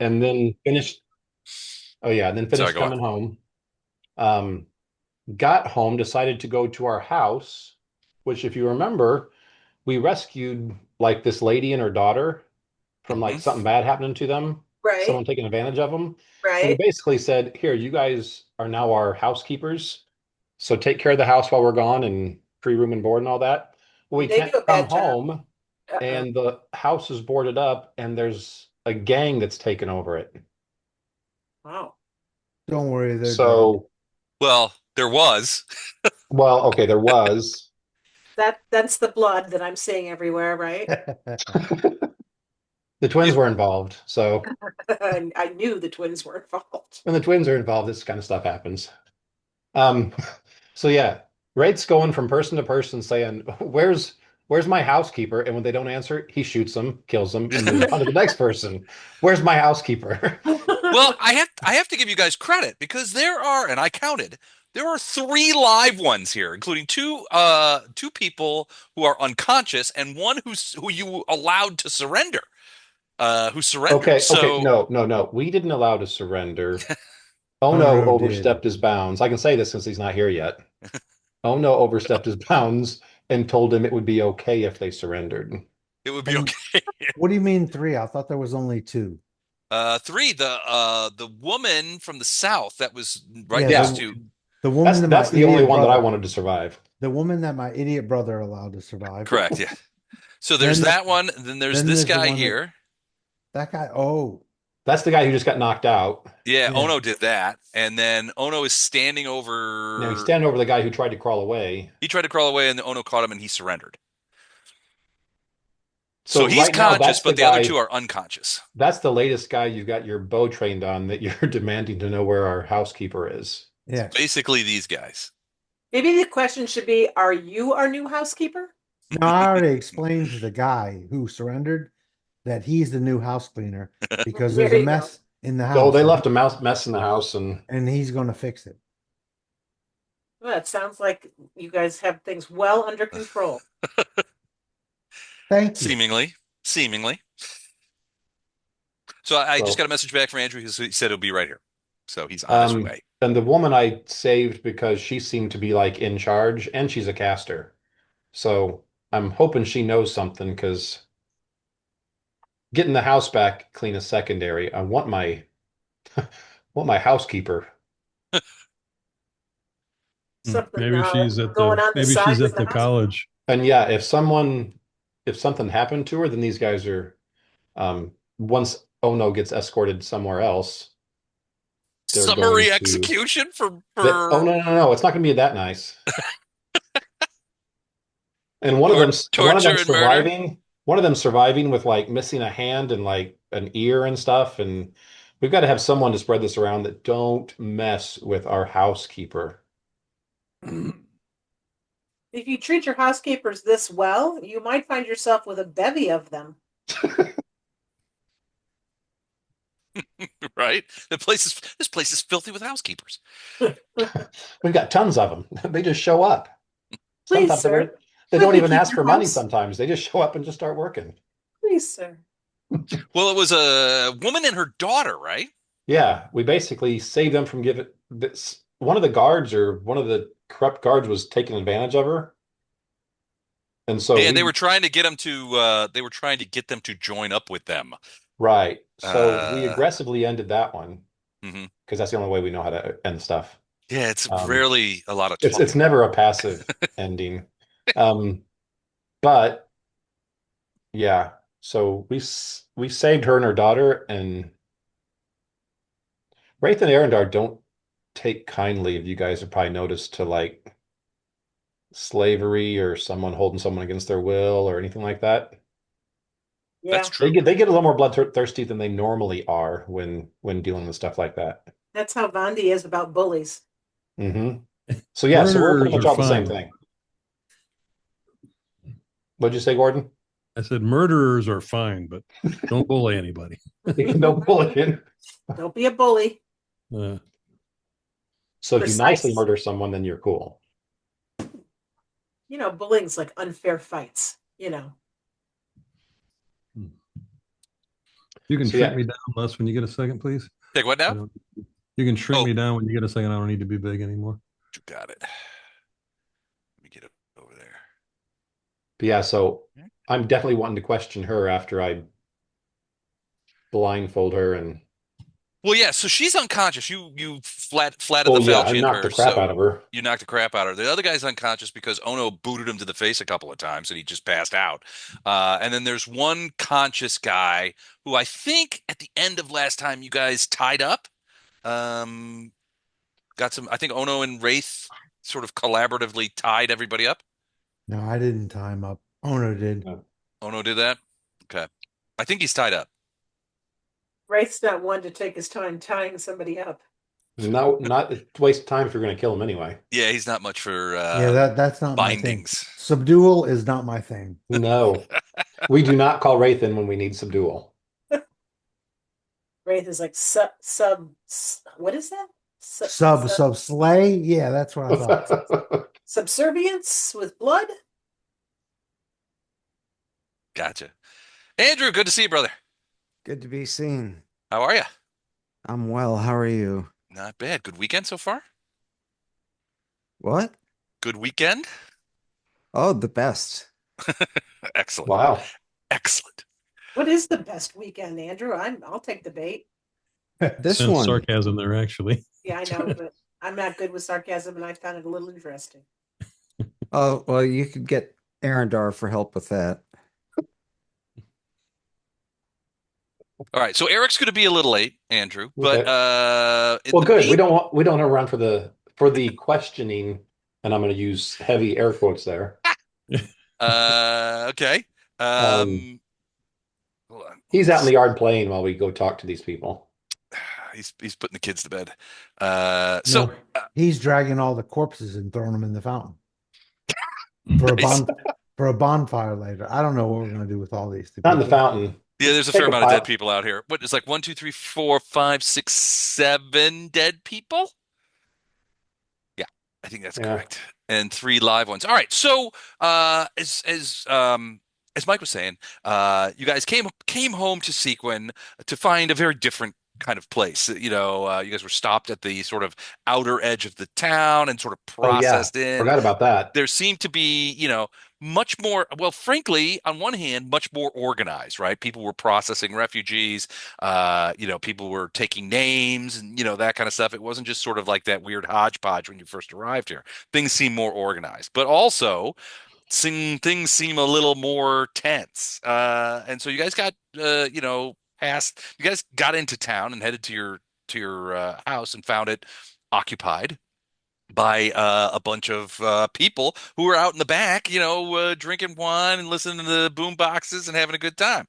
and then finished. Oh yeah, and then Sorry, finished go on. coming home. Um, got home, decided to go to our house, which, if you remember, we rescued like this lady and her daughter from like Hmm. something bad happening to them, Right, someone taking advantage of them. And we right. basically said, here, you guys are now our housekeepers. So take care of the house while we're gone and free room and board and all that. Well, we They can't do a come bad job. home Uh-uh. and the house is boarded up and there's a gang that's taken over it. Wow. Don't worry, they're dead. So, Well, there was. well, okay, there was. That's the blood that I'm seeing everywhere, right? The twins It, were involved. So I knew the twins were involved. when the twins are involved, this kind of stuff happens. Um, so yeah, Wright's going from person to person saying, where's my housekeeper? And when they don't answer, he shoots them, kills them, and moves on to the next person. Where's my housekeeper? well, I have to give you guys credit because there are, and I counted, there are three live ones here, including two people who are unconscious and one who you allowed to surrender, who surrendered. Okay, okay, So no, no, no. We didn't allow to surrender. Oh Oh no, no, did. overstepped his bounds. I can say this since he's not here yet. Oh no, overstepped his bounds and told him it would be okay if they surrendered. it would be And okay. what do you mean three? I thought there was only two. Three, the woman from the south that was right Yeah, next Yeah, to. the woman that's that my that's the only idiot one that I brother, wanted to survive. the woman that my idiot brother allowed to survive. Correct, yeah. So there's Then that one. Then there's then this there's the guy one that here. that guy. Oh, That's the guy who just got knocked out. Yeah, yeah. Ono did that, and then Ono is standing Now he's over. standing over the guy who tried to crawl away. He tried to crawl away, and Ono caught him, and he surrendered. So So he's right now, conscious, but the other two are unconscious. that's the latest guy you've got your bow trained on that you're demanding to know where our housekeeper is. It's Yes. basically these guys. Maybe the question should be, are you our new housekeeper? Now I already explained to the guy who surrendered that he's the new house cleaner because there's There a you go. mess in the So house they left a mouse mess in the house, and and he's going to fix it. Well, it sounds like you guys have things well under control. Thank you. Seemingly, seemingly. So I just so got a message back from Andrew. He said he'll be right here. So he's on his way. and the woman I saved because she seemed to be like in charge, and she's a caster. So I'm hoping she knows something because getting the house back clean is secondary. I want my housekeeper. Something Maybe she's at going the on the maybe side she's with at the the house. college. And yeah, if something happened to her, then these guys are once Ono gets escorted somewhere else, they're going Summary to execution for that oh for no, no, no, it's not gonna be that nice. And one of them torture and murder. one of them surviving with like missing a hand and like an ear and stuff. And we've got to have someone to spread this around that don't mess with our housekeeper. If you treat your housekeepers this well, you might find yourself with a bevy of them. Right? This place is filthy with housekeepers. We've got tons of them. They just show up. Please, Sometimes sir, they could don't we even keep ask your for money house? sometimes. They just show up and just start working. Please, sir. Well, it was a woman and her daughter, right? Yeah, we basically saved them from giving this. One of the guards or one of the corrupt guards was taking advantage of her. And so And they we were trying to get them to they were trying to get them to join up with them. right. So we Uh, aggressively ended that one mhm. because that's the only way we know how to end stuff. Yeah, it's Um, rarely a lot of it's talking. never a passive ending. Um, but yeah, so we saved her and her daughter, and Wraith and Arendar don't take kindly, if you guys have probably noticed, to like slavery or someone holding someone against their will or anything like that. Yeah, That's true. They get a little more bloodthirsty than they normally are when dealing with stuff like that. that's how Vandy is about bullies. Hmm. So yeah, so we're pretty Murderers much are all the same fine. thing. What'd you say, Gordon? I said murderers are fine, but don't bully anybody. No bullying. Don't be a bully. Uh, So if you nicely Precise. murder someone, then you're cool. Bullying's like unfair fights. You can So, shrink yeah. me down less when you get a second, please. Take what I now? don't- You can shrink Oh. me down when you get a second. I don't need to be big anymore. You got it. Let me get it over there. But yeah, so I'm definitely wanting to question her after I blindfold her and Well, yeah, so she's unconscious. You flatted oh the yeah, I falchion knocked her, the crap so out of her. you knocked the crap out of her. The other guy's unconscious because Ono booted him to the face a couple of times and he just passed out. And then there's one conscious guy who I think at the end of last time you guys tied up. Um, got some. I think Ono and Wraith sort of collaboratively tied everybody up. No, I didn't time up. Owner did. No, Ono did that. Okay, I think he's tied up. Wraith's not one to take his time tying somebody up. no, not waste time if you're going to kill him anyway. Yeah, he's not much for Yeah, that's not my thing. bindings. Subdual is not my thing. No, we do not call Wraith in when we need subdual. Wraith is like what is that? Sub slay. Yeah, that's what I thought. Subservience with blood. Gotcha. Andrew, good to see you, brother. Good to be seen. How are you? I'm well. How are you? Not bad. Good weekend so far? What? Good weekend? Oh, the best. Excellent. Wow. Excellent. What is the best weekend, Andrew? I'll take the bait. This Sense one. sarcasm there, actually. Yeah, I know, but I'm not good with sarcasm, and I found it a little interesting. Oh, well, you could get Arendar for help with that. All right. So Eric's going to be a little late, Andrew, but Okay. Well, good. We don't want to run for the questioning, and I'm going to use heavy air quotes there. Okay. Hold on. He's out in the yard playing while we go talk to these people. He's putting the kids to bed. No, he's dragging all the corpses and throwing them in the fountain for a Nice. for a bonfire later. I don't know what we're gonna do with all these. Not in the fountain. Yeah, there's a Take fair a amount of pile. dead people out here. What is like 1, 2, 3, 4, 5, 6, 7 dead people? Yeah, I think that's Yeah. correct. And 3 live ones. All right. So as Mike was saying, you guys came home to Seaquen to find a very different kind of place. You guys were stopped at the sort of outer edge of the town and sort of Oh yeah, processed in. forgot about that. There seemed to be, much more, well, frankly, on one hand, much more organized, right? People were processing refugees, people were taking names and, that kind of stuff. It wasn't just sort of like that weird hodgepodge when you first arrived here. Things seem more organized, but also things seem a little more tense. And so you guys got, you guys got into town and headed to your house and found it occupied by a bunch of people who were out in the back, drinking wine and listening to the boom boxes and having a good time.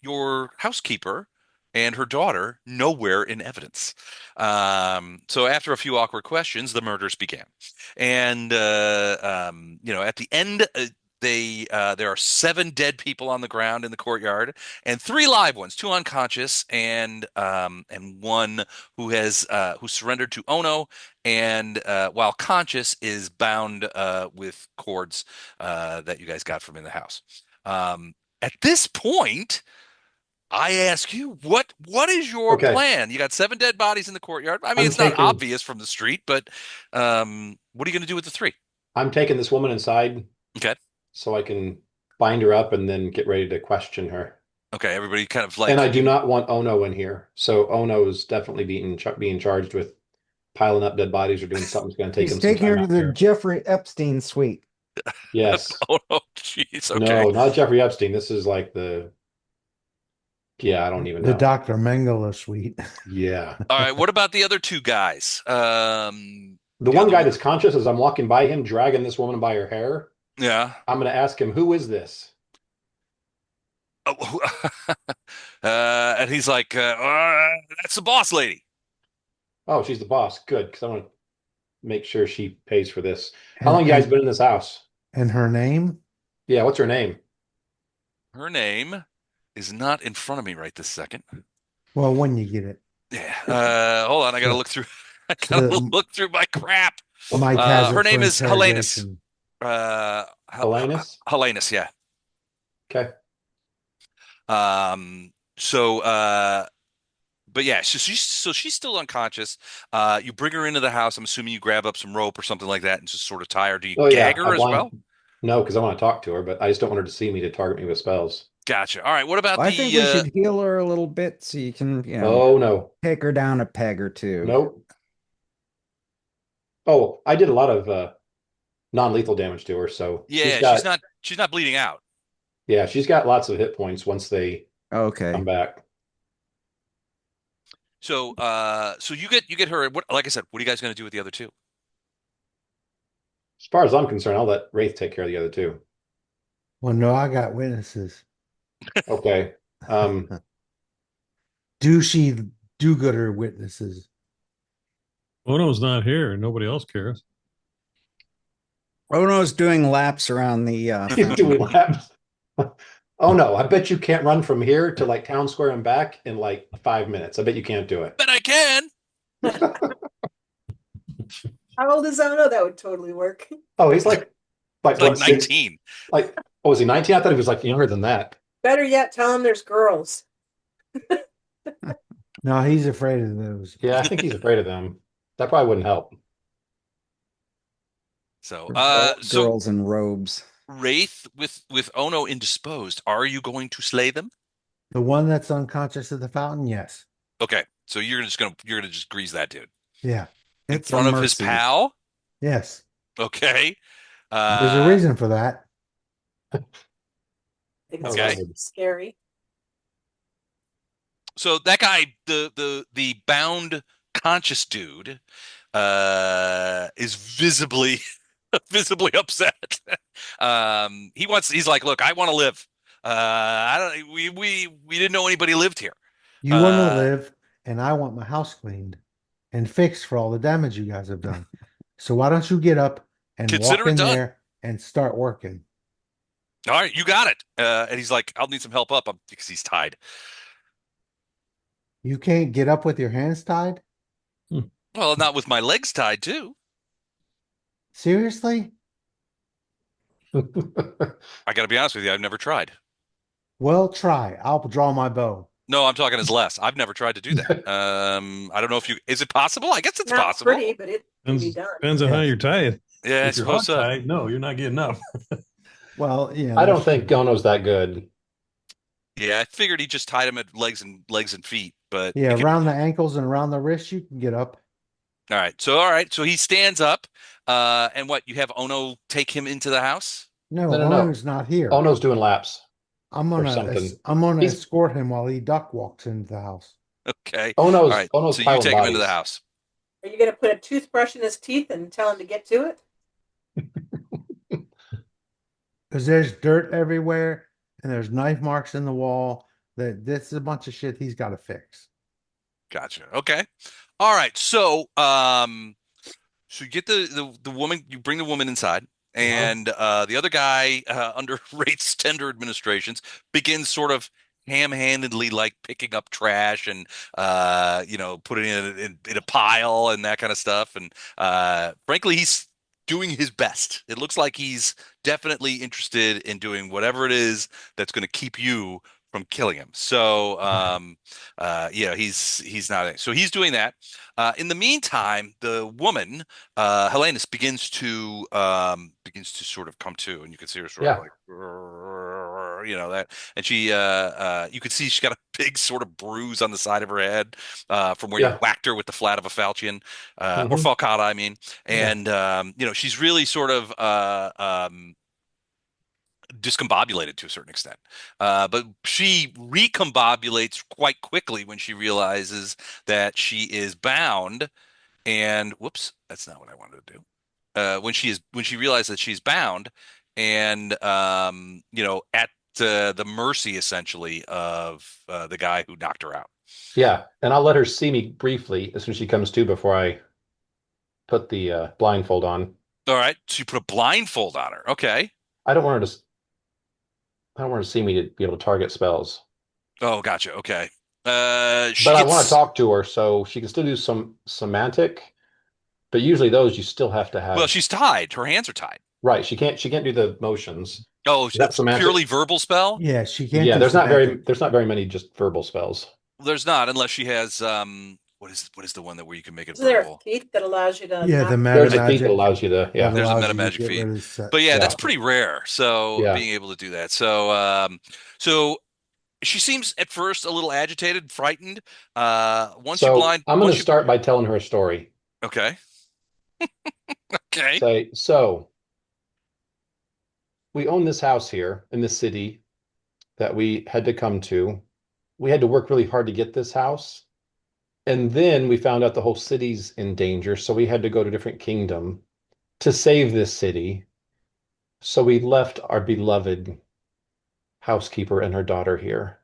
Your housekeeper and her daughter nowhere in evidence. So after a few awkward questions, the murders began. And at the end, there are 7 dead people on the ground in the courtyard and 3 live ones, 2 unconscious and one who surrendered to Ono and while conscious is bound with cords that you guys got from in the house. At this point, I ask you, what is your plan? You got 7 dead bodies in the courtyard. I mean, it's not obvious from the street, but what are you going to do with the 3? I'm taking this woman inside. Okay. So I can bind her up and then get ready to question her. Okay, everybody kind of like. And I do not want Ono in here. So Ono is definitely being charged with piling up dead bodies or doing something that's going to take him He's some taking her time to out the here. Jeffrey Epstein suite. Yes. Oh, jeez. Okay. No, not Jeffrey Epstein. This is like I don't even know. The Dr. Mengele suite. Yeah. All right. What about the other 2 guys? The one guy that's conscious, as I'm walking by him, dragging this woman by her hair. Yeah. I'm going to ask him, who is this? Oh, and he's like, that's the boss lady. Oh, she's the boss. Good, because I want to make sure she pays for this. How long you guys been in this house? And her name? Yeah, what's her name? Her name is not in front of me right this second. Well, when you get it. Yeah. Hold on. I got to look through. I got to look through my crap. Mike has her it name for is Helenus. interrogation. Helenus? Helenus, yeah. Okay. So, but yeah, she's still unconscious. You bring her into the house. I'm assuming you grab up some rope or something like that and just sort of tie her. Do you Oh gag yeah, I her as blind. well? No, because I want to talk to her, but I just don't want her to see me to target me with spells. Gotcha. All right. What about I think the we should heal her a little bit so you can, Oh no, take her down a peg or two. nope. Oh, I did a lot of non-lethal damage to her, so yeah, she's not bleeding out. she's got lots of hit points once they come Okay. back. So so you get her. What, like I said, what are you guys going to do with the other two? As far as I'm concerned, I'll let Wraith take care of the other two. Well, no, I got witnesses. Okay. Douchey do-gooder witnesses. Ono's not here and nobody else cares. Ono's doing laps around the He's doing fountain. laps. Oh no, I bet you can't run from here to like town square and back in like 5 minutes. I bet you can't do it. But I can. How old is Ono? That would totally work. Oh, he's like It's like what, six? 19. Like, oh, was he 19? I thought he was like younger than that. Better yet, tell him there's girls. No, he's afraid of those. Yeah, I think he's afraid of them. That probably wouldn't help. So so Girls in robes. Wraith with Ono indisposed. Are you going to slay them? The one that's unconscious at the fountain, yes. Okay. So you're gonna just grease that dude Yeah. in It's a front of his mercy. pal. Yes. Okay. There's a reason for that. I think it's Okay. just scary. So that guy, the bound conscious dude, is visibly visibly upset. He's like, look, I want to live. I don't we didn't know anybody lived here. You want to Uh, live, and I want my house cleaned and fixed for all the damage you guys have done. So why don't you get up and Consider walk it in done. there and start working? All right, you got it. And he's like, I'll need some help up because he's tied. You can't get up with your hands tied? Well, not with my legs tied too. Seriously? I got to be honest with you, I've never tried. Well, try. I'll draw my bow. No, I'm talking as less. I've never tried to do that. I don't know if is it possible? I guess it's Not possible. pretty, but it can be done. Depends on how Yes. you're tied. Yeah, I If you're suppose so. tied, no, you're not getting up. Well, yeah. I don't that's think true. Gono's that good. Yeah, I figured he just tied him at legs and feet, but Yeah, it could- around the ankles and around the wrist, you can get up. all right. So he stands up, and what, you have Ono take him into the house? No, No, no, no. Ono's not here. Ono's doing laps I'm or gonna something. I'm gonna He's- escort him while he duck walks into the house. Okay. Ono's All right. Ono's So you piling take him into the bodies. house. Are you going to put a toothbrush in his teeth and tell him to get to it? Because there's dirt everywhere and there's knife marks in the wall. That this is a bunch of shit he's got to fix. Gotcha. Okay. All right. So so you get the woman, you bring the woman inside, and the other guy under Wraith's tender administrations begins sort of ham-handedly like picking up trash and putting it in a pile and that kind of stuff. And frankly, he's doing his best. It looks like he's definitely interested in doing whatever it is that's going to keep you from killing him. So he's not. So he's doing that. In the meantime, the woman, Helenis, begins to sort of come to, and you can see her sort of Yeah. like, that, and she, you can see she's got a big sort of bruise on the side of her head, from where you Yeah. whacked her with the flat of a falchion, or Mhm. falcata, I mean, Yeah. and she's really sort of, discombobulated to a certain extent. But she recombobulates quite quickly when she realizes that she is bound. And whoops, that's not what I wanted to do. When she realizes that she's bound and at the mercy essentially of the guy who knocked her out. Yeah, and I'll let her see me briefly as soon as she comes to before I put the blindfold on. All right, so you put a blindfold on her. Okay. I don't want her to. I don't want her to see me to be able to target spells. Oh, gotcha. Okay. But I want to talk to her so she can still do some semantic. But usually those you still have to have. Well, she's tied. Her hands are tied. Right. She can't do the motions. Oh, Is that it's purely semantics? verbal spell? Yeah, she can't Yeah, do there's semantic. not very many just verbal spells. There's not, unless she has what is the one that where you can make it Is there a verbal? feat that allows you to Yeah, not the meta There's a feat that magic allows you to, that yeah. There's a allows meta you to magic get feat. rid of set. But yeah, Yeah. that's pretty rare. So Yeah. being able to do that. So she seems at first a little agitated, frightened. Once you So blind, I'm going to once you start by telling her a story. okay, okay, Say, so we own this house here in the city that we had to come to. We had to work really hard to get this house. And then we found out the whole city's in danger. So we had to go to a different kingdom to save this city. So we left our beloved housekeeper and her daughter here.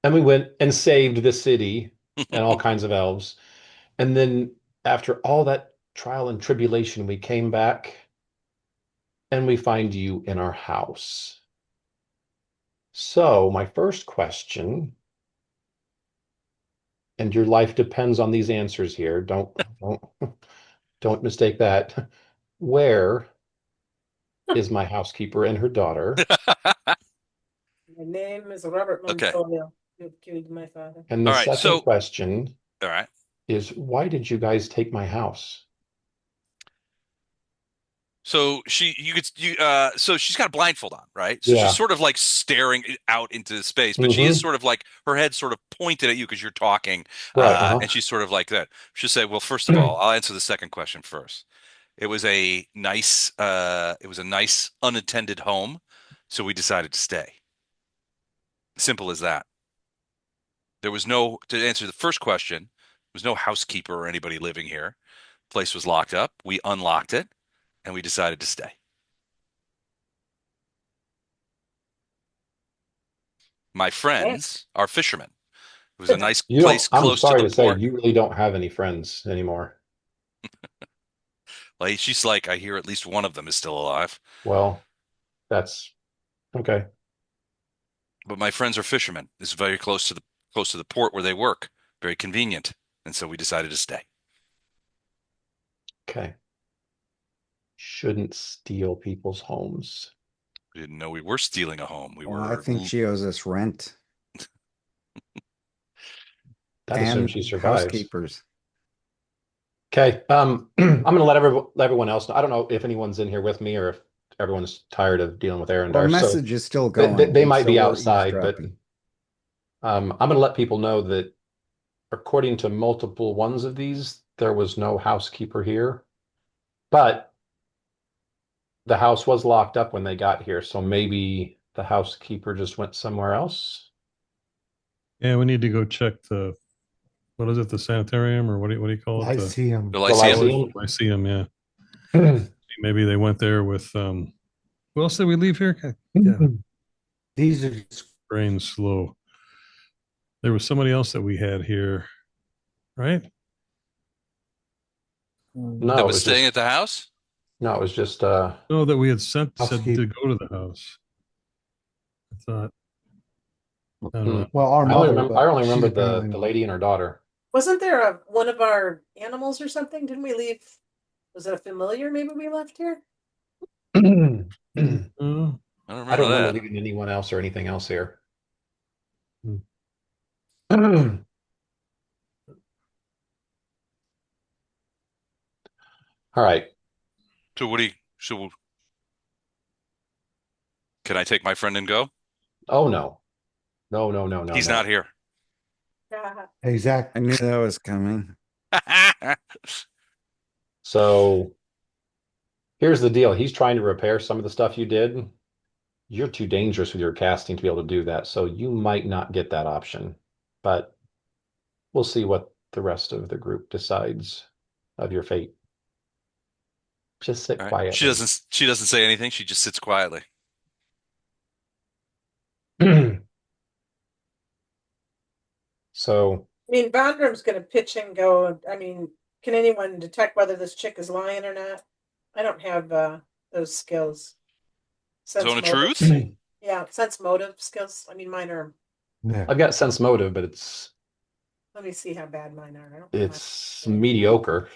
And we went and saved the city and all kinds of elves. And then after all that trial and tribulation, we came back and we find you in our house. So my first question, and your life depends on these answers here. Don't mistake that. Where is my housekeeper and her daughter? My name is Robert okay. Montoya. You killed my father. And the All right. second So question all right. is, why did you guys take my house? So so she's got a blindfold on, right? So she's Yeah. sort of like staring out into space, but she is Mhm. sort of like her head sort of pointed at you because you're talking, Right. Uh-huh. and she's sort of like that. She'll say, "Well, first of all, I'll answer the second question first. It was a nice unattended home, so we decided to stay. Simple as that. There was no, to answer the first question, there was no housekeeper or anybody living here. Place was locked up. We unlocked it, and we decided to stay. My Okay. friends are fishermen. It was a nice You don't, place I'm close to sorry the to say, port. you really don't have any friends anymore. Like she's like, I hear at least one of them is still alive. Well, that's okay. But my friends are fishermen. It's very close to the port where they work. Very convenient. And so we decided to stay. Okay. Shouldn't steal people's homes. We didn't know we were stealing a home. We Well, I were think she owes us rent That assumes and she survives. housekeepers. Okay. I'm gonna let everyone else know. I don't know if anyone's in here with me or if everyone's tired of dealing with Our Arendar. So message is still going. they might so be we're outside, but eavesdropping. I'm gonna let people know that according to multiple ones of these, there was no housekeeper here. But the house was locked up when they got here, so maybe the housekeeper just went somewhere else. Yeah, we need to go check what is it, the sanitarium, or what do you call I it? see him. the The Lyceum. Lyceum. Lyceum, yeah. Maybe they went there with who else did we leave here? Yeah, These are brain's slow. There was somebody else that we had here, right? No, That it was was staying just at the house? no, it was just No, that we had said to Housekeeper. go to the house. I thought, I don't know. Well, our I only mother, remember but she's the apparently not. lady and her daughter. Wasn't there one of our animals or something? Didn't we leave? Was it a familiar maybe we left here? I Oh, I don't don't remember remember that. leaving anyone else or anything else here. Hmm. All right. So what do you, so can I take my friend and go? Oh no. No, He's no. not here. Yeah. I Exactly. knew that was coming. So here's the deal. He's trying to repair some of the stuff you did. You're too dangerous with your casting to be able to do that, so you might not get that option. But we'll see what the rest of the group decides of your fate. Just sit All right. quietly. She doesn't say anything. She just sits quietly. So I mean, Bondrum's going to pitch and go. I mean, can anyone detect whether this chick is lying or not? I don't have those skills. Zone of Motive. truth? Yeah, sense motive skills. I mean, mine are. Yeah. I've got sense motive, but Let me see how bad mine are. I don't. it's mediocre.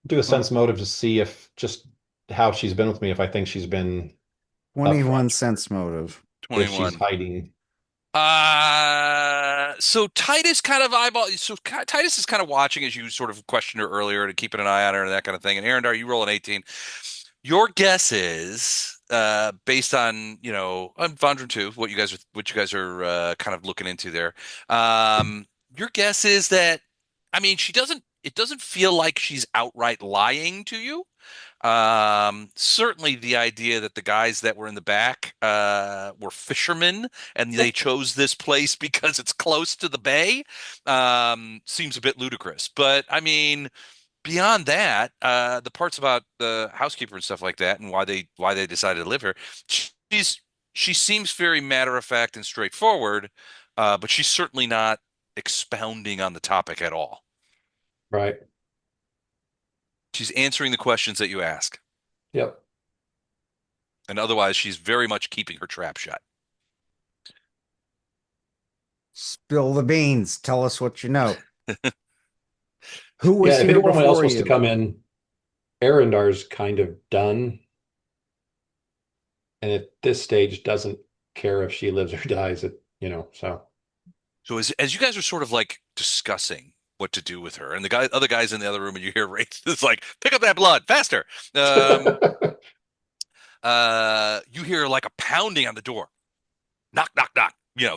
Do a sense motive to see if just how she's been with me, if I think she's been 21 upfront, sense motive. if she's 21. hiding. So Titus kind of eyeball. So Titus is kind of watching as you sort of questioned her earlier to keeping an eye on her and that kind of thing. And Arendar, you roll an 18. Your guess is, based on on Vondrum 2, what you guys are kind of looking into there. Your guess is that, I mean, she doesn't. It doesn't feel like she's outright lying to you. Certainly the idea that the guys that were in the back were fishermen and they chose this place because it's close to the bay seems a bit ludicrous. But I mean, beyond that, the parts about the housekeeper and stuff like that and why they decided to live here, she's she seems very matter of fact and straightforward, but she's certainly not expounding on the topic at all. Right. She's answering the questions that you ask. Yep. And otherwise, she's very much keeping her trap shut. Spill the beans. Tell us what you know. Who was Yeah, if here anyone else before wants to you? come in, Arendar's kind of done. And at this stage doesn't care if she lives or dies, so. So as you guys are sort of like discussing what to do with her, and the other guys in the other room, and you hear Wraith is like, "Pick up that blood faster!" You hear like a pounding on the door. Knock, knock, knock.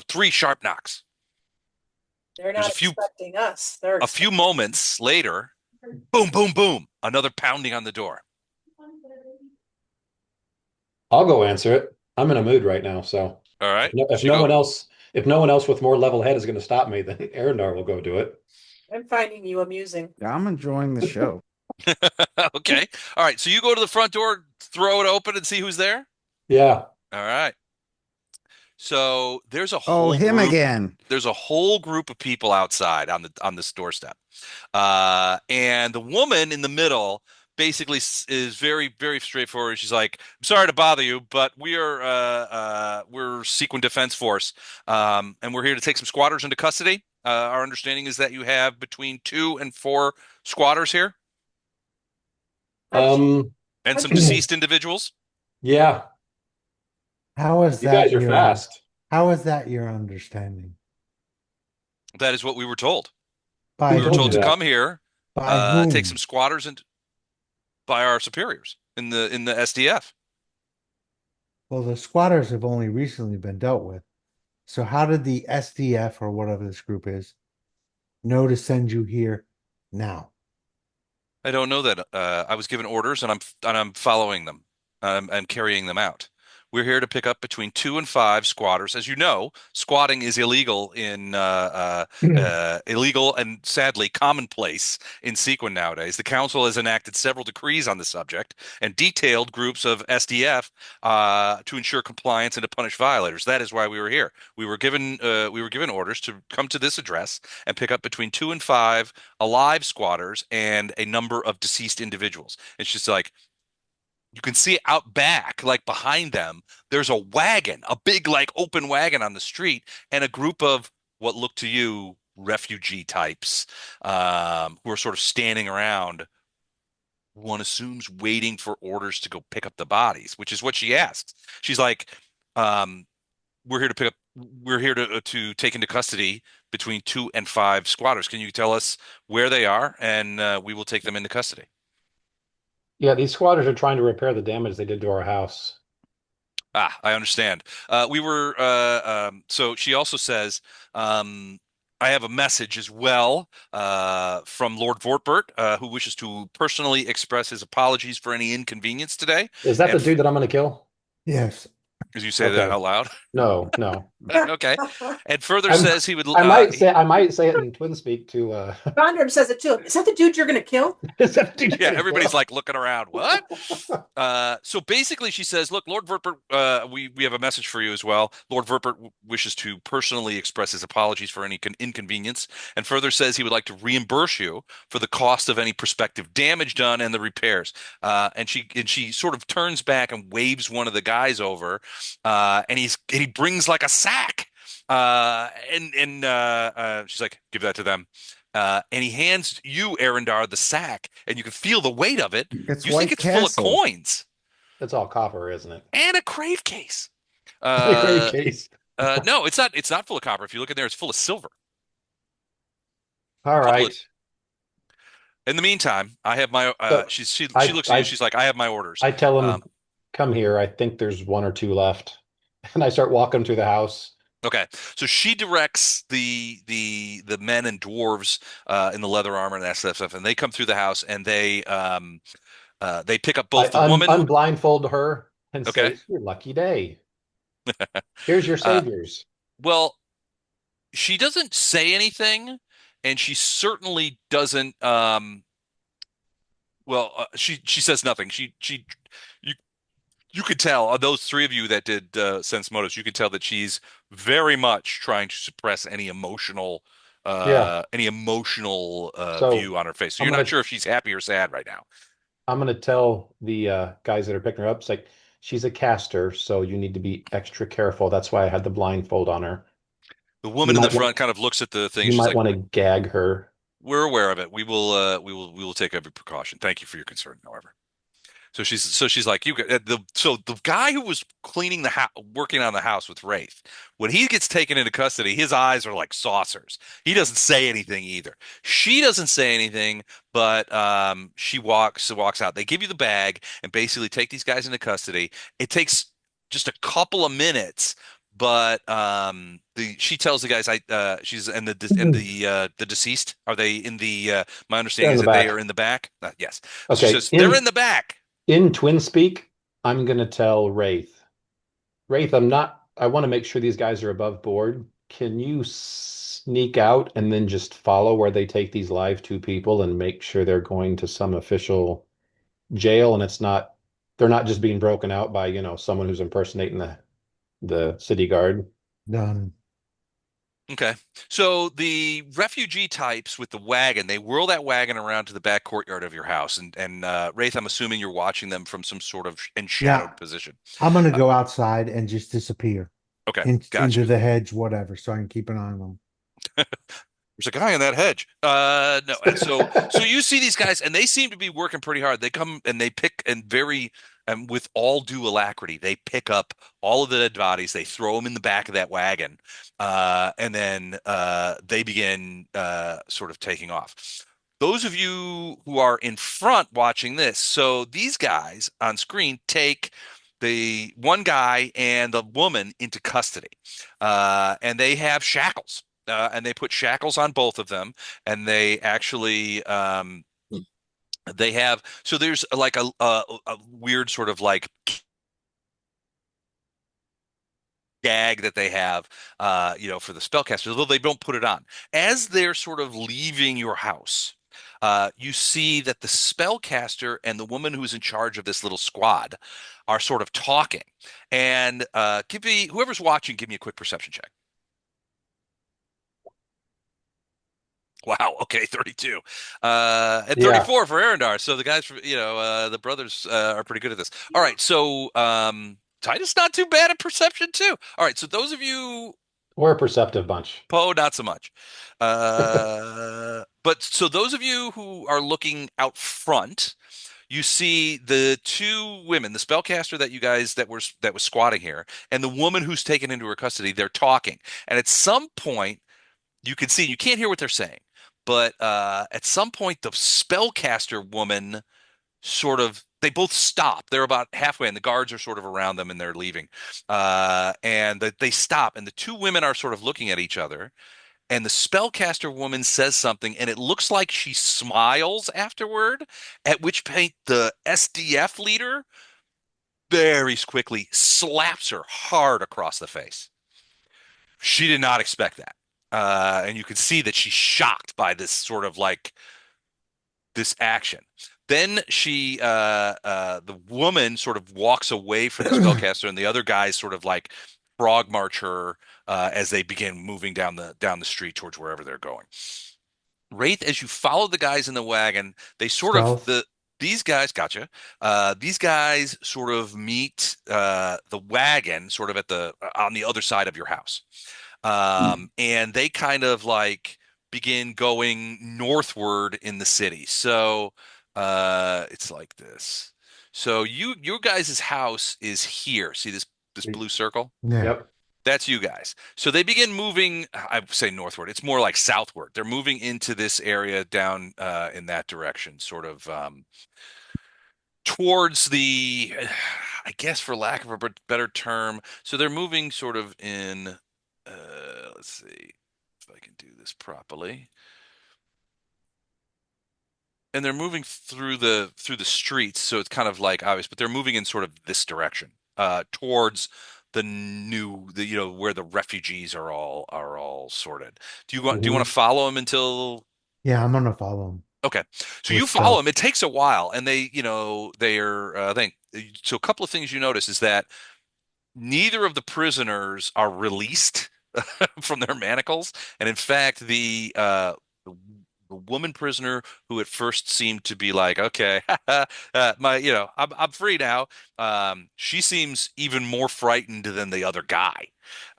3 sharp knocks. They're There's not a few expecting us. They're a few expecting moments later, boom, boom, boom, another pounding on the door. I'll go answer it. I'm in a mood right now, so All right. if So you no go. one else, if no one else with more level head is going to stop me, then Arendar will go do it. I'm finding you amusing. I'm enjoying the show. Okay. All right. So you go to the front door, throw it open, and see who's there. Yeah. All right. So there's a Oh, whole him group. again. There's a whole group of people outside on this doorstep, and the woman in the middle basically is very very straightforward. She's like, "I'm sorry to bother you, but we're Seaquen Defense Force, and we're here to take some squatters into custody. Our understanding is that you have between 2 and 4 squatters here Um, and some deceased individuals." yeah, How is you that guys are your fast. how is that your understanding? That is what we were told. By We were told you told to whom? that? come here, By take whom? some squatters and by our superiors in the SDF. Well, the squatters have only recently been dealt with. So how did the SDF or whatever this group is know to send you here now? I don't know that. I was given orders and I'm following them. And carrying them out. We're here to pick up between 2 and 5 squatters. As you know, squatting is illegal illegal and sadly commonplace in Seaquen nowadays. The council has enacted several decrees on the subject and detailed groups of SDF to ensure compliance and to punish violators. That is why we were here. We were given orders to come to this address and pick up between 2 and 5 alive squatters and a number of deceased individuals. It's just like you can see out back, like behind them, there's a wagon, a big, like open wagon on the street, and a group of what look to you refugee types who are sort of standing around. One assumes waiting for orders to go pick up the bodies, which is what she asked. She's like, um, "We're here to pick up. We're here to take into custody between 2 and 5 squatters. Can you tell us where they are, and we will take them into custody." Yeah, these squatters are trying to repair the damage they did to our house. I understand. So she also says, I have a message as well from Lord Vortbert, who wishes to personally express his apologies for any inconvenience today. Is that And the dude that I'm going to kill? Yes. as you say that Okay. out loud. No, no. Okay. And further I'm- says he would. I might say it in twin speak to Bondrum says it too. Is that the dude you're going to kill? is that the dude you're Yeah, gonna everybody's kill? like looking around. What? So basically, she says, "Look, Lord Verpert, we have a message for you as well. Lord Verpert wishes to personally express his apologies for any inconvenience, and further says he would like to reimburse you for the cost of any prospective damage done and the repairs." And she sort of turns back and waves one of the guys over, and he brings like a sack, and she's like, "Give that to them." And he hands you, Arendar, the sack, and you can feel the weight of it. It's You think White it's full of Castle. coins That's all copper, isn't it? and a crave case. The grave case. No, it's not. It's not full of copper. If you look in there, it's full of silver. All A couple of. right. In the meantime, I have my. So She looks at you. She's like, I have my orders. I tell Um, him, come here. I think there's one or two left. And I start walking through the house. Okay, so she directs the men and dwarves in the leather armor and that stuff, and they come through the house and they pick up I both the woman. unblindfold her and say, Okay, it's your lucky day. Here's your uh, saviors. well, she doesn't say anything, and she certainly doesn't. She says nothing. You you could tell those three of you that did sense motives. You could tell that she's very much trying to suppress Yeah. any emotional So view on her face. So I'm you're not gonna sure if she's happy or sad right now. I'm gonna tell the guys that are picking her up, it's like she's a caster, so you need to be extra careful. That's why I had the blindfold on her. The You woman in the might want front kind of looks at the thing. you And she's might like, want to gag her. "We're aware of it. We will take every precaution. Thank you for your concern, however." So she's like, the guy who was cleaning the house, working on the house with Wraith, when he gets taken into custody, his eyes are like saucers. He doesn't say anything either. She doesn't say anything, but she walks out. They give you the bag and basically take these guys into custody. It takes just a couple of minutes, but the she tells the guys, she's and the deceased, are they in the my They're understanding in is the that they are back. in the back. Yes. So she Okay, says they're in the back. in twin speak, I'm gonna tell Wraith. Wraith, I want to make sure these guys are above board. Can you sneak out and then just follow where they take these live two people and make sure they're going to some official jail and they're not just being broken out by, someone who's impersonating the city guard. Done. Okay. So the refugee types with the wagon, they whirl that wagon around to the back courtyard of your house. And Wraith, I'm assuming you're watching them from some sort of Yeah. enshadowed position. I'm gonna Uh, go outside and just disappear okay, into gotcha. the hedge, whatever, so I can keep an eye on them. There's a guy in that hedge. No, and so you see these guys, and they seem to be working pretty hard. They come and they pick and with all due alacrity, they pick up all of the dead bodies. They throw them in the back of that wagon, and then they begin sort of taking off. Those of you who are in front watching this, so these guys on screen take the one guy and the woman into custody, and they have shackles. And they put shackles on both of them, and they actually they have so there's like a weird sort of like gag that they have for the spellcasters, although they don't put it on. As they're sort of leaving your house, you see that the spellcaster and the woman who's in charge of this little squad are sort of talking. And give me whoever's watching, give me a quick perception check. Wow. Okay. 32. And Yeah. 34 for Arendar. So the guys, the brothers are pretty good at this. All right. So Titus not too bad at perception too. All right. So those of you, We're a perceptive bunch. Poe, not so much. But so those of you who are looking out front, you see the two women, the spellcaster that was squatting here, and the woman who's taken into her custody. They're talking, and at some point, you can see, you can't hear what they're saying, but at some point, the spellcaster woman they both stop. They're about halfway, and the guards are sort of around them, and they're leaving. And they stop, and the two women are sort of looking at each other. And the spellcaster woman says something, and it looks like she smiles afterward, at which point the SDF leader very quickly slaps her hard across the face. She did not expect that. And you can see that she's shocked by this sort of like this action. Then the woman sort of walks away from the spellcaster, and the other guys sort of like frog march her as they begin moving down the street towards wherever they're going. Wraith, as you follow the guys in the wagon, they sort of Stealth. these guys, gotcha. These guys sort of meet the wagon sort of on the other side of your house. And they kind of like begin going northward in the city. So it's like this. So your guys' house is here. See this blue circle? Yeah. Yep. That's you guys. So they begin moving, I would say northward. It's more like southward. They're moving into this area down in that direction, sort of towards the, I guess for lack of a better term. So they're moving sort of in, let's see if I can do this properly. And they're moving through the streets, so it's kind of like obvious, but they're moving in sort of this direction, towards the where the refugees are all sorted. Do you want to follow them until? Yeah, I'm gonna follow him. Okay, so With you follow stealth. them. It takes a while, and they're I think so. A couple of things you notice is that neither of the prisoners are released from their manacles, and in fact, the woman prisoner who at first seemed to be like, okay, I'm free now. She seems even more frightened than the other guy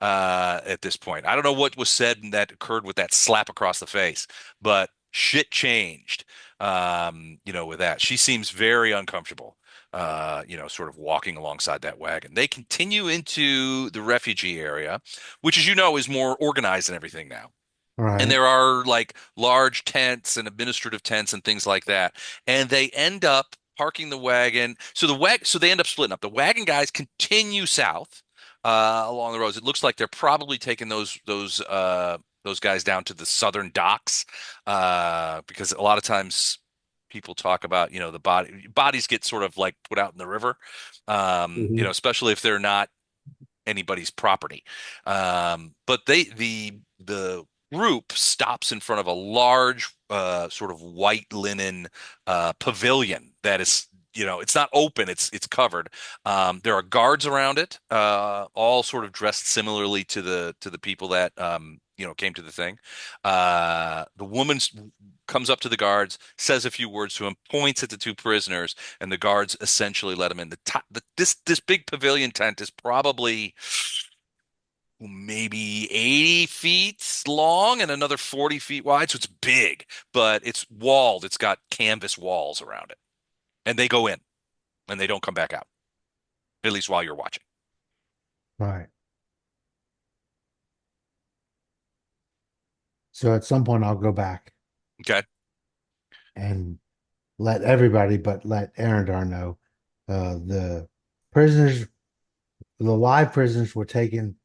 at this point. I don't know what was said and that occurred with that slap across the face, but shit changed. With that, she seems very uncomfortable. Sort of walking alongside that wagon. They continue into the refugee area, which, as you know, is more organized and everything now. All And right. there are like large tents and administrative tents and things like that. And they end up parking the wagon. So they end up splitting up. The wagon guys continue south along the roads. It looks like they're probably taking those guys down to the southern docks because a lot of times people talk about the bodies get sort of like put out in the river, Mhm. especially if they're not anybody's property. But the group stops in front of a large sort of white linen pavilion that is, it's not open, it's covered. There are guards around it, all sort of dressed similarly to the people that came to the thing. The woman comes up to the guards, says a few words to him, points at the two prisoners, and the guards essentially let him in. This big pavilion tent is probably maybe 80 feet long and another 40 feet wide. So it's big, but it's walled. It's got canvas walls around it. And they go in and they don't come back out, at least while you're watching. All right. So at some point I'll go back Okay. and let everybody, but let Arendar know. The prisoners, the live prisoners were taken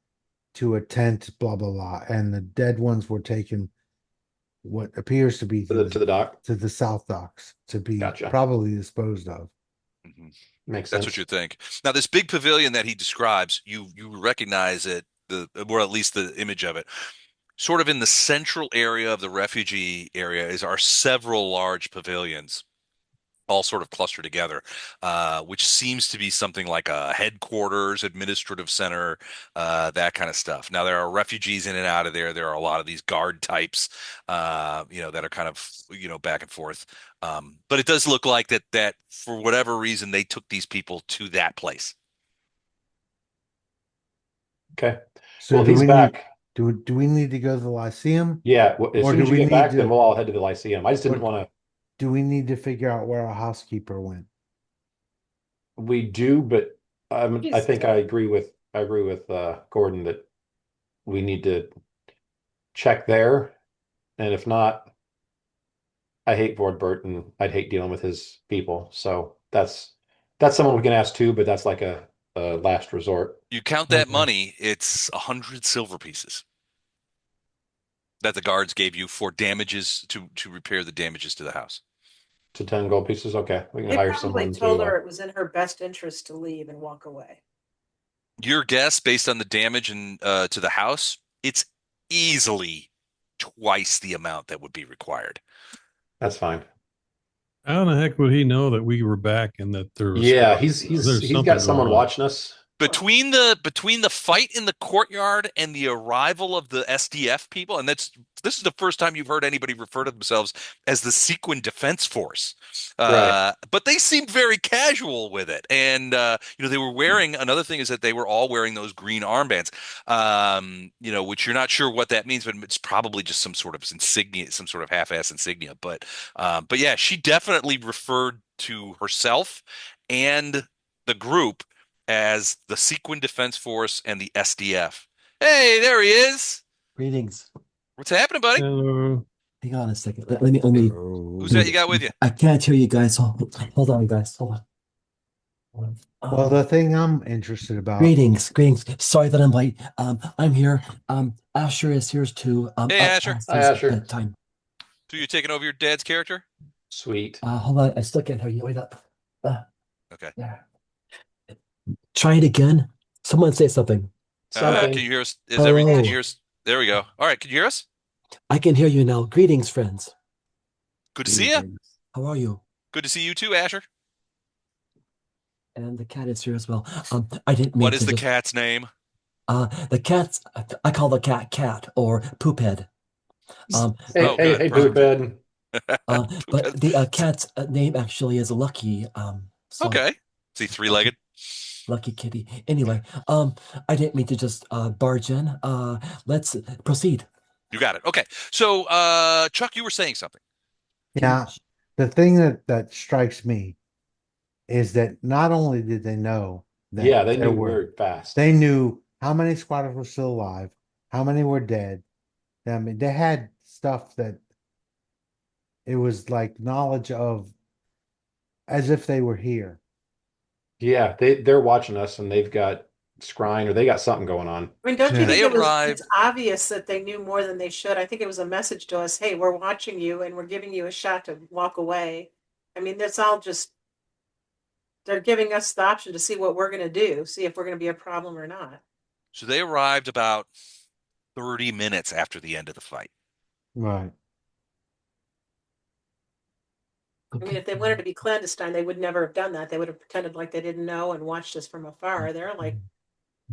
to a tent, blah blah blah, and the dead ones were taken what appears to be To the dock. to the south docks to be Gotcha. probably disposed of. Mhm. Makes That's sense. what you think. Now, this big pavilion that he describes, you recognize it, or at least the image of it. Sort of in the central area of the refugee area are several large pavilions, all sort of clustered together, which seems to be something like a headquarters, administrative center, that kind of stuff. Now, there are refugees in and out of there. There are a lot of these guard types, that are kind of, back and forth. But it does look like that for whatever reason, they took these people to that place. Okay. So Well, do he's we need back. do we need to go to the Lyceum, Yeah. As or soon do as you we get need back, then to we'll all head to the Lyceum. I just didn't or want to. do we need to figure out where our housekeeper went? We do, but I He's think dead. I agree with Gordon that we need to check there, and if not, I hate Vordbert and I'd hate dealing with his people. So that's someone we can ask too, but that's like a last resort. You count that Okay. money, it's 100 silver pieces that the guards gave you for damages to repair the damages to the house. To 10 gold pieces. Okay, we can They hire probably someone told to. her it was in her best interest to leave and walk away. Your guess, based on the damage to the house, it's easily twice the amount that would be required. That's fine. How the heck would he know that we were back and that there was Yeah, there's he's got something going someone on? watching us. between the fight in the courtyard and the arrival of the SDF people, and this is the first time you've heard anybody refer to themselves as the Seaquen Defense Force. Right. But they seemed very casual with it, and they were wearing. Another thing is that they were all wearing those green armbands, which you're not sure what that means, but it's probably just some sort of insignia, some sort of half-ass insignia. But yeah, she definitely referred to herself and the group as the Sequin Defense Force and the SDF. Hey, there he is. Greetings. What's happening, buddy? Hello. Hang on a second. Let me. Who's that you got with you? I can't hear you guys. Hold on, guys. Hold on. Hold on. Well, the thing I'm interested about. Greetings. Sorry that I'm late. I'm here. Asher is here too. Hey, Asher. Hi, Asher. Bedtime. So you're taking over your dad's character? Sweet. Hold on. I still can't hear you. Wait up. Okay. Yeah. Try it again. Someone say something. Something. Can you hear us? Can Hello. you hear us? There we go. All right. Can you hear us? I can hear you now. Greetings, friends. Good to see you. How are you? Good to see you too, Asher. And the cat is here as well. I didn't mean What to is the just- cat's name? The cat's. I call the cat or poophead. Hey, Oh, hey, good. hey, Poophead. But the cat's name actually is Lucky. So Okay. Is he three-legged? Lucky Kitty. Anyway, I didn't mean to just barge in. Let's proceed. You got it. Okay. So, Chuck, you were saying something. Yeah, the thing that strikes me is that not only did they know that Yeah, they there knew were, very fast. they knew how many squatters were still alive, how many were dead. I mean, they had stuff that it was like knowledge of as if they were here. Yeah, they're watching us and they've got scrying or they got something going on. I mean, don't you Yeah. think They it's arrived- obvious that they knew more than they should? I think it was a message to us, hey, we're watching you and we're giving you a shot to walk away. I mean, that's all just, they're giving us the option to see what we're going to do, see if we're going to be a problem or not. So they arrived about 30 minutes after the end of the fight. Right. I mean, if they wanted to be clandestine, they would never have done that. They would have pretended like they didn't know and watched us from afar. They're like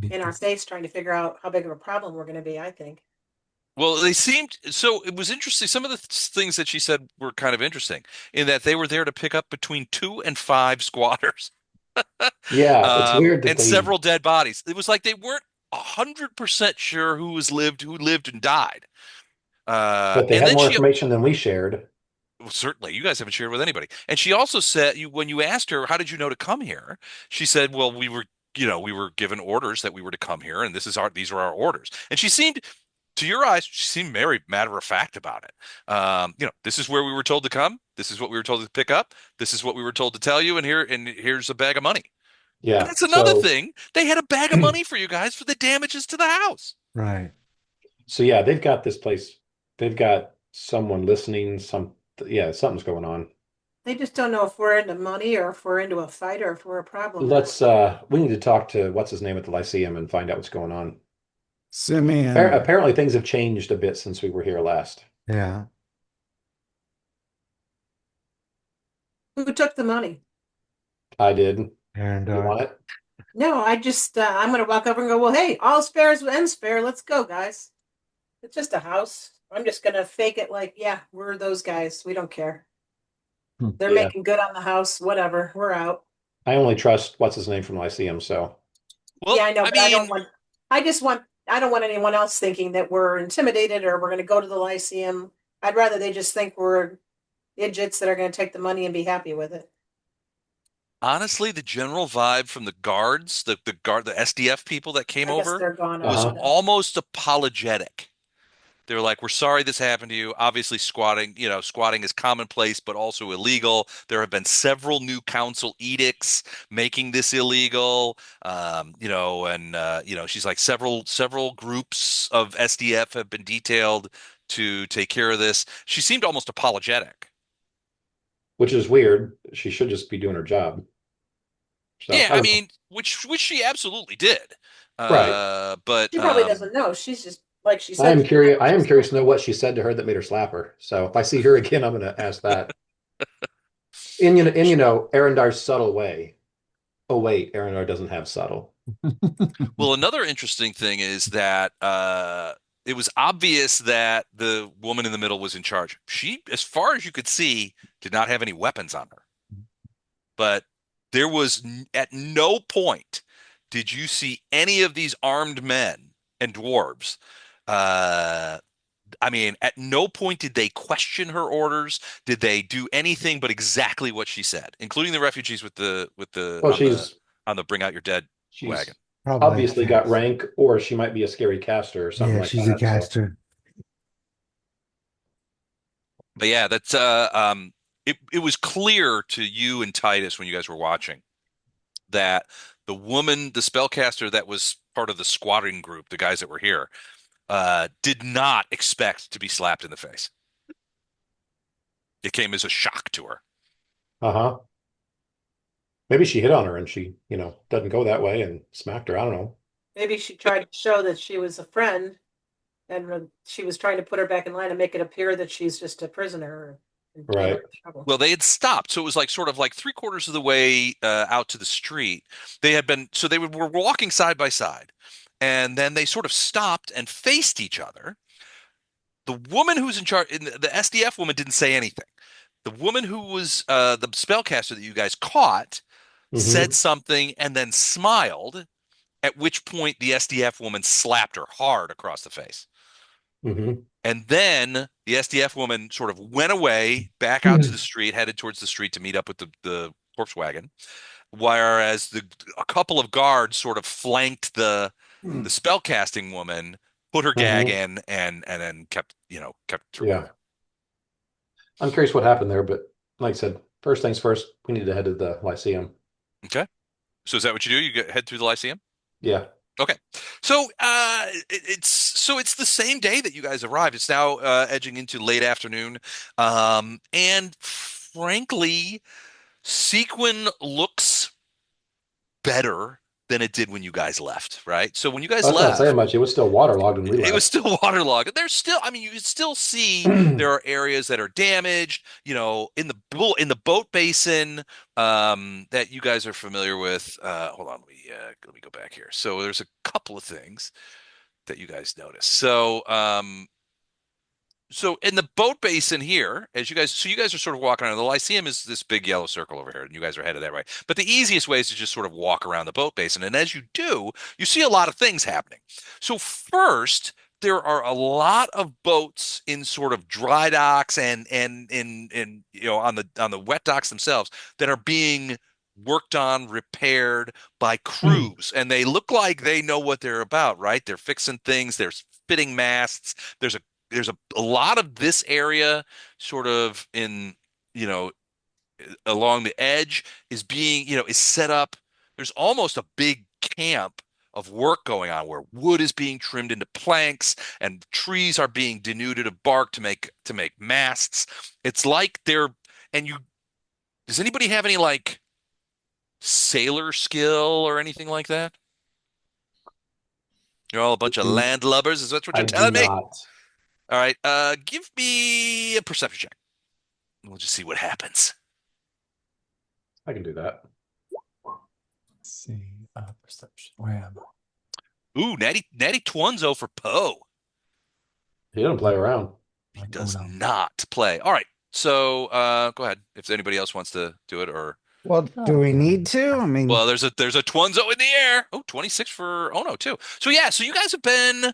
in our face trying to figure out how big of a problem we're going to be, I think. Well, they seemed so it was interesting. Some of the things that she said were kind of interesting in that they were there to pick up between 2 and 5 squatters. Yeah, it's weird that and several dead bodies. It was like they weren't 100% sure who lived and died. but they and had then more she information than we shared. Well, certainly, you guys haven't shared with anybody. And she also said, when you asked her, "How did you know to come here?" She said, "Well, we were given orders that we were to come here, and these are our orders." And she seemed, to your eyes, she seemed very matter of fact about it. This is where we were told to come. This is what we were told to pick up. This is what we were told to tell you, and here's a bag of money. Yeah. And that's another so, thing. They had a bag of money for you guys for the damages to the house. Right. So yeah, they've got this place. They've got someone listening. Something's going on. They just don't know if we're into money or if we're into a fight or if we're a problem. We need to talk to what's his name at the Lyceum and find out what's going on. Simeon. Apparently things have changed a bit since we were here last. Yeah. Who took the money? I did. And You want it? No, I just, I'm going to walk over and go, well, hey, all spares ends fair. Let's go, guys. It's just a house. I'm just going to fake it like, yeah, we're those guys. We don't care. They're Yeah. making good on the house. Whatever. We're out. I only trust what's his name from Lyceum, so Well, yeah, I know, but I don't mean, want, I don't want anyone else thinking that we're intimidated or we're going to go to the Lyceum. I'd rather they just think we're idiots that are going to take the money and be happy with it. honestly, the general vibe from the guards, the SDF people that came I guess over, they're gone. was Uh-huh. almost apologetic. They were like, "We're sorry this happened to you. Obviously, squatting is commonplace, but also illegal. There have been several new council edicts making this illegal. She's like several groups of SDF have been detailed to take care of this. She seemed almost apologetic. which is weird. She should just be doing her job. So, Yeah, I I don't know. mean, which she absolutely did. Right. But She probably doesn't know. She's just like she said. I am curious. I am curious to know what she said to her that made her slap her. So if I see her again, I'm going to ask that. In Arendar's subtle way. Oh wait, Arendar doesn't have subtle. Well, another interesting thing is that it was obvious that the woman in the middle was in charge. She, as far as you could see, did not have any weapons on her. But there was at no point did you see any of these armed men and dwarves. Uh, I mean, at no point did they question her orders. Did they do anything but exactly what she said, including the refugees with the Well, on the bring out your dead wagon. she's Probably a obviously got cast. rank, or she might be a scary caster or something Yeah, like she's a that. So, caster. But yeah, that's it was clear to you and Titus when you guys were watching that the woman, the spellcaster that was part of the squatting group, the guys that were here, did not expect to be slapped in the face. It came as a shock to her. uh-huh. Maybe she hit on her and she, doesn't go that way and smacked her. I don't know. Maybe she tried to show that she was a friend, and she was trying to put her back in line and make it appear that she's just a prisoner and get her Right. in trouble. Well, they had stopped, so it was like sort of like three-quarters of the way out to the street. They had been, so they were walking side by side, and then they sort of stopped and faced each other. The woman who's in charge, the SDF woman, didn't say anything. The woman who was the spellcaster that you guys caught said Hmm. something and then smiled, at which point the SDF woman slapped her hard across the face. Hmm. And then the SDF woman sort of went away back out to the street, headed towards the street to meet up with the corpse wagon, whereas a couple of guards sort of flanked the spellcasting woman, put her gag Hmm. in, and then kept her Yeah. moving. I'm curious what happened there, but like I said, first things first, we need to head to the Lyceum. Okay, so is that what you do? Head through the Lyceum? Yeah. Okay, so it's the same day that you guys arrived. It's now edging into late afternoon, and frankly, Sequin looks better than it did when you guys left, right? So when you guys That's not saying left, much. It was still waterlogged when we it was left. still waterlogged. There's still, I mean, you can still see there are areas that are damaged, in the boat basin that you guys are familiar with. Hold on, let me go back here. So there's a couple of things that you guys notice. So in the boat basin here, so you guys are sort of walking around. The Lyceum is this big yellow circle over here, and you guys are headed that way. But the easiest way is to just sort of walk around the boat basin. And as you do, you see a lot of things happening. So first, there are a lot of boats in sort of dry docks and on the wet docks themselves that are being worked on, repaired by crews, and they look like they know what they're about, right? They're fixing things, they're fitting masts. There's a lot of this area sort of in, you know, along the edge is set up. There's almost a big camp of work going on where wood is being trimmed into planks and trees are being denuded of bark to make masts. It's like and you does anybody have any like sailor skill or anything like that? You're all a bunch of landlubbers, is that what you're I do telling me? not. All right, give me a perception check. We'll just see what happens. I can do that. Let's see. Perception. Where am I? Ooh, natty Twonzo for Poe. He doesn't play around. He Like, does oh, no. not play. All right. So go ahead. If anybody else wants to do it, or Well, do we need to? I mean, well, there's a Twonzo in the air. Oh, 26 for Ono too. So yeah, so you guys have been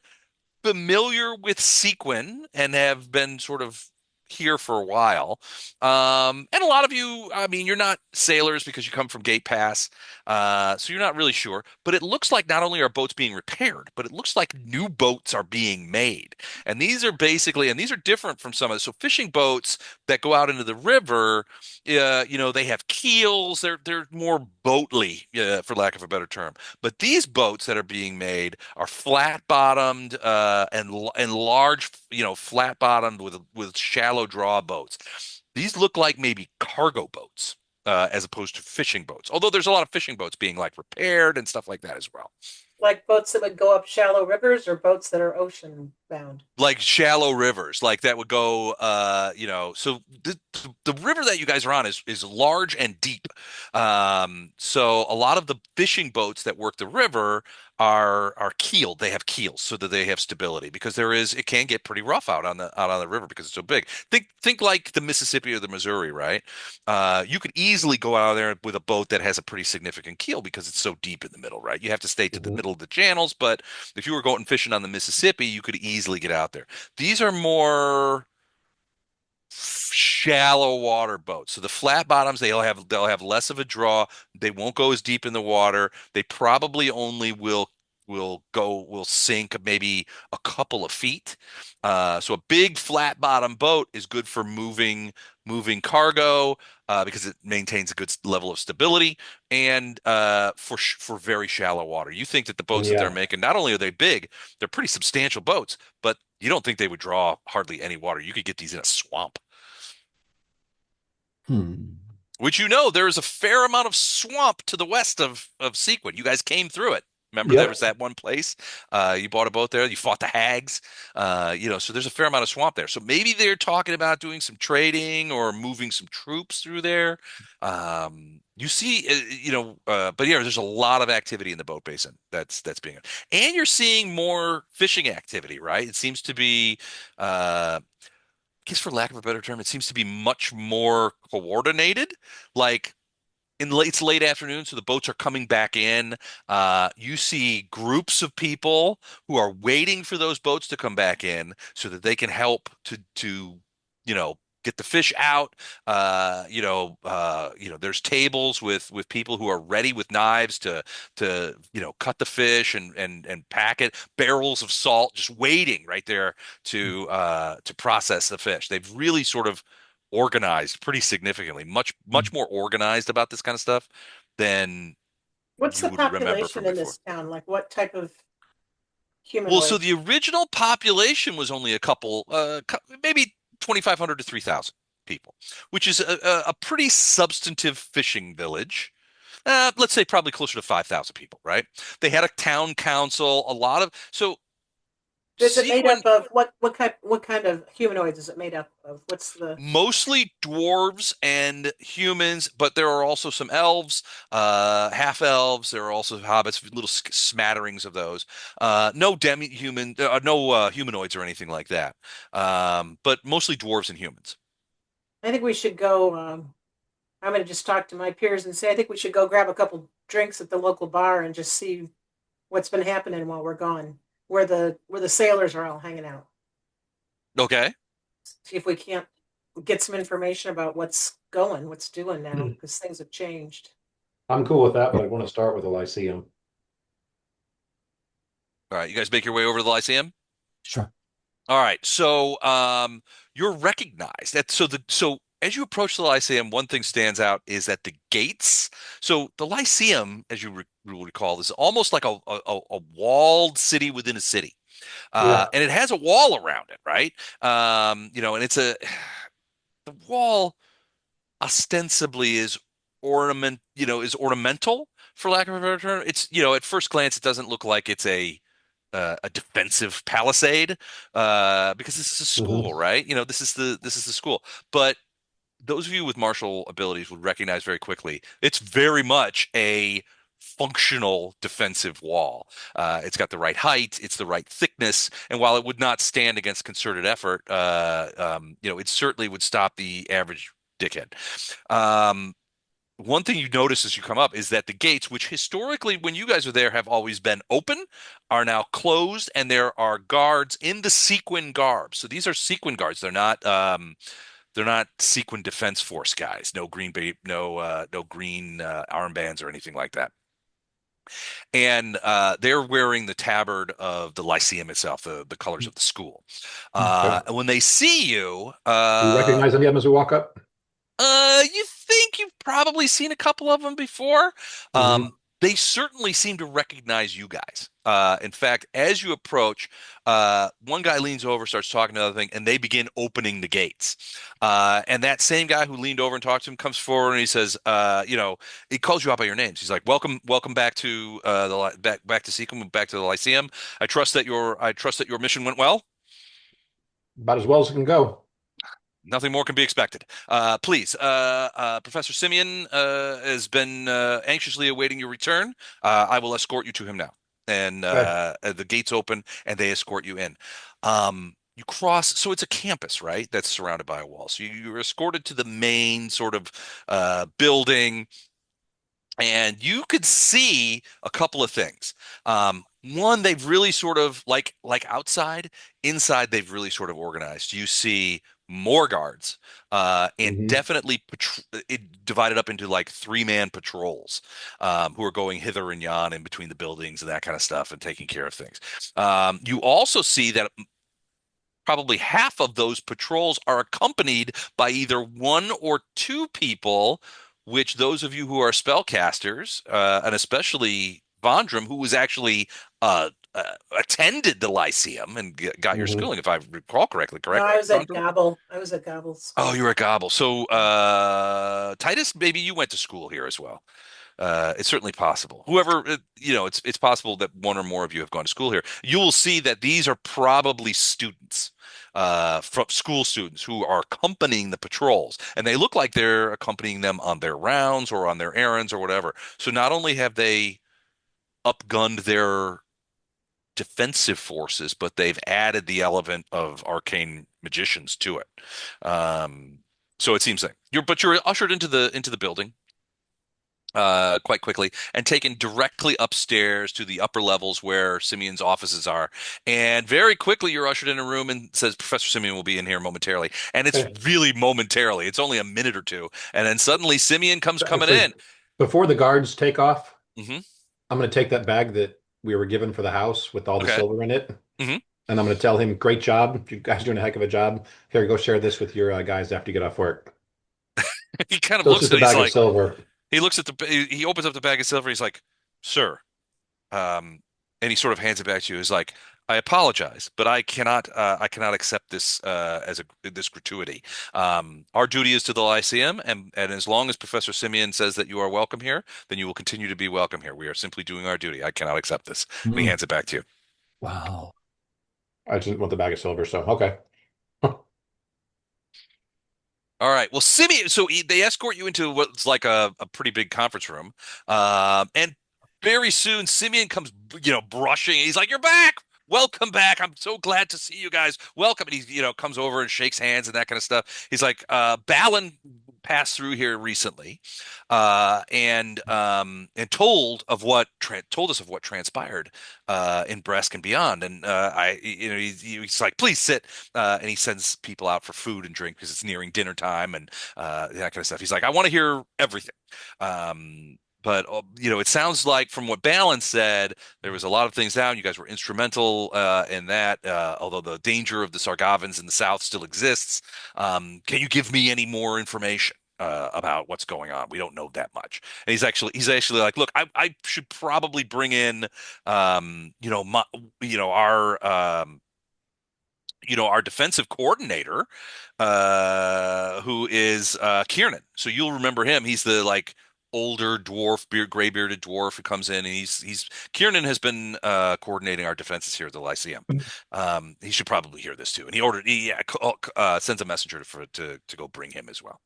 familiar with Sequin and have been sort of here for a while. And a lot of you, I mean, you're not sailors because you come from Gate Pass, so you're not really sure. But it looks like not only are boats being repaired, but it looks like new boats are being made. And these are different from some of the, so fishing boats that go out into the river, they have keels. They're more boatly, for lack of a better term. But these boats that are being made are flat bottomed and large, flat bottomed with shallow draw boats. These look like maybe cargo boats as opposed to fishing boats. Although there's a lot of fishing boats being like repaired and stuff like that as well. like boats that would go up shallow rivers or boats that are ocean bound? Like shallow rivers, like that would go, so the river that you guys are on is large and deep. So a lot of the fishing boats that work the river are keeled. They have keels so that they have stability because it can get pretty rough out on the river because it's so big. Think like the Mississippi or the Missouri, right? You could easily go out there with a boat that has a pretty significant keel because it's so deep in the middle, right? You have to stay to the Mhm. middle of the channels, but if you were going fishing on the Mississippi, you could easily get out there. These are more shallow water boats. So the flat bottoms, they'll have less of a draw. They won't go as deep in the water. They probably only will sink maybe a couple of feet. So a big flat bottom boat is good for moving cargo because it maintains a good level of stability and for very shallow water. You think that the boats that they're Yeah. making, not only are they big, they're pretty substantial boats, but you don't think they would draw hardly any water. You could get these in a swamp. Hmm. Which there is a fair amount of swamp to the west of Seaquen. You guys came through it. Remember there was Yep. that one place. You bought a boat there. You fought the hags. So there's a fair amount of swamp there. So maybe they're talking about doing some trading or moving some troops through there. You see, but yeah, there's a lot of activity in the boat basin that's being, and you're seeing more fishing activity, right? It seems to be, guess for lack of a better term, it seems to be much more coordinated. Like it's late afternoon, so the boats are coming back in. You see groups of people who are waiting for those boats to come back in so that they can help to get the fish out. There's tables with people who are ready with knives to cut the fish and pack it. Barrels of salt just waiting right there to process the fish. They've really sort of organized pretty significantly, much more organized about this kind of stuff than What's you the would remember from population in before. this town? Like what type of Well, so humanoids? the original population was only a couple, maybe 2,500 to 3,000 people, which is a pretty substantive fishing village. Let's say probably closer to 5,000 people, right? They had a town council, a lot of, so Is it made Sequin up of what kind of humanoids is it made up of? What's the mostly dwarves and humans, but there are also some elves, half elves. There are also hobbits, little smatterings of those. No demi-human, no humanoids or anything like that. But mostly dwarves and humans. I think we should go I'm going to just talk to my peers and say I think we should go grab a couple drinks at the local bar and just see what's been happening while we're gone, where the sailors are all hanging out. Okay. See if we can't get some information about what's doing now because things have changed. I'm cool with that, but I want to start with the Lyceum. All right. You guys make your way over to the Lyceum. Sure. All right. So you're recognized. So as you approach the Lyceum, one thing stands out is that the gates. So the Lyceum, as you will recall, is almost like a walled city within a city. Yeah. And it has a wall around it, right? And the wall ostensibly is ornamental for lack of a better term. It's, at first glance, it doesn't look like it's a defensive palisade because this is a Hmm. school, right? This is the school. But those of you with martial abilities would recognize very quickly it's very much a functional defensive wall. It's got the right height, it's the right thickness, and while it would not stand against concerted effort, it certainly would stop the average dickhead. Um, One thing you notice as you come up is that the gates, which historically, when you guys are there, have always been open, are now closed, and there are guards in the sequin garb. So these are sequin guards. They're not Sequin Defense Force guys. No green, no green armbands or anything like that. And they're wearing the tabard of the Lyceum itself, the colors of the school. Okay. And when they see you, Do you recognize any of them as we walk up? you think you've probably seen a couple of them before. Hmm. They certainly seem to recognize you guys. In fact, as you approach, one guy leans over, starts talking to another thing, and they begin opening the gates. And that same guy who leaned over and talked to him comes forward and he says, he calls you out by your names. He's like, welcome back to back to Seaquen, back to the Lyceum. I trust that your mission went well. About as well as it can go. Nothing more can be expected. Please, Professor Simeon has been anxiously awaiting your return. I will escort you to him now. And Okay. the gates open and they escort you in. You cross, so it's a campus, right? That's surrounded by a wall. So you're escorted to the main sort of building and you could see a couple of things. One, they've really sort of like outside, inside they've really sort of organized. You see more guards, and Hmm. definitely it divided up into like three-man patrols, who are going hither and yon in between the buildings and that kind of stuff and taking care of things. You also see that probably half of those patrols are accompanied by either one or two people, which those of you who are spellcasters, and especially Vondram, who was actually attended the Lyceum and got your Hmm. schooling, if I recall correctly, No, correct, I was at Vondram? Gobble. I was at Gobble Oh, School. you were at Gobble. So, Titus, maybe you went to school here as well. It's certainly possible. Whoever, it's possible that one or more of you have gone to school here. You will see that these are probably students, from school students who are accompanying the patrols, and they look like they're accompanying them on their rounds or on their errands or whatever. So not only have they upgunned their defensive forces, but they've added the element of arcane magicians to it. Um, so it seems like you're ushered into the building quite quickly and taken directly upstairs to the upper levels where Simeon's offices are. And very quickly, you're ushered in a room and says, Professor Simeon will be in here momentarily. And it's Okay. really momentarily. It's only a minute or two. And then suddenly Simeon comes coming Actually, in. before the guards take off, Hmm. I'm going to take that bag that we were given for the house with all the Okay. silver in it, Hmm. and I'm going to tell him, "Great job, you guys are doing a heck of a job. Here, go share this with your guys after you get off work." He kind of So it's looks just at a it. He's bag of like, silver. he looks at he opens up the bag of silver. He's like, Sir, um, and he sort of hands it back to you. He's like, I apologize, but I cannot accept this as this gratuity. Our duty is to the Lyceum, and as long as Professor Simeon says that you are welcome here, then you will continue to be welcome here. We are simply doing our duty. I cannot accept this. And he Mm, hands it back to you. wow. I just didn't want the bag of silver, so okay. All right. Well, Simeon, so they escort you into what's like a pretty big conference room. And very soon, Simeon comes, brushing. He's like, You're back. Welcome back. I'm so glad to see you guys. Welcome. And he, comes over and shakes hands and that kind of stuff. He's like, Balin passed through here recently, and told us of what transpired in Bresk and beyond. And he's like, Please sit, and he sends people out for food and drink because it's nearing dinner time and that kind of stuff. He's like, I want to hear everything. But it sounds like from what Balin said, there was a lot of things down. You guys were instrumental in that, although the danger of the Sargavans in the south still exists. Can you give me any more information about what's going on? We don't know that much. And he's actually like, look, I should probably bring in, my, our defensive coordinator, who is Kiernan. So you'll remember him. He's the like older dwarf, gray bearded dwarf who comes in, and he's Kiernan has been coordinating our defenses here at the Lyceum. He should probably hear this too. And sends a messenger to go bring him as well.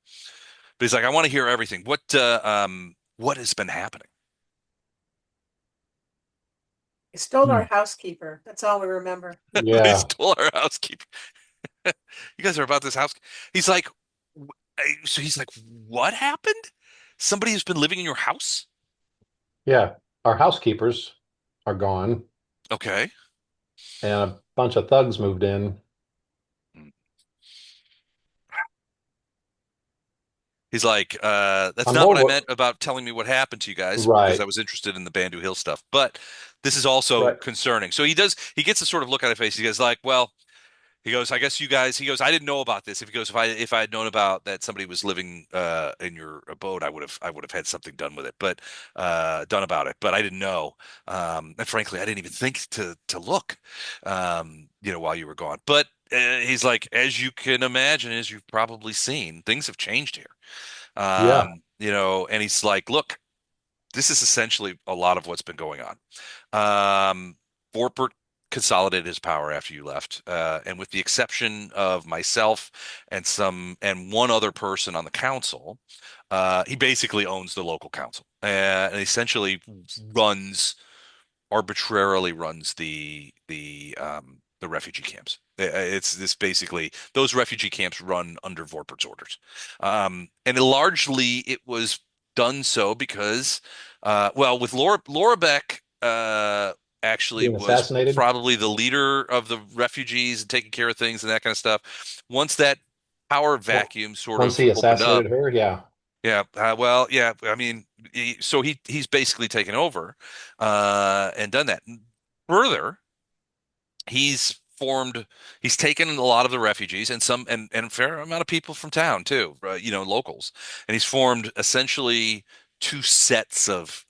But he's like, I want to hear everything. What has been happening? He stole our Hmm. housekeeper. That's all we remember. They Yeah, stole our housekeeper. You guys are about this house. He's like, so he's like, what happened? Somebody has been living in your house? yeah. Our housekeepers are gone, Okay. and a bunch of thugs moved in. He's like, that's I'm not more what I wor- meant about telling me what happened to you guys because I right, was interested in the Bandu Hill stuff. But this is also right. concerning. So he gets a sort of look on his face. He goes like, well, He goes, I guess you guys, he goes, I didn't know about this. If I had known about that somebody was living in your abode, I would have had something done with it, but done about it. But I didn't know. And frankly, I didn't even think to look while you were gone. But he's like, as you can imagine, as you've probably seen, things have changed here. Yeah. And he's like, look, this is essentially a lot of what's been going on. Vorpert consolidated his power after you left, and with the exception of myself and one other person on the council, he basically owns the local council and essentially arbitrarily runs the refugee camps. It's this basically those refugee camps run under Vorpert's orders, and largely it was done so because, well, with Laura Beck, actually Being was assassinated. probably the leader of the refugees and taking care of things and that kind of stuff. Once that power Well, vacuum sort once of he opened up, assassinated her, yeah. yeah, well, yeah. I mean, so he's basically taken over and done that. Further, he's formed he's taken a lot of the refugees and a fair amount of people from town too, locals, and he's formed essentially two sets of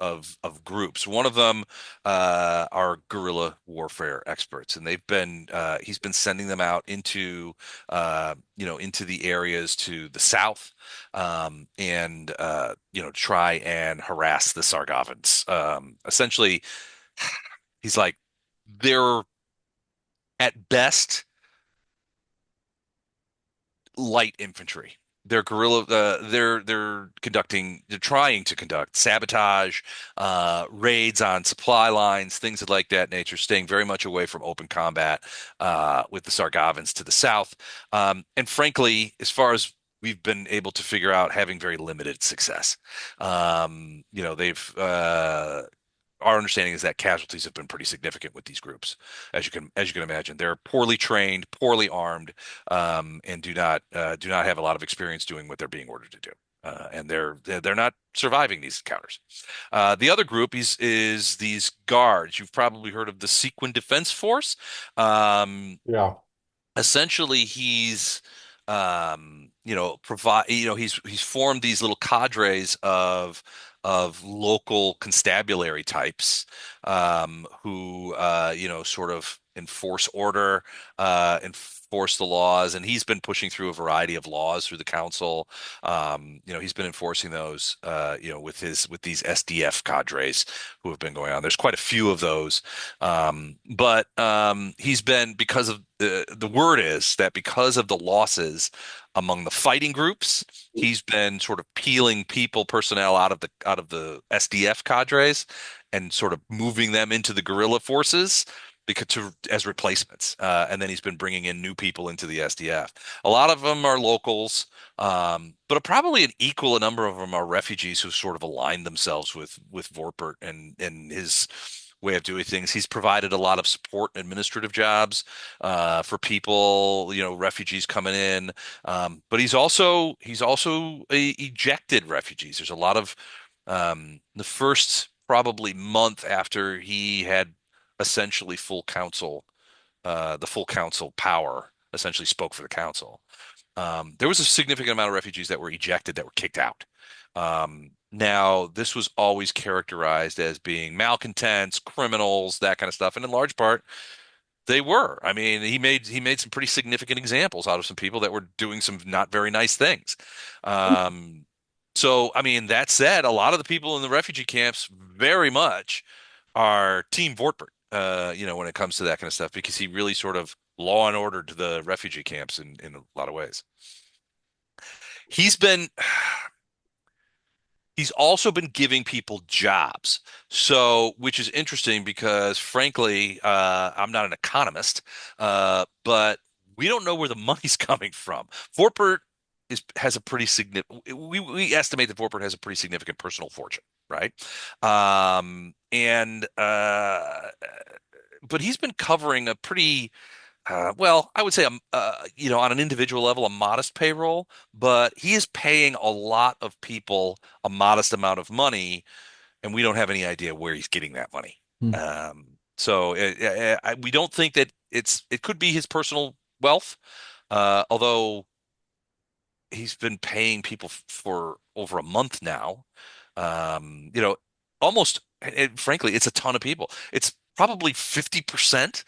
groups. One of them are guerrilla warfare experts, and he's been sending them out into the areas to the south, and try and harass the Sargovans. Essentially, he's like, they're at best light infantry. They're guerrilla. They're trying to conduct sabotage, raids on supply lines, things of like that nature, staying very much away from open combat with the Sargovans to the south. And frankly, as far as we've been able to figure out, having very limited success. They've our understanding is that casualties have been pretty significant with these groups, as you can imagine. They're poorly trained, poorly armed, and do not have a lot of experience doing what they're being ordered to do. And they're not surviving these encounters. The other group is these guards. You've probably heard of the Seaquen Defense Force. Yeah. Essentially, he's formed these little cadres of local constabulary types, who sort of enforce order, enforce the laws, and he's been pushing through a variety of laws through the council. He's been enforcing those, with these SDF cadres who have been going on. There's quite a few of those, but he's been, because of the word is that because of the losses among the fighting groups, he's been sort of peeling personnel out of the SDF cadres and sort of moving them into the guerrilla forces as replacements. And then he's been bringing in new people into the SDF. A lot of them are locals, but probably an equal number of them are refugees who sort of aligned themselves with Vorpert and his way of doing things. He's provided a lot of support and administrative jobs for people, refugees coming in. But he's also ejected refugees. There's a lot of, the first probably month after he had essentially the full council power, essentially spoke for the council. There was a significant amount of refugees that were ejected, that were kicked out. Now, this was always characterized as being malcontents, criminals, that kind of stuff, and in large part, they were. I mean, he made some pretty significant examples out of some people that were doing some not very nice things. So, I mean, that said, a lot of the people in the refugee camps very much are Team Vortberg, when it comes to that kind of stuff, because he really sort of law and ordered the refugee camps in a lot of ways. He's been he's also been giving people jobs. So, which is interesting because, frankly, I'm not an economist, but we don't know where the money's coming from. Vorpert has a pretty significant. We estimate that Vorpert has a pretty significant personal fortune, right? And but he's been covering a pretty, well, I would say, on an individual level, a modest payroll, but he is paying a lot of people a modest amount of money, and we don't have any idea where he's getting that money. Hmm. So we don't think that it could be his personal wealth. Although he's been paying people for over a month now. You know, almost, frankly, it's a ton of people. It's probably 50%,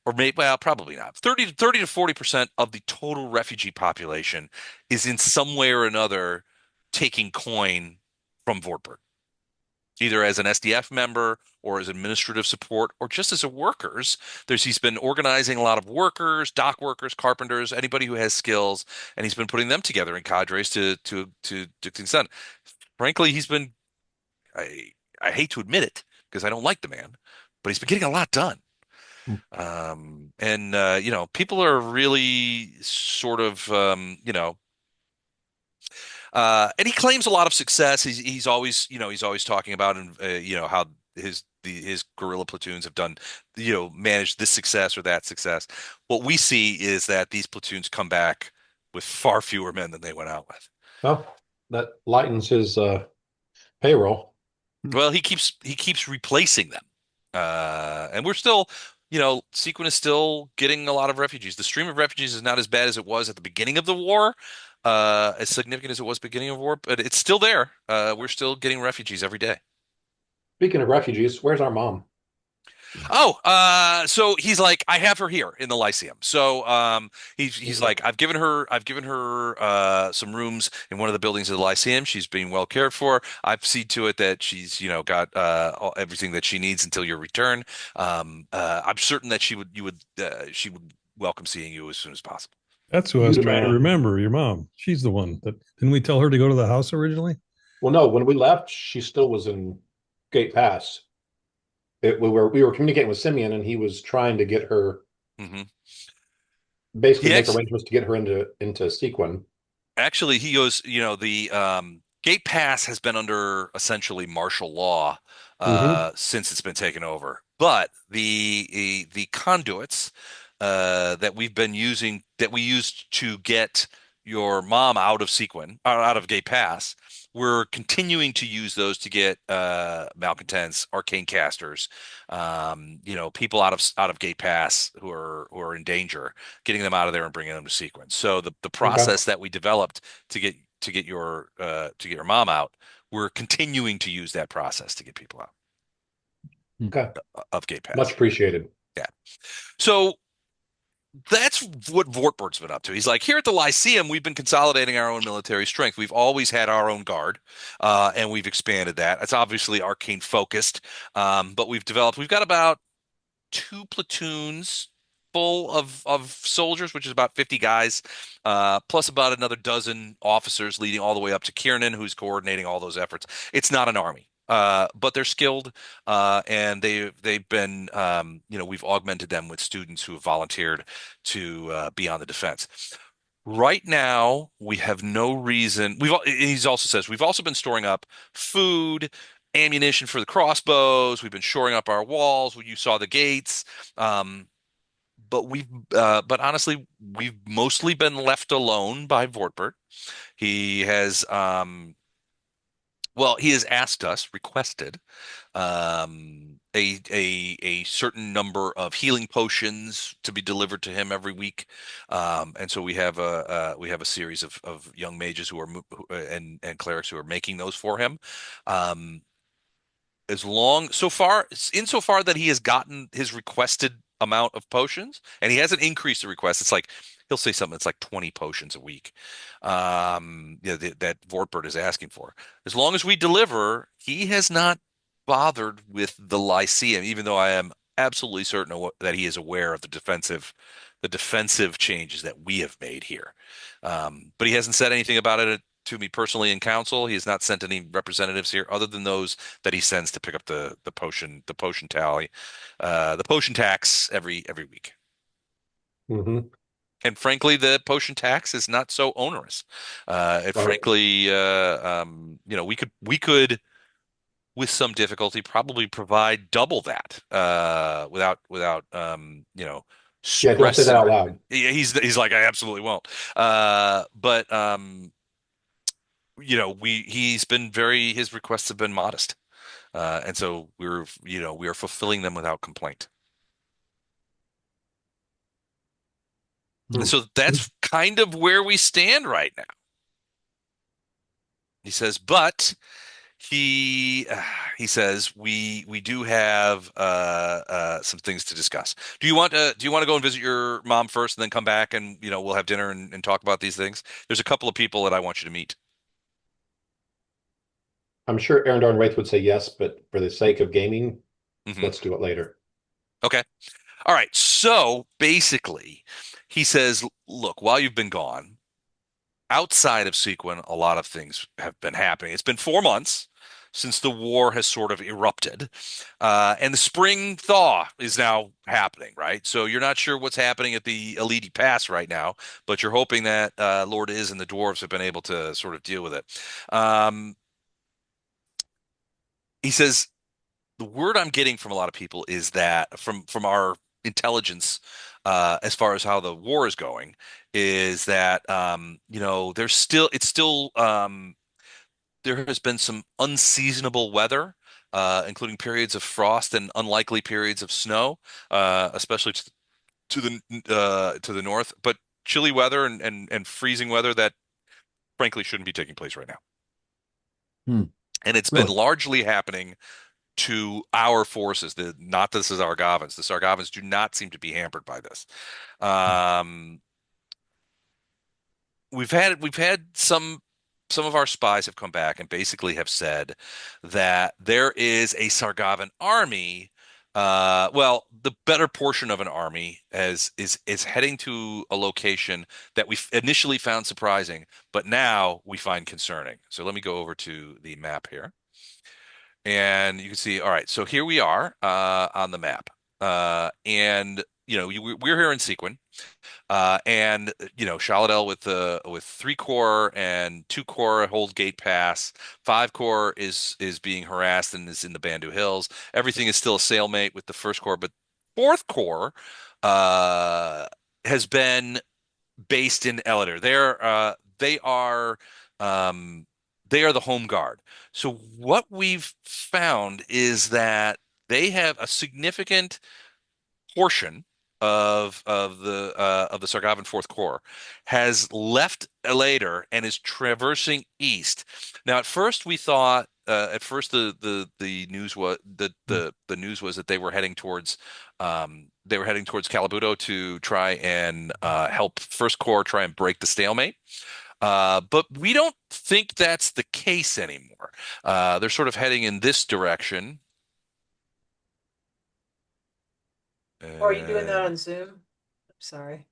or maybe, well, probably not. 30 to 40% of the total refugee population is in some way or another taking coin from Vortberg, either as an SDF member or as administrative support or just as a workers. He's been organizing a lot of workers, dock workers, carpenters, anybody who has skills, and he's been putting them together in cadres to things done. Frankly, I I hate to admit it because I don't like the man, but he's been getting a lot done. And you know, people are really sort of and he claims a lot of success. He's always, you know, he's always talking about, and you know, how his guerrilla platoons have done, you know, managed this success or that success. What we see is that these platoons come back with far fewer men than they went out with. Well, that lightens his payroll. Well, he keeps replacing them, and we're still, you know, Sequin is still getting a lot of refugees. The stream of refugees is not as bad as it was at the beginning of the war, as significant as it was beginning of war, but it's still there. We're still getting refugees every day. Speaking of refugees, where's our mom? Oh, so he's like, I have her here in the Lyceum. So, he's like, I've given her some rooms in one of the buildings of the Lyceum. She's being well cared for. I've seen to it that she's, you know, got everything that she needs until your return. I'm certain that she would welcome seeing you as soon as possible. That's who I You was the trying to man. remember. Your mom. She's the one that didn't we tell her to go to the house originally? Well, no, when we left, she still was in Gate Pass. We were communicating with Simeon, and he was trying to get her, Hmm. basically He make actually, arrangements to get her into Sequin. Actually, he goes, you know, the Gate Pass has been under essentially martial law Hmm. since it's been taken over. But the conduits that we've been using, that we used to get your mom out of Sequin, or out of Gate Pass, we're continuing to use those to get malcontents, arcane casters, you know, people out of Gate Pass who are in danger, getting them out of there and bringing them to Sequence. So the Okay. process that we developed to get your mom out, we're continuing to use that process to get people out Okay. of Gate Much Pass. appreciated. Yeah. So that's what Vortberg's been up to. He's like, here at the Lyceum, we've been consolidating our own military strength. We've always had our own guard, and we've expanded that. It's obviously arcane focused, but we've got about two platoons full of soldiers, which is about 50 guys, plus about another dozen officers leading all the way up to Kiernan, who's coordinating all those efforts. It's not an army. But they're skilled, and they've been, you know, we've augmented them with students who have volunteered to be on the defense. Right now, we have no reason. He also says we've also been storing up food, ammunition for the crossbows. We've been shoring up our walls. You saw the gates. Um, but honestly, we've mostly been left alone by Vortberg. He has, well, he has asked us, requested, a certain number of healing potions to be delivered to him every week, and so we have a series of young mages and clerics who are making those for him. Um, as long so far insofar that he has gotten his requested amount of potions, and he hasn't increased the request. It's like he'll say something that's like 20 potions a week, you know, that Vortbert is asking for. As long as we deliver, he has not bothered with the Lyceum, even though I am absolutely certain that he is aware of the defensive changes that we have made here. But he hasn't said anything about it to me personally in council. He has not sent any representatives here other than those that he sends to pick up the potion tally, the potion tax every week. Hmm. And frankly, the potion tax is not so onerous. Right. Frankly, you know, we could with some difficulty probably provide double that without you know, Yeah, don't say that stressing. out loud. He's like, I absolutely won't. But you know, his requests have been modest. And so we are fulfilling them without complaint. And so that's kind of where we stand right now. He says, but he he says we do have some things to discuss. Do you want to go and visit your mom first and then come back and we'll have dinner and talk about these things? There's a couple of people that I want you to meet. I'm sure Arendar and Wraith would say yes, but for the sake of gaming, Hmm. let's do it later. Okay. All right. So basically, he says, look, while you've been gone, outside of Seaquen, a lot of things have been happening. It's been 4 months since the war has sort of erupted, and the spring thaw is now happening, right? So you're not sure what's happening at the Elite Pass right now, but you're hoping that Lord Is and the dwarves have been able to sort of deal with it. Um, he says the word I'm getting from a lot of people is that from our intelligence, as far as how the war is going, is that there's still it's still there has been some unseasonable weather, including periods of frost and unlikely periods of snow, especially to the north, but chilly weather and freezing weather that frankly shouldn't be taking place right now. Hmm. And it's been Really? largely happening to our forces. Not this is Argavans. The Sargavans do not seem to be hampered by this. Um, we've had some of our spies have come back and basically have said that there is a Sargavan army. Well, the better portion of an army is heading to a location that we initially found surprising, but now we find concerning. So let me go over to the map here. And you can see, all right, so here we are on the map. And we're here in Sequin. And Shaladel with 3 corps and 2 corps hold Gate Pass. 5 corps is being harassed and is in the Bandu Hills. Everything is still a stalemate with the first corps, but fourth corps uh, has been based in Eliter. Um, they are the home guard. So what we've found is that they have a significant portion of the Sargavan Fourth Corps has left Elater and is traversing east. Now, at first we thought, at first the news was the news was that they were heading towards Calabuto to try and help First Corps try and break the stalemate. But we don't think that's the case anymore. They're sort of heading in this direction. Or are you doing that And on Zoom? I'm sorry.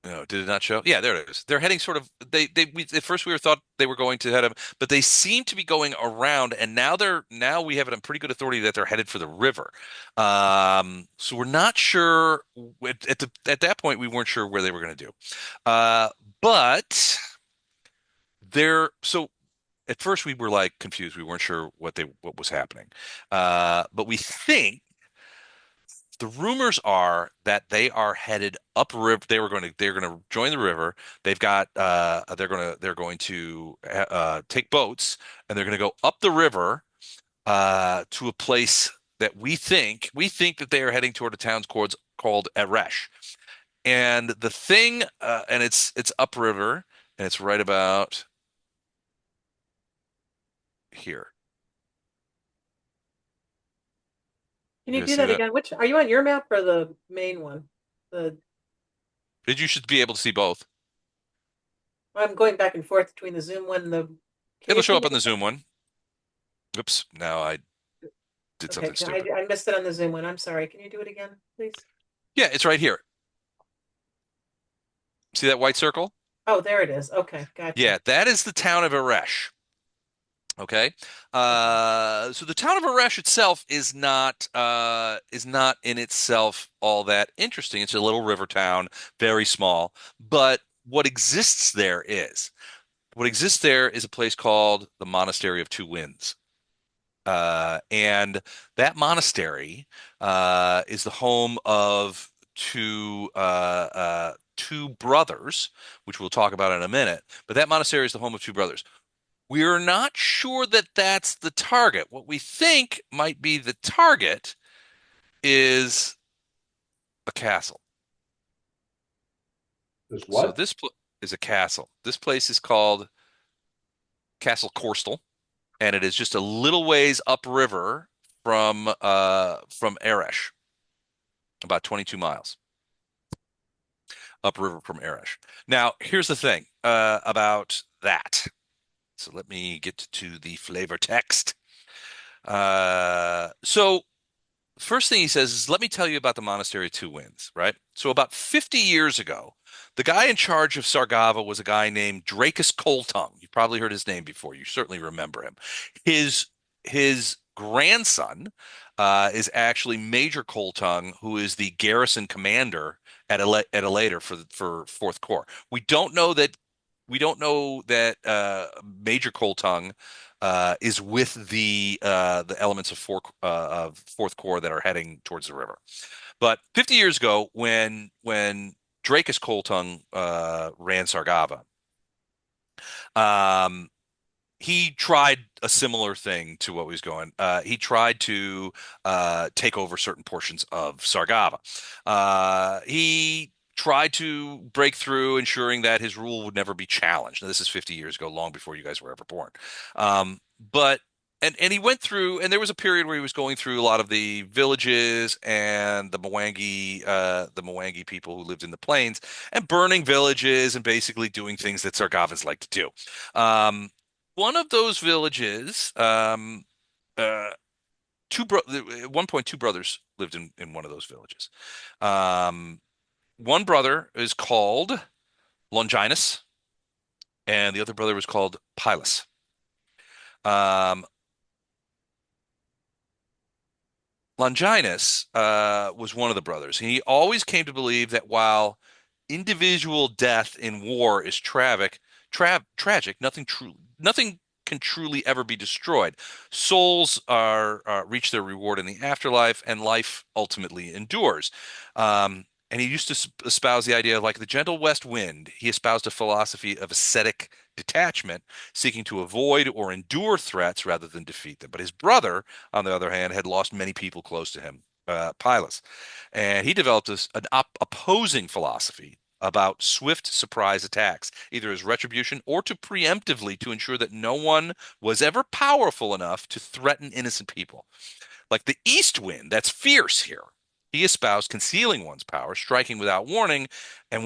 no, did it not show? Yeah, there it is. They're heading sort of at first we thought they were going to head up, but they seem to be going around and now we have it on pretty good authority that they're headed for the river. So we're not sure at that point we weren't sure where they were going to do. But they're so at first we were like confused. We weren't sure what was happening. But we think the rumors are that they are headed upriver. They're going to join the river. They're going to take boats and they're going to go up the river to a place that we think that they are heading toward a town called Eresh. And the thing and it's upriver and it's right about here. Can You you guys do see that that? again? Which are you on your map or the main one? The You should be able to see both. I'm going back and forth between the Zoom one and the. It'll show Can up you on the Zoom one. Oops, now I did okay, something stupid. I missed it on the Zoom one. I'm sorry. Can you do it again, please? Yeah, it's right here. See that white circle? Oh, there it is. Okay, Yeah, gotcha. that is the town of Eresh. Okay. Okay. So the town of Eresh itself is not in itself all that interesting. It's a little river town, very small. But what exists there is a place called the Monastery of Two Winds. And that monastery is the home of two brothers, which we'll talk about in a minute. But that monastery is the home of two brothers. We're not sure that that's the target. What we think might be the target is a castle. There's So what? this is a castle. This place is called Castle Corstal, and it is just a little ways upriver from Eresh, about 22 miles upriver from Eresh. Now, here's the thing about that. So let me get to the flavor text. So first thing he says is, let me tell you about the Monastery of Two Winds, right? So about 50 years ago, the guy in charge of Sargava was a guy named Dracus Coldtongue. You've probably heard his name before. You certainly remember him. His his grandson is actually Major Coldtongue, who is the garrison commander at Elater for Fourth Corps. We don't know that Major Coldtongue is with the elements of Fourth Corps that are heading towards the river. But 50 years ago, when Dracus Coldtongue ran Sargava, um, he tried a similar thing to what was going. He tried to take over certain portions of Sargava. He tried to break through, ensuring that his rule would never be challenged. Now, this is 50 years ago, long before you guys were ever born. But and he went through, and there was a period where he was going through a lot of the villages and the Mwangi people who lived in the plains, and burning villages and basically doing things that Sargavans like to do. One of those villages, uh, at one point, two brothers lived in one of those villages. Um, one brother is called Longinus, and the other brother was called Pylus. Um, Longinus was one of the brothers. He always came to believe that while individual death in war is tragic, nothing can truly ever be destroyed. Souls are reach their reward in the afterlife, and life ultimately endures. And he used to espouse the idea of like the gentle west wind. He espoused a philosophy of ascetic detachment, seeking to avoid or endure threats rather than defeat them. But his brother, on the other hand, had lost many people close to him, Pylus, and he developed an opposing philosophy about swift surprise attacks, either as retribution or to preemptively to ensure that no one was ever powerful enough to threaten innocent people. Like the east wind, that's fierce here. He espoused concealing one's power, striking without warning, and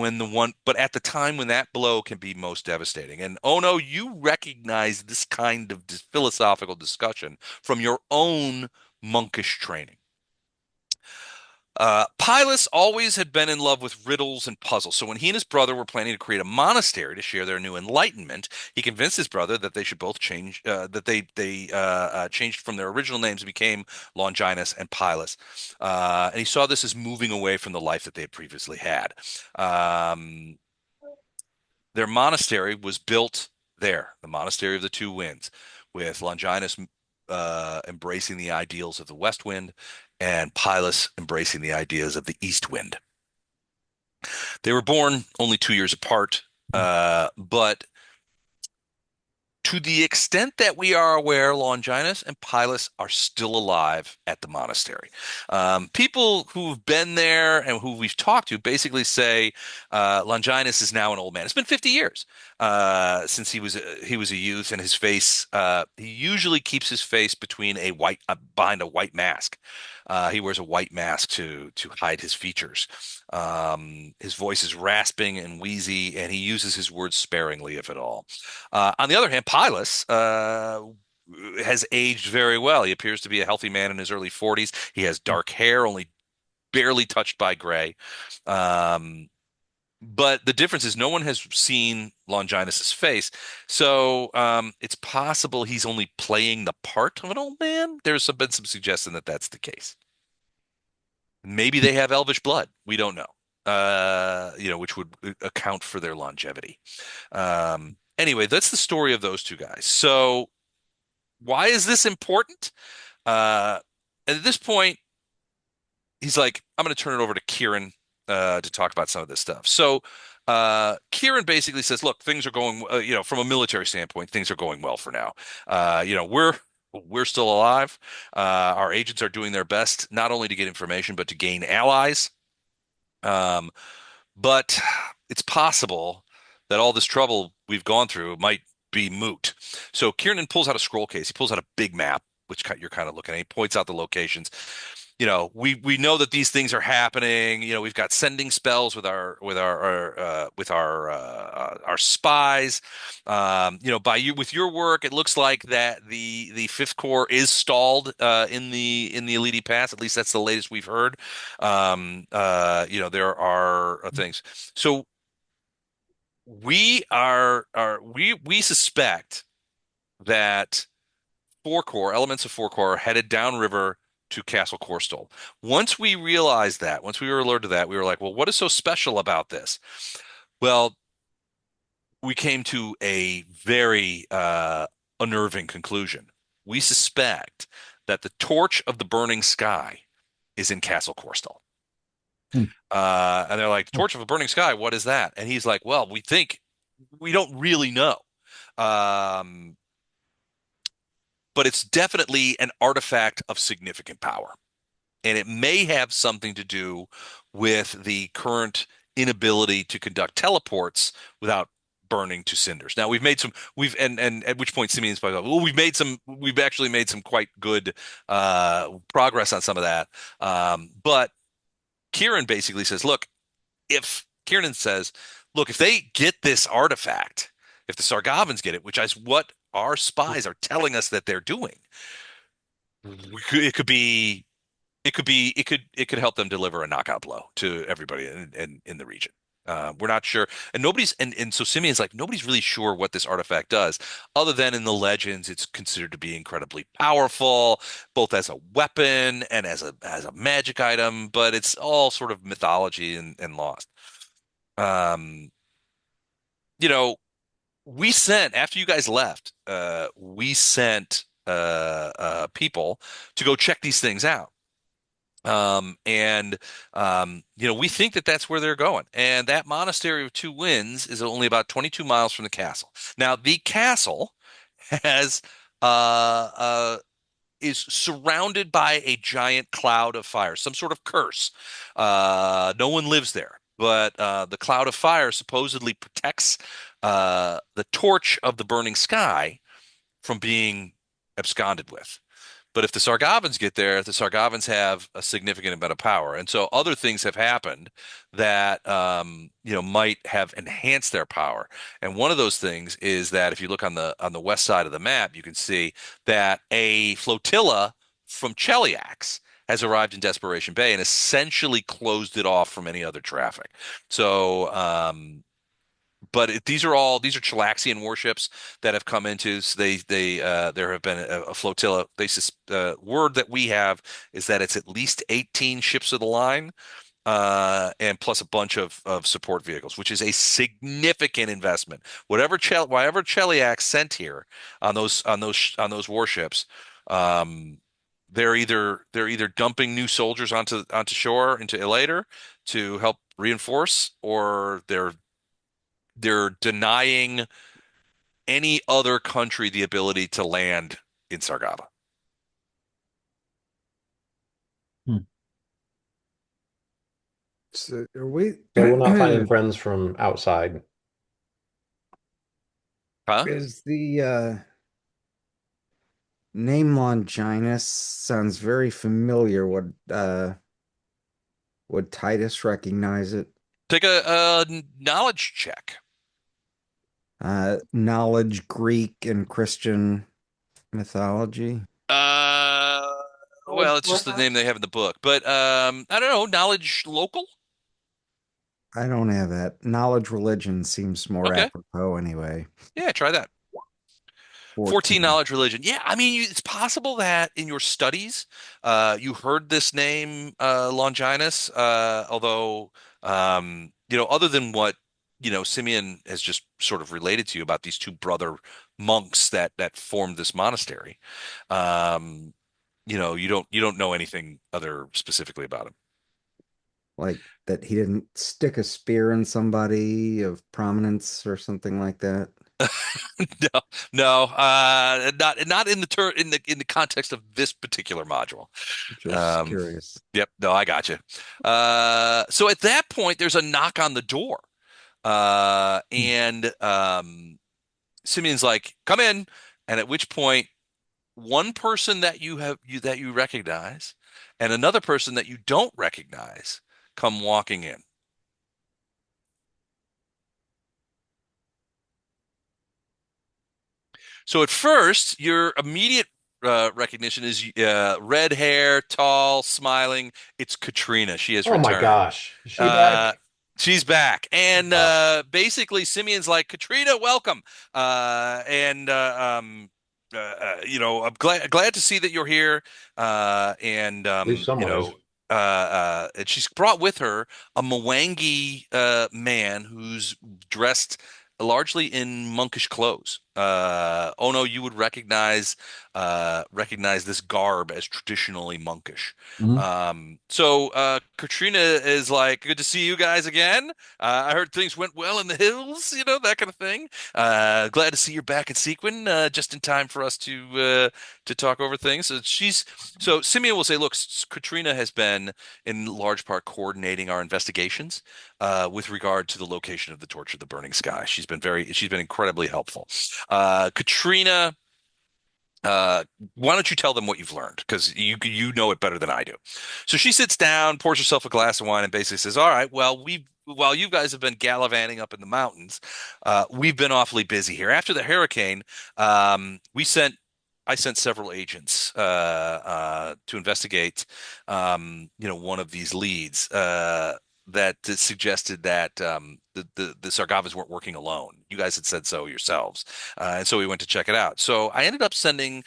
but at the time when that blow can be most devastating. And oh no, you recognize this kind of philosophical discussion from your own monkish training. Pylus always had been in love with riddles and puzzles. So when he and his brother were planning to create a monastery to share their new enlightenment, he convinced his brother that they should both change, that they changed from their original names and became Longinus and Pylus. And he saw this as moving away from the life that they had previously had. Um, their monastery was built there, the Monastery of the Two Winds, with Longinus embracing the ideals of the West Wind and Pylus embracing the ideas of the East Wind. They were born only 2 years apart, but to the extent that we are aware, Longinus and Pylus are still alive at the monastery. People who've been there and who we've talked to basically say Longinus is now an old man. It's been 50 years since he was a youth, and his face he usually keeps his face between behind a white mask. He wears a white mask to hide his features. His voice is rasping and wheezy, and he uses his words sparingly, if at all. On the other hand, Pylus has aged very well. He appears to be a healthy man in his early 40s. He has dark hair, only barely touched by gray. But the difference is no one has seen Longinus's face. So it's possible he's only playing the part of an old man. Been some suggestion that that's the case. Maybe they have elvish blood. We don't know. Which would account for their longevity. Anyway, that's the story of those two guys. So why is this important? At this point, he's like, I'm going to turn it over to Kieran to talk about some of this stuff. So Kieran basically says, look, things are going, from a military standpoint, things are going well for now. We're still alive. Our agents are doing their best, not only to get information, but to gain allies. But it's possible that all this trouble we've gone through might be moot. So Kieran pulls out a scroll case. He pulls out a big map, which you're kind of looking at. He points out the locations. We know that these things are happening. We've got sending spells with our spies. By you with your work, it looks like that the Fifth Corps is stalled in the Elite Pass. At least that's the latest we've heard. There are things. So we suspect that elements of four core are headed downriver to Castle Corstal. Once we were alerted to that, we were like, well, what is so special about this? Well, we came to a very unnerving conclusion. We suspect that the torch of the burning sky is in Castle Corstal. Hmm. And they're like, torch of a burning sky, what is that? And he's like, well, we don't really know. Um, but it's definitely an artifact of significant power. And it may have something to do with the current inability to conduct teleports without burning to cinders. Now and at which point Simeon's like, well, we've actually made some quite good progress on some of that. But Kieran basically says, if they get this artifact, if the Sargavans get it, which is what our spies are telling us that they're doing, it could help them deliver a knockout blow to everybody in the region. We're not sure, and so Simeon's like, nobody's really sure what this artifact does, other than in the legends it's considered to be incredibly powerful, both as a weapon and as a magic item, but it's all sort of mythology and lost. Um, you know, we sent after you guys left, we sent people to go check these things out. And we think that that's where they're going. And that monastery of Two Winds is only about 22 miles from the castle. Now, the castle has is surrounded by a giant cloud of fire, some sort of curse. No one lives there, but the cloud of fire supposedly protects the torch of the burning sky from being absconded with. But if the Sargavans get there, the Sargavans have a significant amount of power, and so other things have happened that might have enhanced their power. And one of those things is that if you look on the west side of the map, you can see that a flotilla from Cheliax has arrived in Desperation Bay and essentially closed it off from any other traffic. So but these are Chilaxian warships that have come into. So there have been a flotilla. Word that we have is that it's at least 18 ships of the line, and plus a bunch of support vehicles, which is a significant investment. Whatever Cheliax sent here on those warships, they're either dumping new soldiers onto shore into Elater to help reinforce, or they're denying any other country the ability to land in Sargava. So are we? So we're not finding friends from outside. Huh? Is the name Longinus sounds very familiar? Would Titus recognize it? Take a knowledge check. Knowledge Greek and Christian mythology. Well, it's just the name they have in the book, but I don't know. Knowledge local. I don't have that. Knowledge religion seems more Okay. apropos anyway. Yeah, try that. 14 knowledge religion. Yeah, I mean, it's possible that in your studies, you heard this name, Longinus, although, other than what, Simeon has just sort of related to you about these two brother monks that formed this monastery. You don't know anything other specifically about him. Like that he didn't stick a spear in somebody of prominence or something like that. No, no, not in the in the context of this particular module. Just Um, curious. yep, no, I got you. So at that point, there's a knock on the door, and Simeon's like, "Come in," and at which point, one person that that you recognize, and another person that you don't recognize come walking in. So at first, your immediate recognition is red hair, tall, smiling. It's Katrina. She has Oh my returned. gosh. Is she Uh, back? she's back, and Uh, basically, Simeon's like, Katrina, welcome. And I'm glad to see that you're here. And at least someone is. and she's brought with her a Mwangi man who's dressed largely in monkish clothes. Ono, you would recognize this garb as traditionally monkish. Mhm. So Katrina is like, good to see you guys again. I heard things went well in the hills, that kind of thing. Glad to see you're back in Seaquen, just in time for us to talk over things. So Simeon will say, look, Katrina has been in large part coordinating our investigations with regard to the location of the Torch of the Burning Sky. She's been incredibly helpful. Katrina, why don't you tell them what you've learned? Because you know it better than I do. So she sits down, pours herself a glass of wine, and basically says, "All right, well, while you guys have been gallivanting up in the mountains, we've been awfully busy here. After the hurricane, I sent several agents to investigate, one of these leads that suggested that the Sargavas weren't working alone. You guys had said so yourselves, and so we went to check it out. So I ended up sending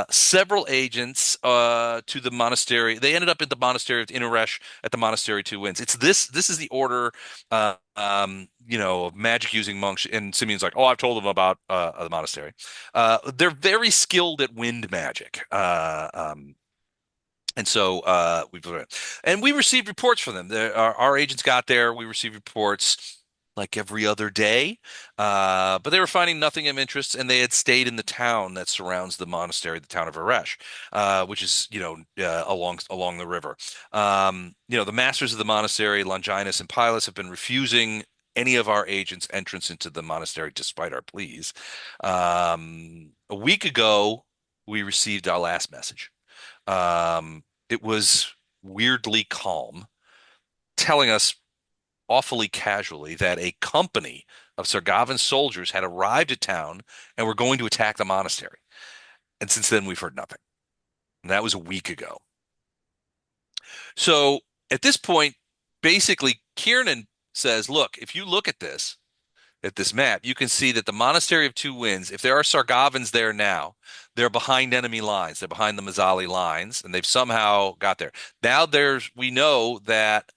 several agents to the monastery. They ended up at the monastery of Inaresh at the monastery Two Winds. This is the order, of magic using monks. And Simeon's like, oh, I've told them about the monastery. They're very skilled at wind magic. And so we received reports from them. Our agents got there. We received reports like every other day, but they were finding nothing of interest, and they had stayed in the town that surrounds the monastery, the town of Aresh, which is along the river. The masters of the monastery, Longinus and Pilus, have been refusing any of our agents' entrance into the monastery despite our pleas. A week ago, we received our last message. It was weirdly calm, telling us awfully casually that a company of Sargavan soldiers had arrived at town and were going to attack the monastery. And since then, we've heard nothing. And that was a week ago. So at this point, basically, Kiernan says, look, if you look at this map, you can see that the Monastery of Two Winds, if there are Sargavans there now, they're behind enemy lines. They're behind the Mazzali lines, and they've somehow got there. Now we know that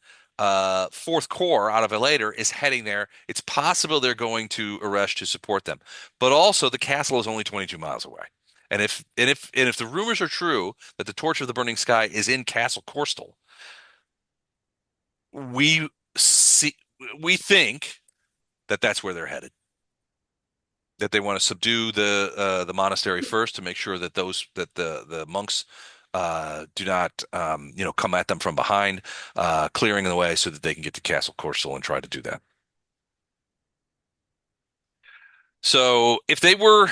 Fourth Corps out of Elater is heading there. It's possible they're going to Aresh to support them. But also the castle is only 22 miles away. And if the rumors are true that the Torch of the Burning Sky is in Castle Corstal, we see we think that that's where they're headed. That they want to subdue the monastery first to make sure that the monks do not come at them from behind, clearing the way so that they can get to Castle Corstal and try to do that. So if they were,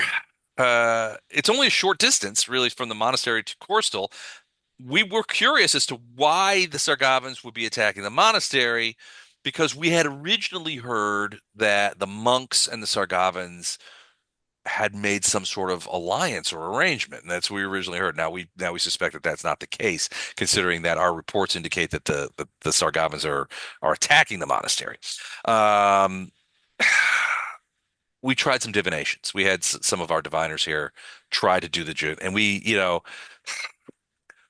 it's only a short distance really from the monastery to Corstal. We were curious as to why the Sargavans would be attacking the monastery, because we had originally heard that the monks and the Sargavans had made some sort of alliance or arrangement, and that's what we originally heard. Now we suspect that that's not the case, considering that our reports indicate that the Sargavans are attacking the monastery. We tried some divinations. We had some of our diviners here try to do and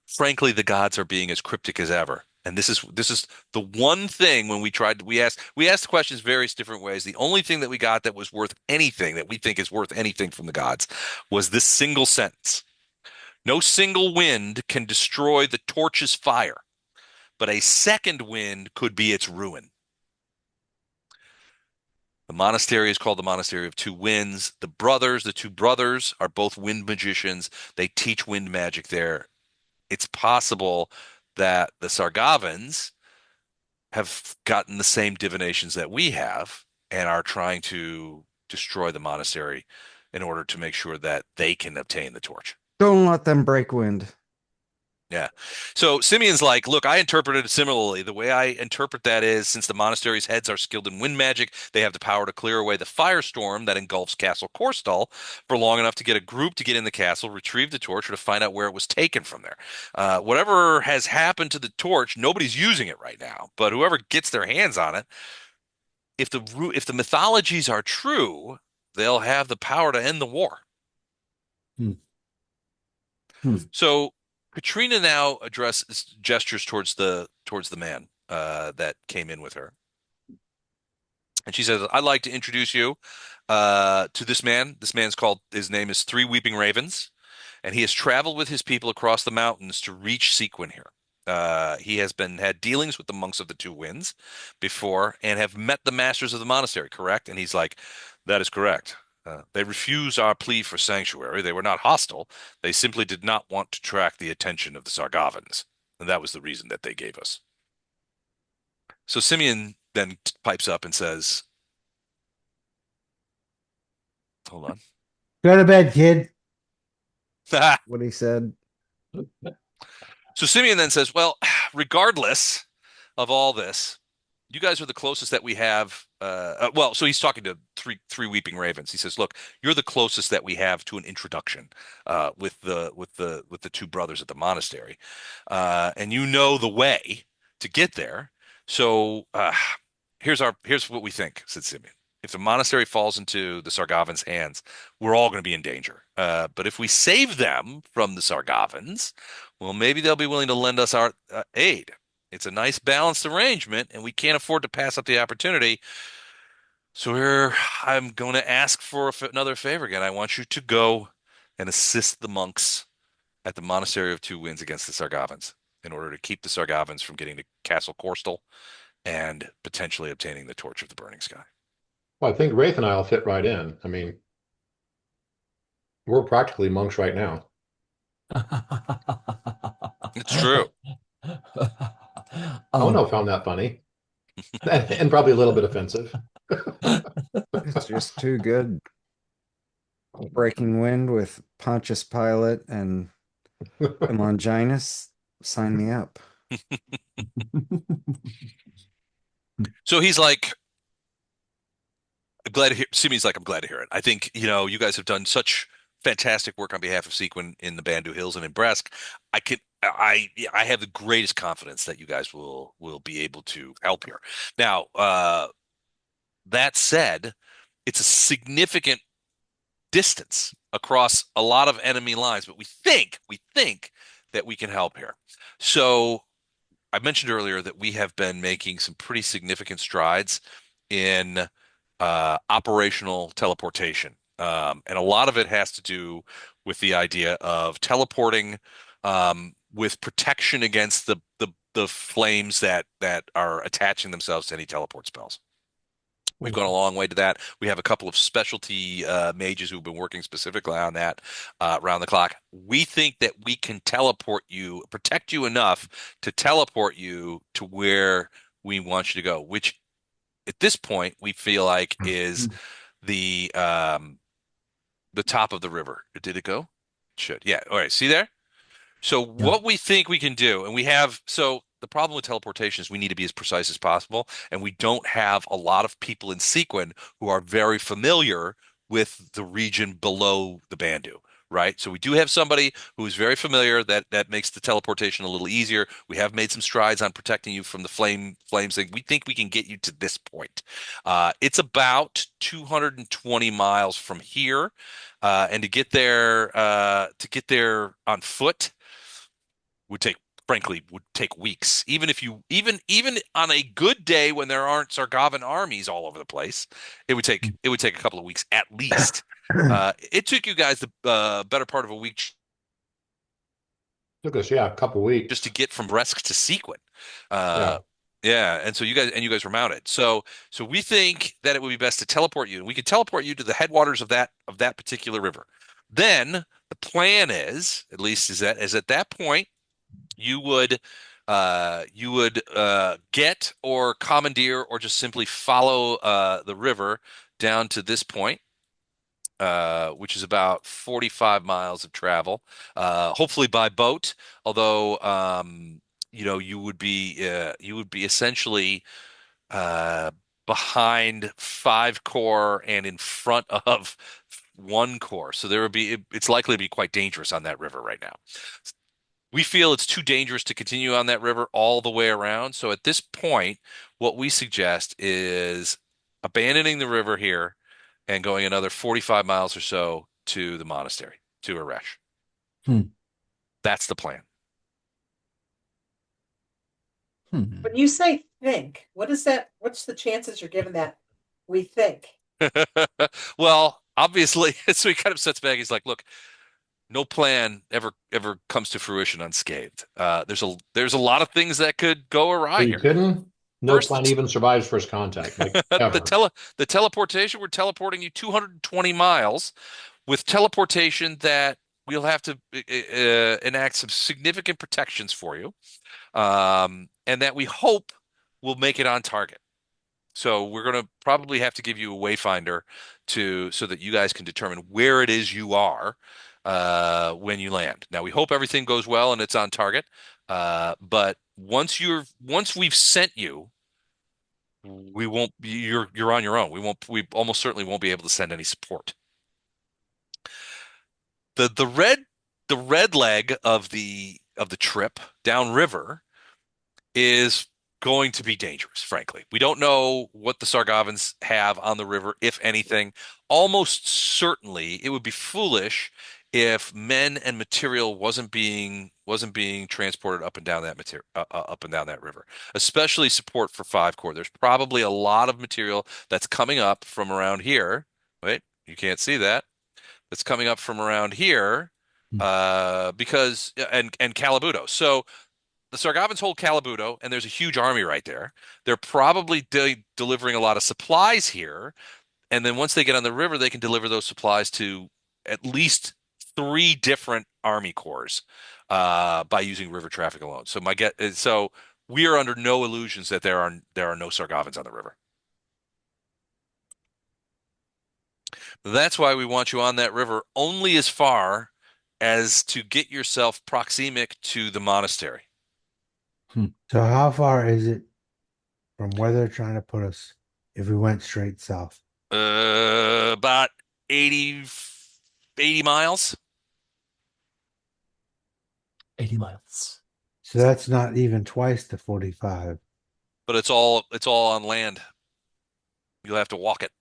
frankly, the gods are being as cryptic as ever. And this is the one thing when we asked questions various different ways. The only thing that we got that was worth anything, that we think is worth anything from the gods, was this single sentence. No single wind can destroy the torch's fire, but a second wind could be its ruin. The monastery is called the Monastery of Two Winds. The two brothers are both wind magicians. They teach wind magic there. It's possible that the Sargavans have gotten the same divinations that we have and are trying to destroy the monastery in order to make sure that they can obtain the torch. Don't let them break wind. Yeah. So Simeon's like, look, I interpreted it similarly. The way I interpret that is since the monastery's heads are skilled in wind magic, they have the power to clear away the firestorm that engulfs Castle Korstal for long enough to get a group to get in the castle, retrieve the torch, or to find out where it was taken from there. Whatever has happened to the torch, nobody's using it right now. But whoever gets their hands on it, if the mythologies are true, they'll have the power to end the war. Hmm. Hmm. So Katrina now gestures towards the man that came in with her, and she says, "I'd like to introduce you to this man. His name is Three Weeping Ravens, and he has traveled with his people across the mountains to reach Seaquen here. He has had dealings with the monks of the Two Winds before and have met the masters of the monastery, correct?" And he's like, "That is correct. They refused our plea for sanctuary. They were not hostile. They simply did not want to attract the attention of the Sargavans. And that was the reason that they gave us." So Simeon then pipes up and says, hold on. Go to bed, kid. What he said. So Simeon then says, well, regardless of all this, you guys are the closest that we have. So he's talking to three weeping ravens. He says, "Look, you're the closest that we have to an introduction with the two brothers at the monastery, and you know the way to get there. So here's what we think," said Simeon. "If the monastery falls into the Sargavans' hands, we're all going to be in danger. But if we save them from the Sargavans, well, maybe they'll be willing to lend us our aid. It's a nice balanced arrangement, and we can't afford to pass up the opportunity. So I'm going to ask for another favor again. I want you to go and assist the monks at the Monastery of Two Winds against the Sargavans in order to keep the Sargavans from getting to Castle Korstal and potentially obtaining the Torch of the Burning Sky." Well, I think Wraith and I'll fit right in. I mean, we're practically monks right now. It's true. Oh no, found that funny. And probably a little bit offensive. It's just too good. Breaking wind with Pontius Pilate and Longinus. Sign me up. So he's like, I'm glad to hear. Simi's like, I'm glad to hear it. I think, you guys have done such fantastic work on behalf of Seaquen in the Bandu Hills and in Bresk. I have the greatest confidence that you guys will be able to help here. Now, that said, it's a significant distance across a lot of enemy lines, but we think that we can help here. So I mentioned earlier that we have been making some pretty significant strides in operational teleportation. And a lot of it has to do with the idea of teleporting with protection against the flames that are attaching themselves to any teleport spells. We've gone a long way to that. We have a couple of specialty mages who've been working specifically on that around the clock. We think that we can protect you enough to teleport you to where we want you to go, which at this point we feel like is the top of the river. Did it go? It should. Yeah. All right. See there? So what we think we can do, and the problem with teleportation is we need to be as precise as possible, and we don't have a lot of people in Seaquen who are very familiar with the region below the Bandu, right? So we do have somebody who is very familiar that makes the teleportation a little easier. We have made some strides on protecting you from the flames thing. We think we can get you to this point. It's about 220 miles from here, and to get there on foot would take weeks. Even on a good day when there aren't Sargavan armies all over the place, it would take a couple of weeks at least. It took you guys the better part of a week Took us, a couple weeks just to get from Bresk to Seaquen. Yeah. Yeah, and so you guys were mounted. So we think that it would be best to teleport you. We could teleport you to the headwaters of that particular river. Then the plan is, at least is at that point, you would get or commandeer or just simply follow the river down to this point, which is about 45 miles of travel, hopefully by boat. Although, you would be essentially uh, behind 5 corps and in front of 1 corps. So it's likely to be quite dangerous on that river right now. We feel it's too dangerous to continue on that river all the way around. So at this point, what we suggest is abandoning the river here and going another 45 miles or so to the monastery, to Aresh. Hmm. That's the plan. When you say think, what is that? What's the chances you're given that we think? Well, obviously, so he kind of sets back. He's like, look, no plan ever comes to fruition unscathed. There's a lot of things that could go awry Are you here. kidding? No First, plan even survives first contact, like the ever. teleportation, we're teleporting you 220 miles with teleportation that we'll have to enact some significant protections for you, and that we hope will make it on target. So we're going to probably have to give you a wayfinder so that you guys can determine where it is you are when you land. Now we hope everything goes well and it's on target. But once we've sent you, we won't be, you're on your own. We almost certainly won't be able to send any support. The red leg of the trip downriver is going to be dangerous, frankly. We don't know what the Sargavans have on the river, if anything. Almost certainly, it would be foolish if men and material wasn't being transported up and down that material up and down that river, especially support for 5 corps. There's probably a lot of material that's coming up from around here. Wait, you can't see that. That's coming up from around here, because and Calabudo. So the Sargavans hold Calabudo, and there's a huge army right there. They're probably delivering a lot of supplies here, and then once they get on the river, they can deliver those supplies to at least 3 different army corps by using river traffic alone. So we are under no illusions that there are no Sargavans on the river. That's why we want you on that river only as far as to get yourself proxemic to the monastery. So how far is it from where they're trying to put us if we went straight south? About 80 miles. 80 miles. So that's not even twice the 45. But it's all on land. You'll have to walk it.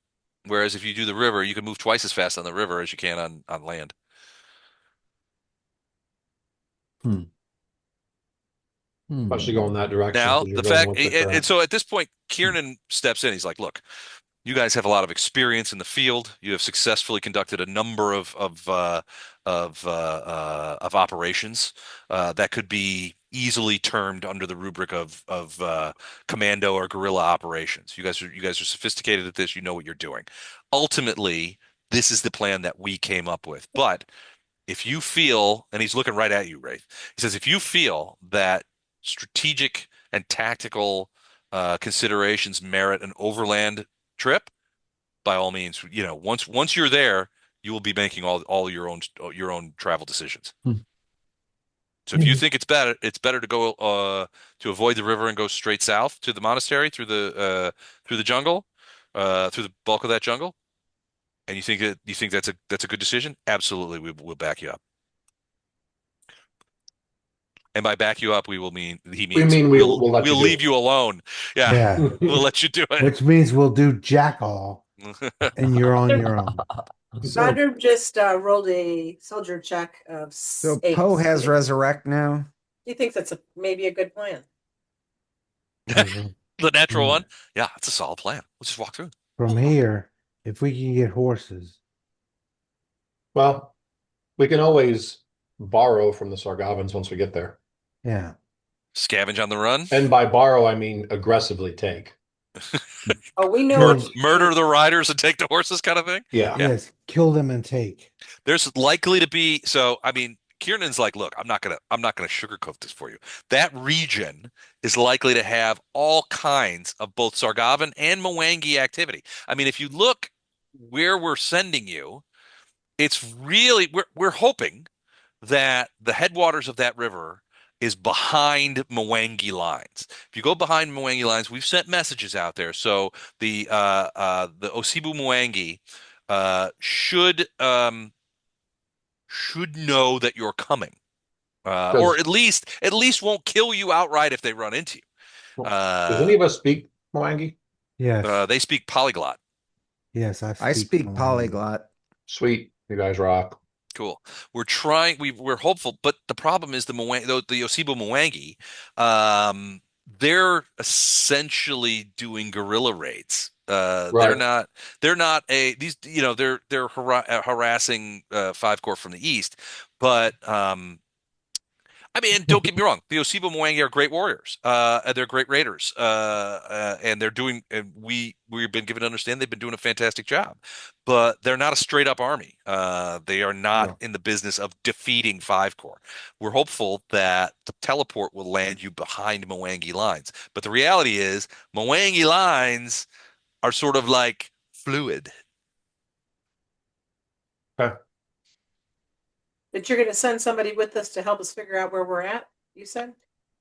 Whereas if you do the river, you can move twice as fast on the river as you can on land. Especially going that direction Now, because you're the going fact, with the and current. so at this point, Kiernan steps in. He's like, "Look, you guys have a lot of experience in the field. You have successfully conducted a number of operations that could be easily termed under the rubric of commando or guerrilla operations. You guys are sophisticated at this. You know what you're doing. Ultimately, this is the plan that we came up with. But if you feel, and he's looking right at you, Wraith, he says, if you feel that strategic and tactical considerations merit an overland trip, by all means, once you're there, you will be making all your own travel decisions. So if you think it's better to go to avoid the river and go straight south to the monastery through the jungle, through the bulk of that jungle, and you think that's a good decision, absolutely, we'll back you up. And by back you up, he means we'll let you we'll do leave it. you alone. Yeah, Yeah. we'll let you do it. Which means we'll do jack all and you're on your own. So, Bandu just rolled a soldier check of so 8. Poe has resurrect now. He thinks that's maybe a good plan. The natural Yeah. one. Yeah, it's a solid plan. We'll just walk through. From here, if we can get horses, Well, we can always borrow from the Sargavans once we get there. yeah. Scavenge on the run. And by borrow, I mean aggressively take. Oh, we know Mur- what you Murder mean. the riders and take the horses, kind of thing. Yeah. Yeah. yes, kill them and take. There's likely to be, so I mean, Kiernan's like, look, I'm not gonna sugarcoat this for you. That region is likely to have all kinds of both Sargavan and Mwangi activity. I mean, if you look where we're sending you, it's really we're hoping that the headwaters of that river is behind Mwangi lines. If you go behind Mwangi lines, we've sent messages out there. So the Osibu Mwangi should know that you're coming, or Does at least won't kill you outright if they run into you. does any of us speak Mwangi? Yes, They speak polyglot. yes, I speak Mwangi. polyglot. Sweet. You guys rock. Cool. We're trying. We're hopeful, but the problem is the Osibo Mwangi. They're essentially doing guerrilla raids. They're Right. not. They're not a these. They're harassing Five Corps from the east, but I mean, and don't get me wrong, the Osibo Mwangi are great warriors. And they're great raiders. And they're doing, and we've been given to understand they've been doing a fantastic job. But they're not a straight up army. They are not No. in the business of defeating Five Corps. We're hopeful that the teleport will land you behind Mwangi lines. But the reality is, Mwangi lines are sort of like fluid. Okay. But you're going to send somebody with us to help us figure out where we're at, you said?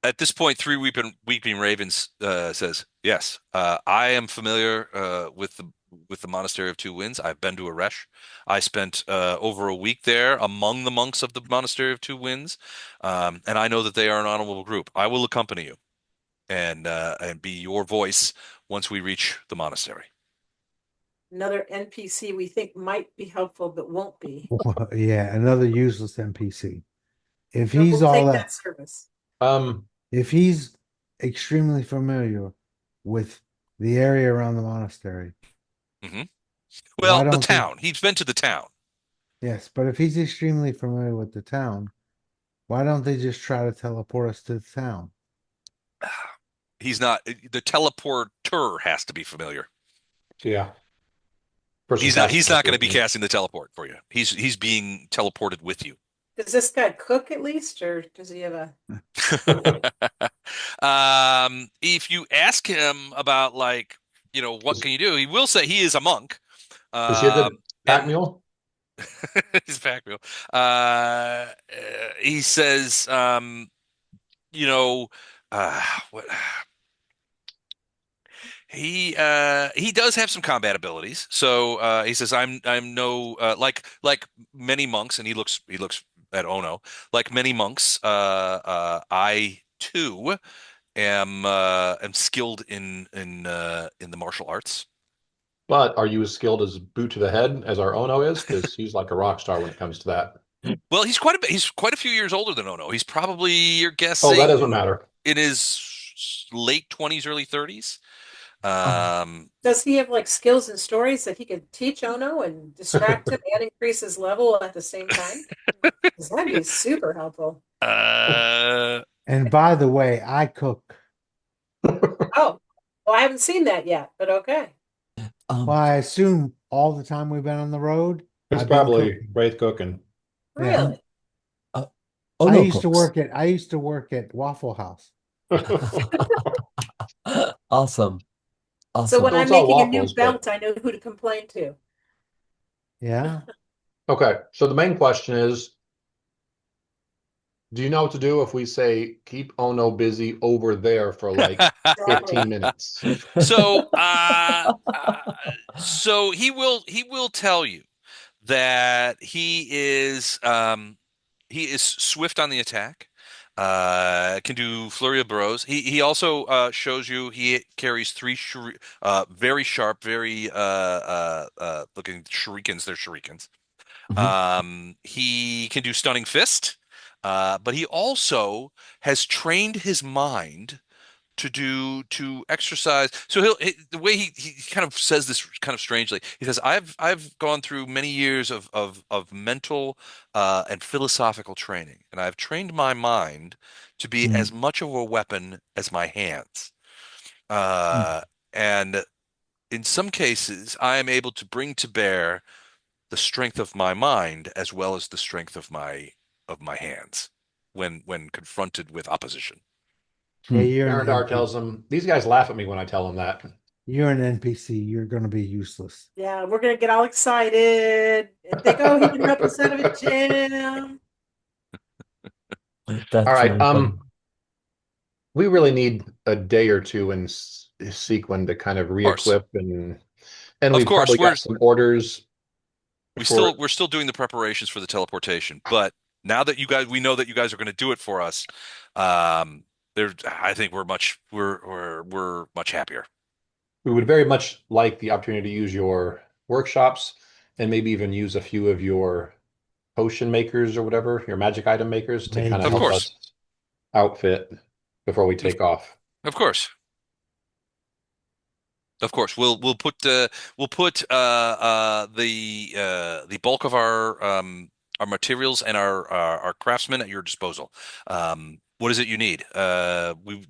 At this point, Three Weeping Ravens says, "Yes, I am familiar with the Monastery of Two Winds. I've been to Aresh. I spent over a week there among the monks of the Monastery of Two Winds, and I know that they are an honorable group. I will accompany you and be your voice once we reach the monastery." Another NPC we think might be helpful, but won't be. Yeah, another useless NPC. If But he's we'll all take that, that service. if he's extremely familiar with the area around the monastery, hmm why Well, the don't they? town. He's been to the town. Yes, but if he's extremely familiar with the town, why don't they just try to teleport us to the town? He's not. The teleporter has to be familiar. Yeah. Person He's not. casting He's this not going to with be me. casting the teleport for you. He's being teleported with you. Does this guy cook at least, or does he have a? If you ask him about what Is, can you do, he will say he is a monk. is he a good pack And mule? he's a pack mule. Uh, he says, you know, what he does have some combat abilities. So he says, I'm no like many monks, and he looks at Ono like many monks. I too am skilled in the martial arts. But are you as skilled as boot to the head as our Ono is? Because he's like a rock star when it comes to that. Well, he's quite a bit. He's quite a few years older than Ono. He's probably, you're Oh, that doesn't guessing, matter. in his late 20s, early 30s. Oh, Does he have like skills and stories that he could teach Ono and distract him and increase his level at the same time? 'Cause that'd be super helpful. uh, and by the way, I cook. Oh, well, I haven't seen that yet, but okay. Well, I assume all the time we've been on the road, It's I've been probably cooking. Wraith cooking. Yeah. Really? Oh I no, used to cooks. work at Waffle House. Awesome. So Awesome. when So I'm it's all making a new waffles, belt, I know who to complain to. Yeah. Okay, so the main question is, do you know what to do if we say keep Ono busy over there for like 15 minutes? so, so he will tell you that he is swift on the attack. Can do flurry of blows. He also shows you he carries three very sharp, very looking shurikens. They're shurikens. Mhm. He can do stunning fist, but he also has trained his mind to exercise. So the way he kind of says this kind of strangely. He says, I've gone through many years of mental and philosophical training, and I've trained my mind to be as much of a weapon as my hands. And in some cases, I am able to bring to bear the strength of my mind as well as the strength of my hands when confronted with opposition. Yeah, you're an Arendar NPC. tells him, these guys laugh at me when I tell them that. You're an NPC. You're going to be useless. Yeah, we're gonna get all excited and think, oh, he can help us out of a jam. That's All right. really funny. We really need a day or two in Seaquen to kind of course. re-equip and Of we've course, probably got some orders for we're still doing the preparations for the teleportation, but now that we know that you guys are going to do it for us, I think we're much happier. we would very much like the opportunity to use your workshops and maybe even use a few of your potion makers or whatever, your magic item makers to kind of Of help course. us outfit before we take off. Of course. Of course, we'll put the bulk of our materials and our craftsmen at your disposal. What is it you need? We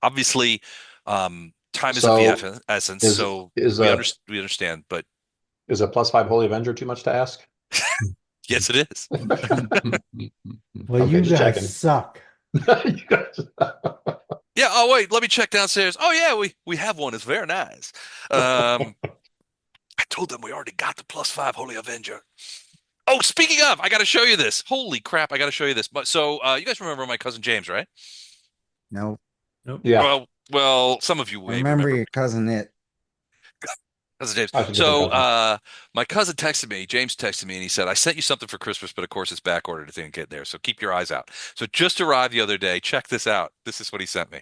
obviously time is of So the essence, is so is we a understand. But is a +5 Holy Avenger too much to ask? yes, it is. Well, Okay, you just guys checking. suck. You guys- Yeah. Oh wait, let me check downstairs. Oh yeah, we have one. It's very nice. I told them we already got the +5 Holy Avenger. Oh, speaking of, I got to show you this. Holy crap, I got to show you this. But so, you guys remember my cousin James, right? No, Yeah, Well, some of you may remember remember your cousin it. cousin James. I was a different So, cousin. my cousin texted me, James texted me, and he said, "I sent you something for Christmas, but of course it's back ordered. It didn't get there. So keep your eyes out." So it just arrived the other day. Check this out. This is what he sent me.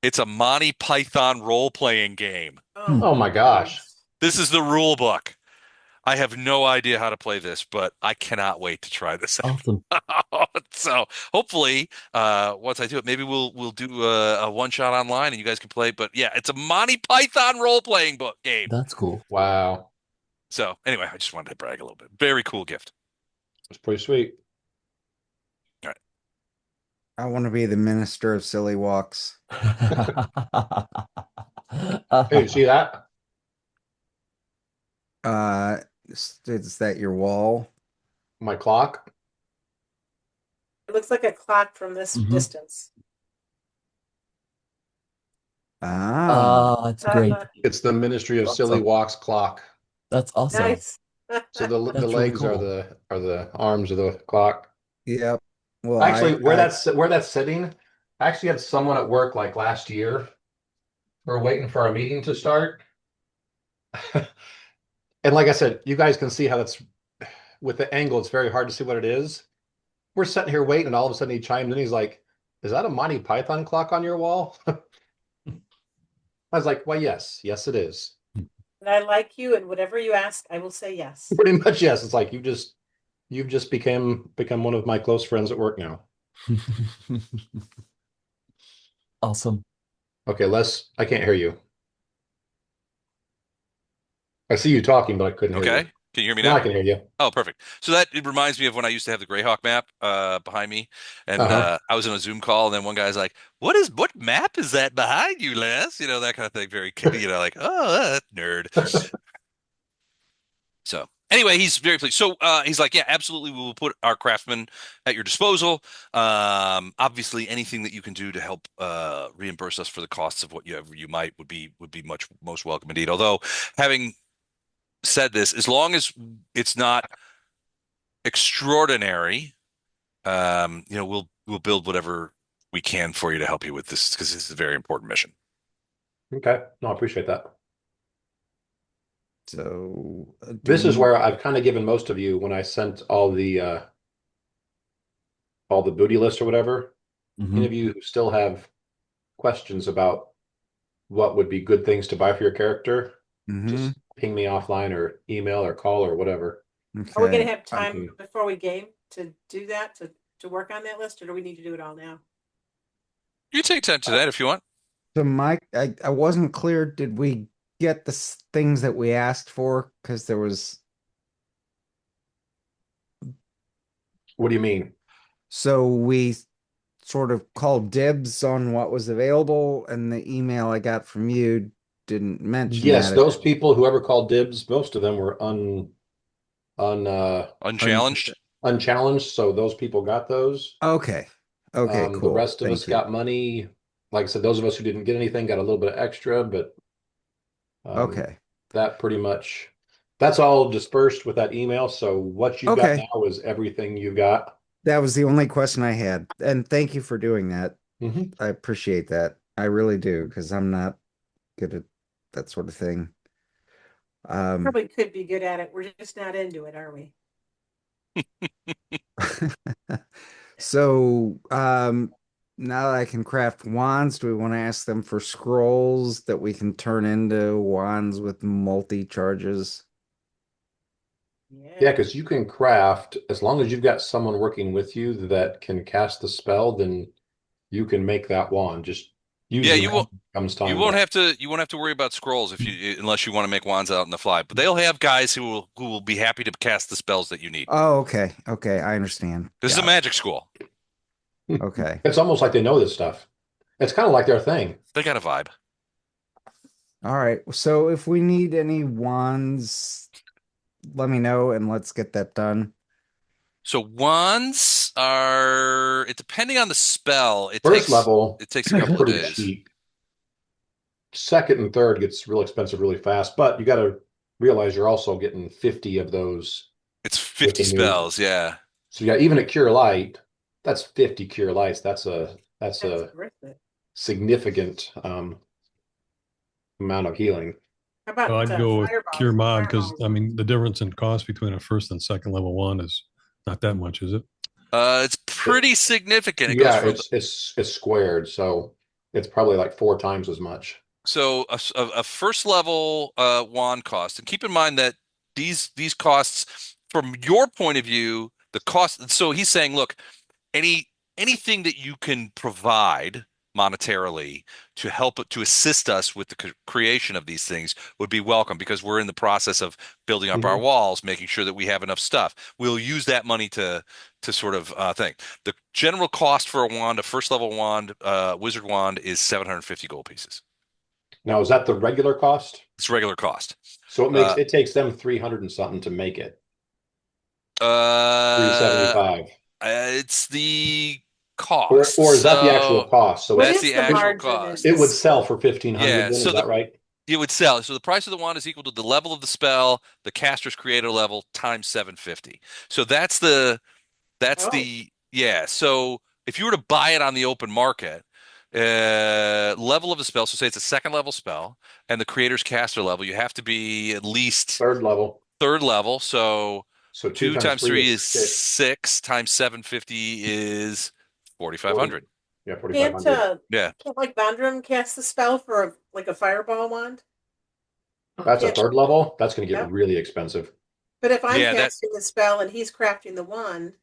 It's a Monty Python role-playing game. Oh my gosh. This is the rule book. I have no idea how to play this, but I cannot wait to try this Awesome. out. So hopefully, once I do it, maybe we'll do a one shot online and you guys can play. But yeah, it's a Monty Python role playing book game. That's cool. Wow. So anyway, I just wanted to brag a little bit. Very cool gift. It's pretty sweet. I want to be the minister of silly walks. Hey, you see that? Is that your wall? My clock? It looks like a clock from this Mhm. distance. Ah, It's great. It's the Ministry of Silly Awesome. Walks clock. That's awesome. Nice. So the That's really legs cool. are the arms of the clock. yep. Well, Actually, where I that's sitting, I actually had someone at work like last year. We're waiting for our meeting to start. And like I said, you guys can see how that's with the angle, it's very hard to see what it is. We're sitting here waiting, and all of a sudden he chimed in. He's like, "Is that a Monty Python clock on your wall?" I was like, "Well, yes, it is." And I like you, and whatever you ask, I will say yes. Pretty much, yes. It's like you've just become one of my close friends at work now. Awesome. Okay, Les, I can't hear you. I see you talking, but I couldn't hear Okay. you. Can you hear me Now now? I can hear you. Oh, perfect. So it reminds me of when I used to have the Greyhawk map behind me, and Uh-huh. I was in a Zoom call, and then one guy's like, what map is that behind you, Les?" You know, that kind of thing. Very, like, oh, nerd. So anyway, he's very pleased. So he's like, "Yeah, absolutely, we will put our craftsmen at your disposal. Obviously, anything that you can do to help reimburse us for the costs of what you might would be most welcome indeed. Although, having said this, as long as it's not extraordinary, we'll build whatever we can for you to help you with this because this is a very important mission." Okay. No, I appreciate that. so This is where I've kind of given most of you when I sent all the booty lists or whatever. Any of you who still have questions about what would be good things to buy for your character, just ping me offline or email or call or whatever. Are we going Okay. to have time Mhm. before we game to do that, to work on that list, or do we need to do it all now? You can take time to that if you want. So Mike, I wasn't clear. Did we get the things that we asked for? Because there was What do you mean? so sort of call dibs on what was available, and the email I got from you didn't mention Yes, that. those people, whoever called dibs, most of them were Unchallenged. unchallenged. So those people got those. Okay. Okay, The cool. rest of us Thank you. got money. Like I said, those of us who didn't get anything got a little bit of extra, but Okay. that pretty much that's all dispersed with that email. So what you've got Okay. now is everything you got. That was the only question I had. And thank you for doing that. Mhm. I appreciate that. I really do, because I'm not good at that sort of thing. Probably could be good at it. We're just not into it, are we? So, now that I can craft wands, do we want to ask them for scrolls that we can turn into wands with multi charges? Yeah, because you can craft as long as you've got someone working with you that can cast the spell, then you can make that wand. Just use Yeah, the you wand won't. when it comes You time won't to. have to. You won't have to worry about scrolls if you, unless you want to make wands out on the fly. But they'll have guys who will be happy to cast the spells that you need. Oh, okay. Okay, I understand. This is a Got it. magic school. Okay. It's almost like they know this stuff. It's kind of like their thing. They got a vibe. All right. So if we need any wands, let me know and let's get that done. So wands are it depending on the spell. First level, It takes a couple of pretty days. cheap. Second and third gets real expensive really fast, but you got to realize you're also getting 50 of those It's with 50 the new. spells. Yeah. So yeah, even at Cure Light, that's 50 Cure Lights. That's That's a worth it. significant amount of healing. How about Well, I'd go with Cure fireballs? Mod because Fireballs. I mean the difference in cost between a first and second level one is not that much, is it? It's pretty significant. It goes Yeah, from it's squared, so it's probably like 4 times as much. so a first level wand cost, and keep in mind that these costs, from your point of view, the cost. So he's saying, look, any anything that you can provide monetarily to help to assist us with the creation of these things would be welcome because we're in the process of building up our Mhm. walls, making sure that we have enough stuff. We'll use that money to sort of thing. The general cost for a wand, a first level wand, wizard wand, is 750 gold pieces. Now, is that the regular cost? It's regular cost. So Uh, it takes them 300 and something to make it. uh, 375. it's the Or cost. or is that the actual So cost? So What that's is the the actual margin in cost. it would this? sell for 1,500 Yeah. then, is So that right? it would sell. So the price of the wand is equal to the level of the spell, the caster's creator level times 750. So Oh, yeah. So if you were to buy it on the open market, level of the spell, so say it's a second level spell, and the creator's caster level, you have to be at least Third level. third level. So So two two times times three three is is six. six times 750 is 40. 4,500. Yeah, can't 4,500. Yeah. can't like Bandu cast the spell for like a fireball wand? That's a Can't. third level. That's going to get Yep. really expensive. But if I'm Yeah, casting the spell and he's crafting the wand,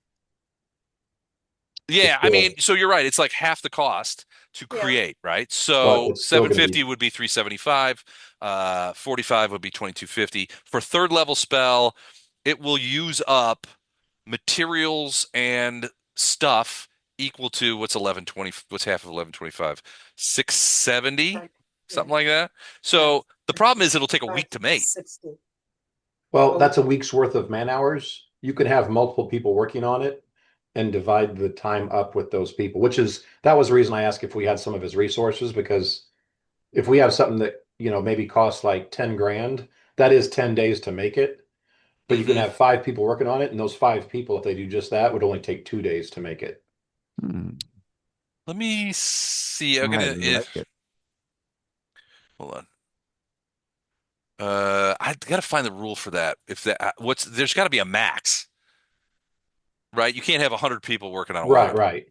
It's yeah, I mean, still, so you're right. It's like half the cost to yeah. create, right? but So it's still going to 750 be would be 375, 45 would be 2250. For third level spell, it will use up materials and stuff equal to what's half of 1125? 670, Right. Yeah. something like that. Yeah. So the problem is it'll take a week to make. 60. well, Oh, that's a week's worth of man hours. You could have multiple people working on it and divide the time up with those people, that was the reason I asked if we had some of his resources, because if we have something that, maybe costs like 10 grand, that is 10 days to make it. But you can Hmm. have 5 people working on it, and those 5 people, if they do just that, would only take 2 days to make it. Hmm. Let me see. I'm I gonna like if it. hold on. I gotta find the rule for that. If that what's there's got to be a max, right? You can't have 100 people working on a Right, wand. right.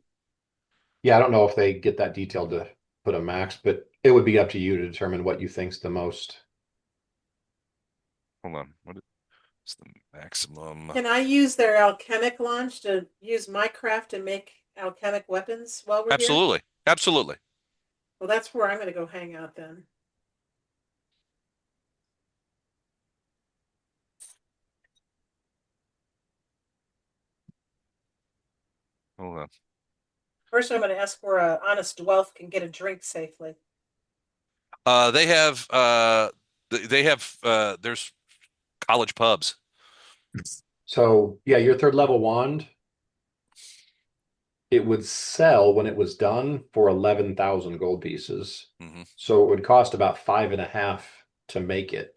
Yeah, I don't know if they get that detailed to put a max, but it would be up to you to determine what you think's the most. Hold on. What is the maximum? can I use their alchemic launch to use my craft and make alchemic weapons while we're here? Absolutely. Absolutely. Well, that's where I'm going to go hang out then. Hold on. First, I'm going to ask where a honest dweller can get a drink safely. They have there's college pubs. So yeah, your third level wand, it would sell when it was done for 11,000 gold pieces. Hmm. So it would cost about 5.5 to make it.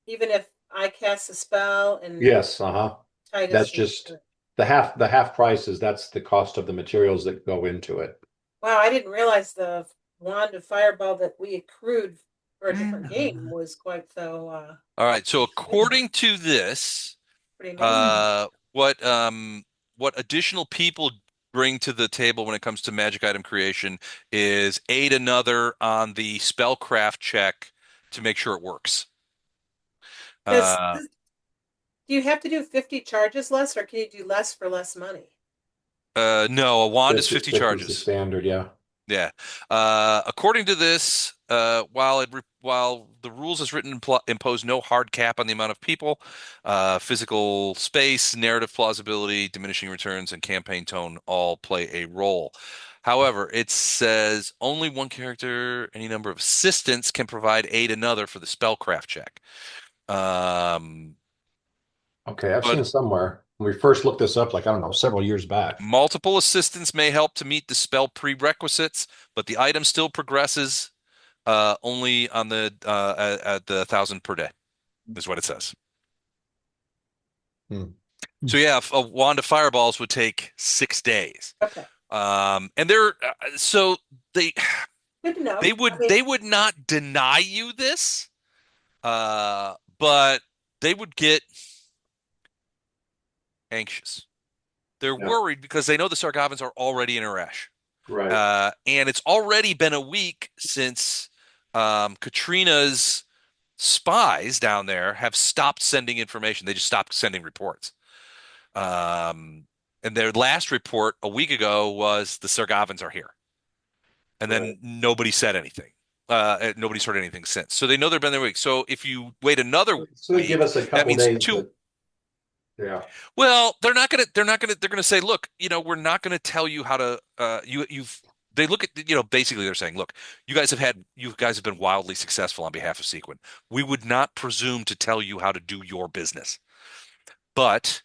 Even if I cast a spell and Yes, uh-huh. Titus That's just the half price is that's the cost of the materials that go into it. Wow, I didn't realize the wand of fireball that we accrued for a different game was quite so All right. So according to this, pretty amazing. what additional people bring to the table when it comes to magic item creation is aid another on the spellcraft check to make sure it works. Does, Uh, do you have to do 50 charges less, or can you do less for less money? no, a wand is 50 50 is the charges. standard, yeah. Yeah. According to this, while the rules as written impose no hard cap on the amount of people, physical space, narrative plausibility, diminishing returns, and campaign tone all play a role. However, it says only one character, any number of assistants can provide aid another for the spellcraft check. Um, Okay, I've seen but it somewhere. When we first looked this up, like, I don't know, several years back. multiple assistants may help to meet the spell prerequisites, but the item still progresses only on the at the 1,000 per day is what it says. Hmm. So yeah, a wand of fireballs would take 6 days. Okay, And they're so they good to know. they would I mean, they would not deny you this, but they would get anxious. They're Yeah, worried because they know the Sargavans are already in Arash. right. And it's already been a week since Katrina's spies down there have stopped sending information. They just stopped sending reports. And their last report a week ago was the Sargavans are here. And then Right. nobody said anything. Nobody's heard anything since. So they know they've been there a week. So if you wait another So they give week, us a that couple means days two. to, yeah, Well, they're gonna say, look, we're not gonna tell you how to they look at basically they're saying, look, you guys have been wildly successful on behalf of Seaquen. We would not presume to tell you how to do your business. But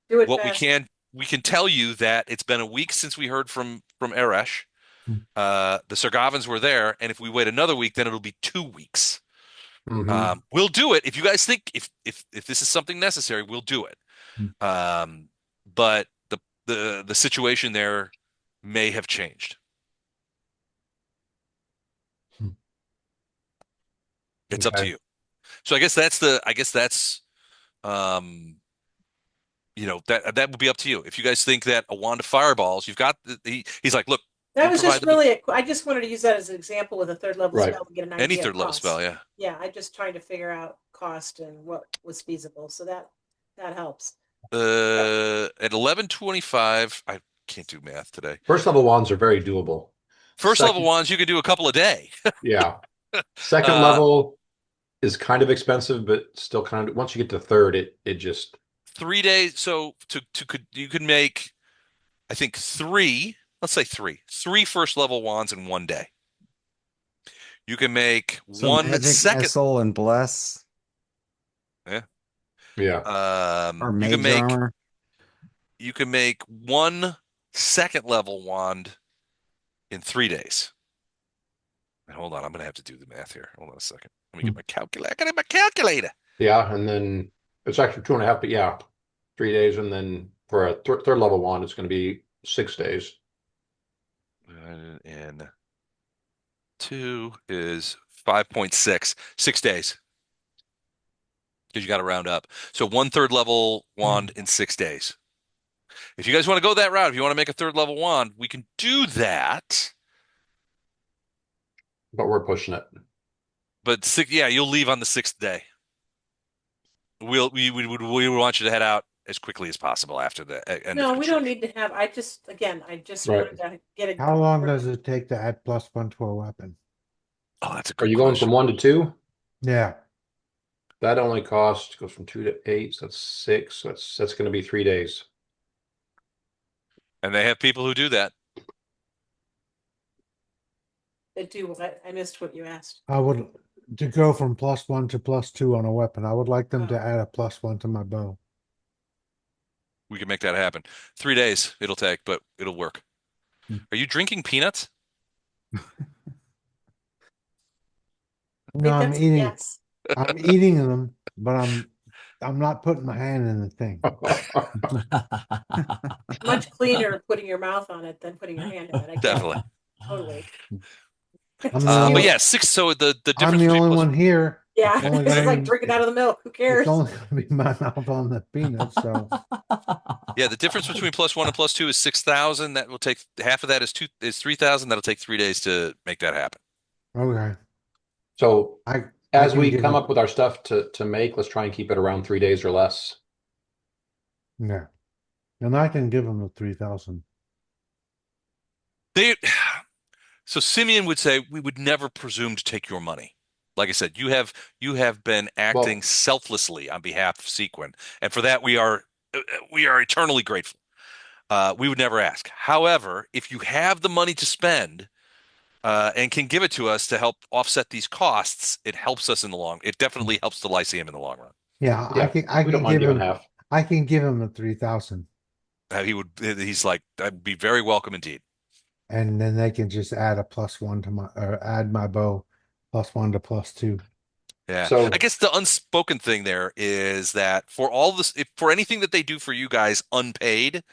do it what fast. we can tell you that it's been a week since we heard from Eresh. Hmm. The Sargavans were there, and if we wait another week, then it'll be 2 weeks. hmm, We'll do it if you guys think if this is something necessary, we'll do it. Hmm. But the situation there may have changed. Hmm. It's up to okay. you. So I guess that's um that would be up to you. If you guys think that a wand of fireballs, you've got he's like, look, That we'll was provide just the really, I just wanted to use that as an example with a third level Right. spell to get an any idea of third level cost. spell, yeah. Yeah, I'm just trying to figure out cost and what was feasible. So that helps. At 11:25, I can't do math today. First level wands are very doable. First level Second, ones you could do a couple a day. yeah. Second Uh, level is kind of expensive, but still kind of, once you get to third, it just, 3 days. So you could make, I think let's say three first level wands in one day. You can make So one magic second. missile and bless Yeah. yeah. or mage armor. You can make one second level wand in 3 days. And hold on, I'm gonna have to do the math here. Hold on a second. Let me get my calculator. I got my calculator. Yeah, and then it's actually 2.5, but yeah, 3 days, and then for a third level wand, it's going to be 6 days. And 2 is 5.6. 6 days. Because you got to round up. So one third level wand in 6 days. If you guys want to go that route, if you want to make a third level wand, we can do that. But we're pushing it. But yeah, you'll leave on the 6th day. We want you to head out as quickly as possible after the end No, of we don't construction. need to have, I just Right. wanted to get a. How long does it take to add +1 to a weapon? Oh, that's a Are good you going question. from 1 to 2? Yeah. That only goes from 2 to 8, so that's 6. So that's going to be 3 days. And they have people who do that. do what? I missed what you asked. I would to go from +1 to +2 on a weapon. I would like them to Oh. add a +1 to my bow. We can make that happen. 3 days it'll take, but it'll work. Hmm. Are you drinking peanuts? I No, think I'm that's a eating. yes. I'm eating them, but I'm not putting my hand in the thing. Much cleaner putting your mouth on it than putting your hand in it. I get Definitely. that. Totally. I'm the But only, yeah, six. So the I'm difference the between only plus. one here. Yeah, It's only this is gonna like be, drinking out of the milk. Who it's cares? only gonna be my mouth on the peanuts. So Yeah, the difference between +1 and +2 is 6,000. That will take half of that is 3,000. That'll take 3 days to make that happen. okay, So I as can we give come them. up with our stuff to make, let's try and keep it around 3 days or less. Yeah, and I can give them the 3,000. They so Simeon would say we would never presume to take your money. Like I said, you have been acting Well, selflessly on behalf of Seaquen, and for that we are eternally grateful. We would never ask. However, if you have the money to spend and can give it to us to help offset these costs, it helps us in the long. It definitely helps the Lyceum in the long run. Yeah, yeah, I we don't can mind give giving him. half. I can give him the 3,000, He's like, I'd be very welcome indeed. and then they can just add a +1 to my or add my bow +1 to +2. Yeah. I So guess the unspoken thing there is that for all this, if for anything that they do for you guys unpaid,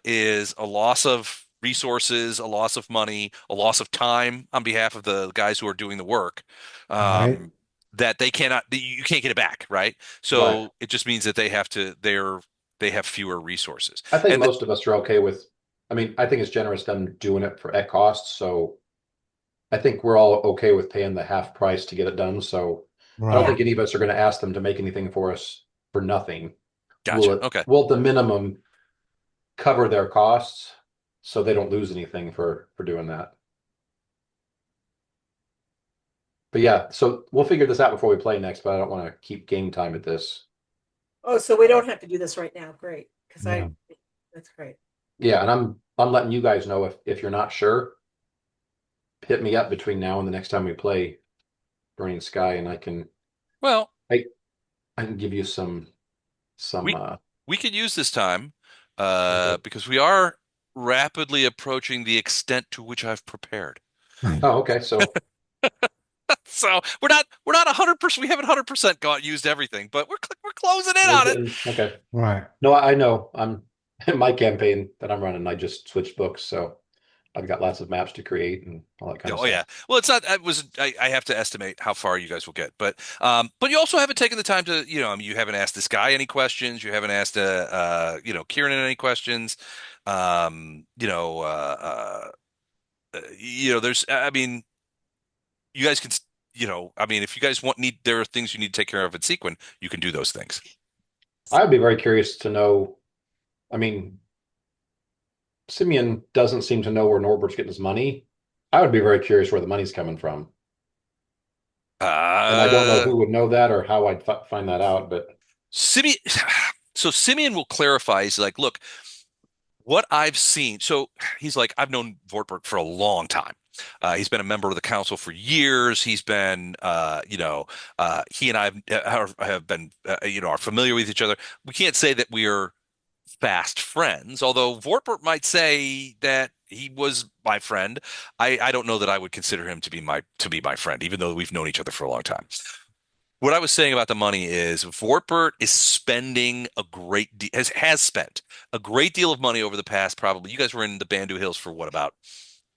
is a loss of resources, a loss of money, a loss of time on behalf of the guys who are doing the work. Right, That they cannot, you can't get it back, right? right. So it just means that they have fewer resources. I think And most of us are okay with, I mean, I think it's generous them doing it at cost. So I think we're all okay with paying the half price to get it done. So I don't right. think any of us are going to ask them to make anything for us for nothing. gotcha. Okay. Will at the minimum cover their costs so they don't lose anything for doing that. But yeah, so we'll figure this out before we play next, but I don't want to keep game time at this. Oh, so we don't have to do this right now. Great. Because Yeah. that's great. Yeah, and I'm letting you guys know if you're not sure, hit me up between now and the next time we play Burning Sky, and Well, I can give you some we uh we could use this time okay. because we are rapidly approaching the extent to which I've prepared. Oh, okay. So So we're not 100%. We haven't 100% got used everything, but we're closing in we're on it. getting okay. Right. No, I know. I'm in my campaign that I'm running, I just switched books, so I've got lots of maps to create and all that kind of Oh yeah. stuff. Well, it's not. I have to estimate how far you guys will get, but you also haven't taken the time to you haven't asked this guy any questions. You haven't asked Kieran any questions. Um, you know there's I mean you guys can I mean if you guys there are things you need to take care of at Sequin, you can do those things. I would be very curious to know. I mean, Simeon doesn't seem to know where Norbert's getting his money. I would be very curious where the money's coming from. And I don't know Uh, who would know that or how I'd find that out, but Simeon, so Simeon will clarify. He's like, look, what I've seen. So he's like, I've known Vortberg for a long time. He's been a member of the council for years. He's been, he and I have been, are familiar with each other. We can't say that we are fast friends, although Vortberg might say that he was my friend. I don't know that I would consider him to be my friend, even though we've known each other for a long time. What I was saying about the money is Vortbert is spending a great deal, has spent a great deal of money over the past probably. You guys were in the Bandu Hills for what, about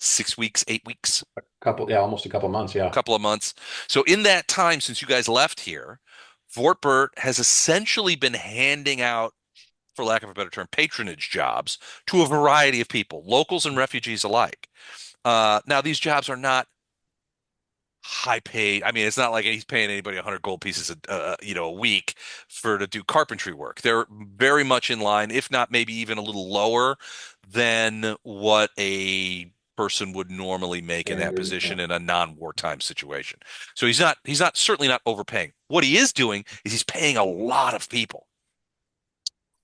6 weeks, 8 weeks, yeah, almost a couple months, a yeah. couple of months. So in that time since you guys left here, Vortbert has essentially been handing out, for lack of a better term, patronage jobs to a variety of people, locals and refugees alike. Now these jobs are not high paid. I mean, it's not like he's paying anybody 100 gold pieces a week to do carpentry work. They're very much in line, if not maybe even a little lower than what a person would normally make in that Standard, yeah. position in a non-wartime situation. So certainly not overpaying. What he is doing is he's paying a lot of people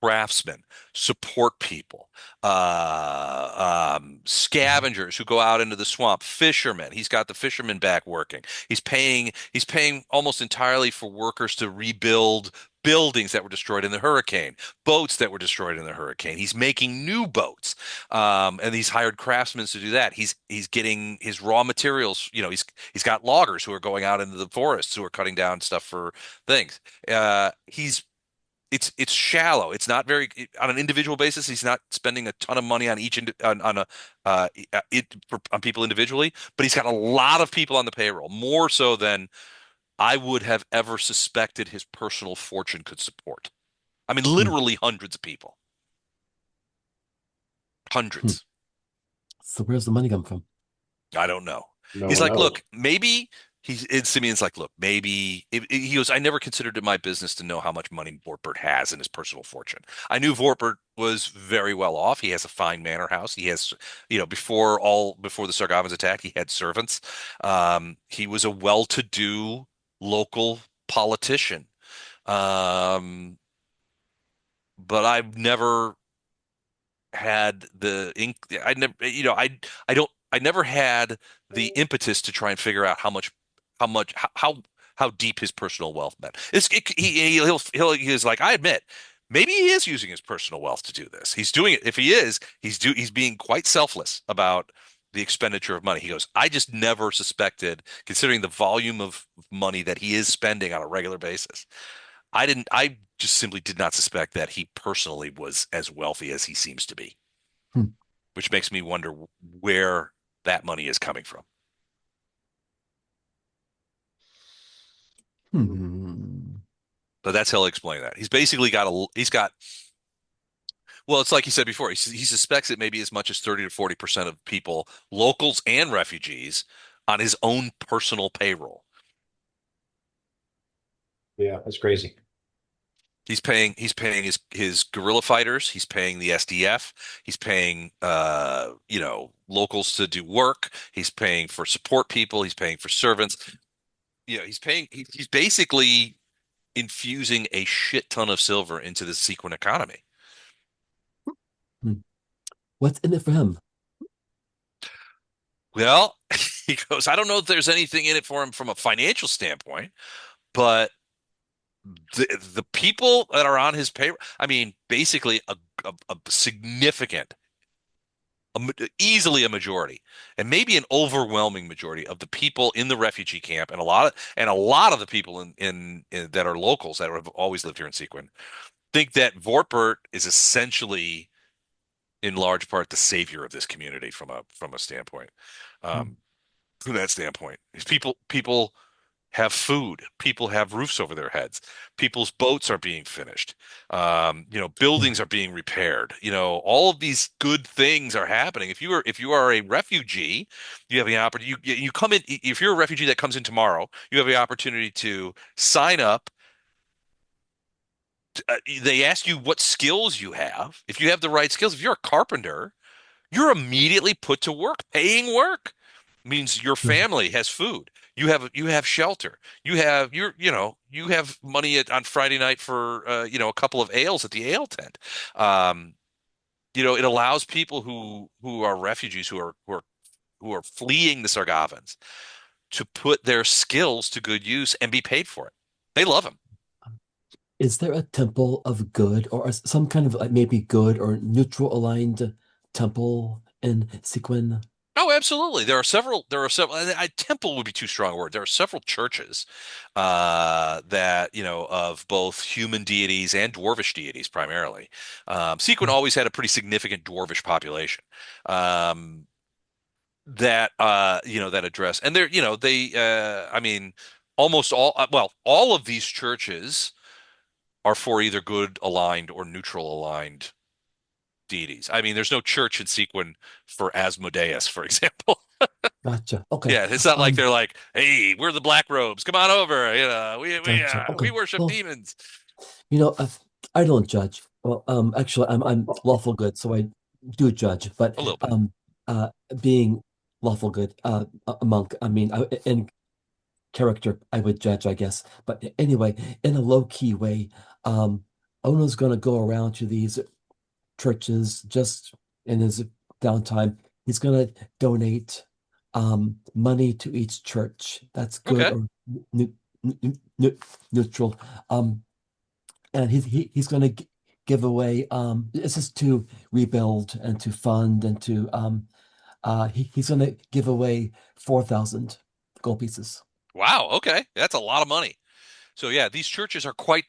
craftsmen, support people, scavengers who go out into the swamp, fishermen. He's got the fishermen back working. He's paying almost entirely for workers to rebuild buildings that were destroyed in the hurricane, boats that were destroyed in the hurricane. He's making new boats, and he's hired craftsmen to do that. He's getting his raw materials. He's got loggers who are going out into the forests who are cutting down stuff for things. He's it's shallow. It's not very on an individual basis. He's not spending a ton of money on on people individually, but he's got a lot of people on the payroll, more so than I would have ever suspected his personal fortune could support. I mean, Hmm. literally hundreds of people, Hmm. hundreds. So where's the money come from? I don't know. No He's one like, knows. look, maybe Simeon's like, look, maybe he goes, I never considered it my business to know how much money Vorpert has in his personal fortune. I knew Vorpert was very well off. He has a fine manor house. He has, before the Sargavans attack, he had servants. He was a well-to-do local politician. Um, but I've never had the ink. I never, I don't, I never had the impetus to try and figure out how much, how deep his personal wealth meant. He's like, I admit, maybe he is using his personal wealth to do this. He's doing it. If he is, he's being quite selfless about the expenditure of money. He goes, I just never suspected, considering the volume of money that he is spending on a regular basis. I just simply did not suspect that he personally was as wealthy as he seems to be, Hmm. which makes me wonder where that money is coming from. Hmm. But that's how he'll explain that. Well, it's like he said before, he suspects it maybe as much as 30 to 40% of people, locals and refugees, on his own personal payroll. Yeah, that's crazy. He's paying his guerrilla fighters, he's paying the SDF, he's paying locals to do work, he's paying for support people, he's paying for servants. He's basically infusing a shit ton of silver into the Seaquen economy. Hmm. What's in it for him? Well, he goes, I don't know if there's anything in it for him from a financial standpoint, but the people that are on his payroll, I mean, basically a significant, easily a majority, and maybe an overwhelming majority of the people in the refugee camp, and a lot of the people in that are locals that have always lived here in Sequin, think that Vorpert is essentially, in large part, the savior of this community from a standpoint. Hmm. Um, from that standpoint, people have food, people have roofs over their heads, people's boats are being finished, buildings are being repaired, all of these good things are happening. If you are a refugee, you have the opportunity, you come in. If you're a refugee that comes in tomorrow, you have the opportunity to sign up. They ask you what skills you have. If you have the right skills, if you're a carpenter, you're immediately put to work. Paying work means your Hmm. family has food. You have shelter. You have money on Friday night for a couple of ales at the ale tent. Um, it allows people who are refugees, who are fleeing the Sargavans, to put their skills to good use and be paid for it. They love them. Is there a temple of good or some kind of like maybe good or neutral aligned temple in Sequin? Oh, absolutely. There are several. There are several. Temple would be too strong a word. There are several churches that of both human deities and dwarvish deities primarily. Sequin always had a pretty significant dwarvish population that address, and I mean, almost all of these churches are for either good aligned or neutral aligned deities. I mean, there's no church in Sequin for Asmodeus, for example. Gotcha. Okay. Yeah, it's not like Um, they're like, "Hey, we're the Black Robes. Come on over. We we gotcha. uh, we Okay. worship Well, demons." you know, I don't judge. Well, actually, I'm lawful good, so I do judge. But A little bit. uh, being lawful good, a monk, I mean, in character, I would judge, I guess. But anyway, in a low key way, um, Ono's going to go around to these churches just in his downtime. He's going to donate money to each church. That's good Okay. or neutral. And he's going to give away. This is to rebuild and to fund and to he's going to give away 4,000 gold pieces. Wow. Okay. That's a lot of money. So yeah, these churches are quite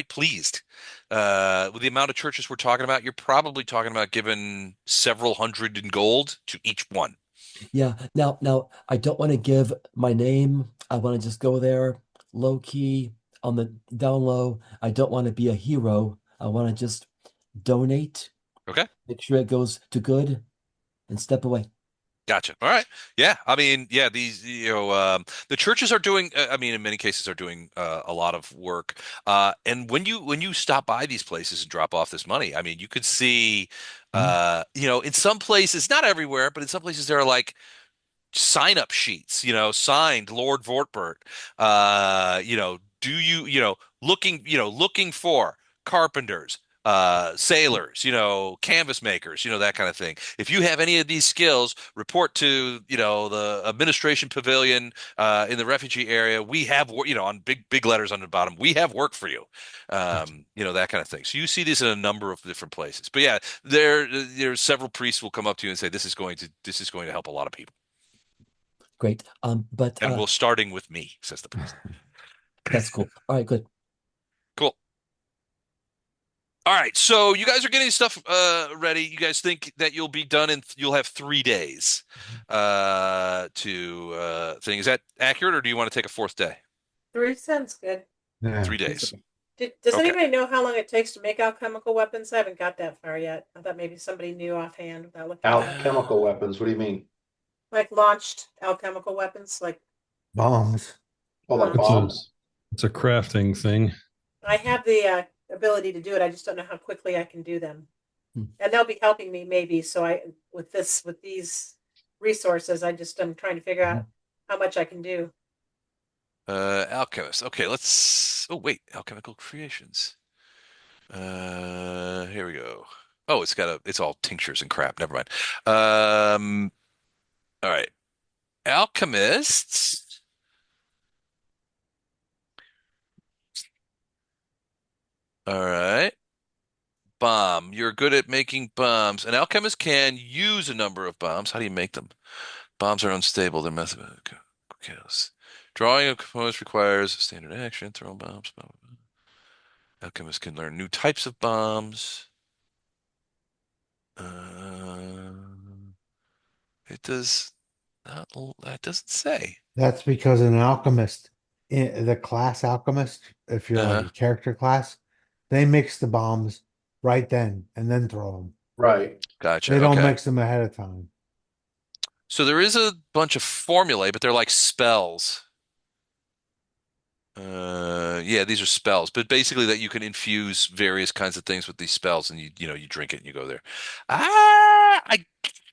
pleased. With the amount of churches we're talking about, you're probably talking about giving several hundred in gold to each one. Yeah. Now I don't want to give my name. I want to just go there low key on the down low. I don't want to be a hero. I want to just donate, Okay. make sure it goes to good, and step away. Gotcha. All right. Yeah. I mean, yeah, the churches are doing, I mean, in many cases are doing a lot of work. And when you stop by these places and drop off this money, I mean, you could see, in some places, not everywhere, but in some places there are like sign up sheets, signed Lord Vortbert. Do looking for carpenters, sailors, canvas makers, that kind of thing. If you have any of these skills, report to, the administration pavilion in the refugee area. We have, on big letters on the bottom, we have work for you. That kind of thing. So you see this in a number of different places. But yeah, there's several priests will come up to you and say, this is going to help a lot of people. Great. But And we're starting with me, says the priest. that's cool. All right, good. Cool. All right, so you guys are getting stuff ready. You guys think that you'll be done you'll have 3 days to thing. Is that accurate, or do you want to take a fourth day? 3 sounds good. Yeah. 3 days. Does Okay. anybody know how long it takes to make alchemical weapons? I haven't got that far yet. I thought maybe somebody knew offhand without looking it up. Alchemical weapons. What do you mean? Like launched alchemical weapons. Like Bombs. Oh, like It's a- bombs? It's a crafting thing. I have the ability to do it. I just don't know how quickly I can do them. Hmm. And they'll be helping me maybe. So with these resources, I'm trying to figure out how much I can do. Alchemist. Okay, oh wait, alchemical creations. Here we go. Oh, it's all tinctures and crap. Never mind. All right. Alchemists. All right. Bomb. You're good at making bombs. An alchemist can use a number of bombs. How do you make them? Bombs are unstable. Their method. Okay. Drawing of components requires a standard action. Throwing bombs. Blah, blah, blah. Alchemists can learn new types of bombs. It does not. That doesn't say. That's because an alchemist, the class alchemist, if you're like Uh-huh. a character class, they mix the bombs right then and then throw them. Right. Gotcha. They don't Okay. mix them ahead of time. So there is a bunch of formulae, but they're like spells. Yeah, these are spells, but basically that you can infuse various kinds of things with these spells, and you drink it and you go there.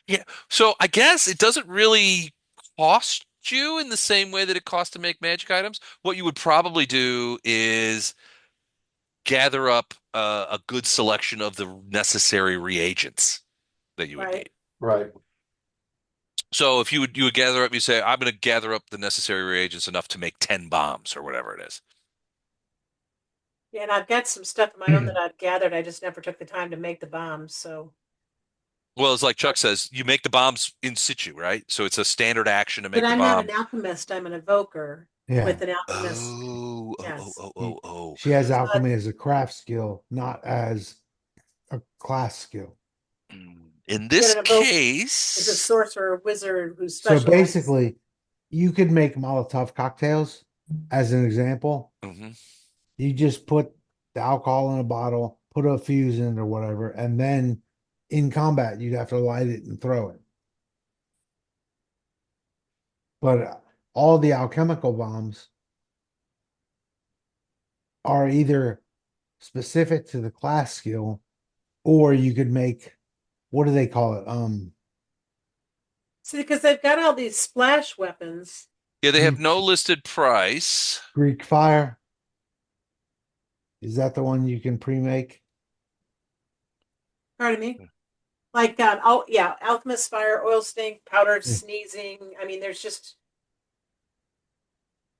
Yeah. So I guess it doesn't really cost you in the same way that it costs to make magic items. What you would probably do is gather up a good selection of the necessary reagents that you would Right. need. Right. So if you would gather up, you say, I'm going to gather up the necessary reagents enough to make 10 bombs or whatever it is. Yeah, and I've got some stuff of my own that I've gathered. I just never took the time to make the bombs. So Well, it's like Chuck says, you make the bombs in situ, right? So it's a standard action to but make the I'm not bomb. an alchemist. I'm an evoker Yeah. with an alchemist. Oh, oh, Yes. oh. She has alchemy as a craft skill, not as a class skill. In this Get an evoke- Is a case, sorcerer wizard who's So specialized. basically, you could make Molotov cocktails as an example. Mhm. You just put the alcohol in a bottle, put a fuse in it or whatever, and then in combat, you'd have to light it and throw it. But all the alchemical bombs are either specific to the class skill, or you could make, what do they call it? See, because they've got all these splash weapons. yeah, they have no listed price. Greek fire. Is that the one you can pre-make? Pardon me? Like, oh yeah, alchemist fire, oil stink, powder of Yeah. sneezing. I mean, there's just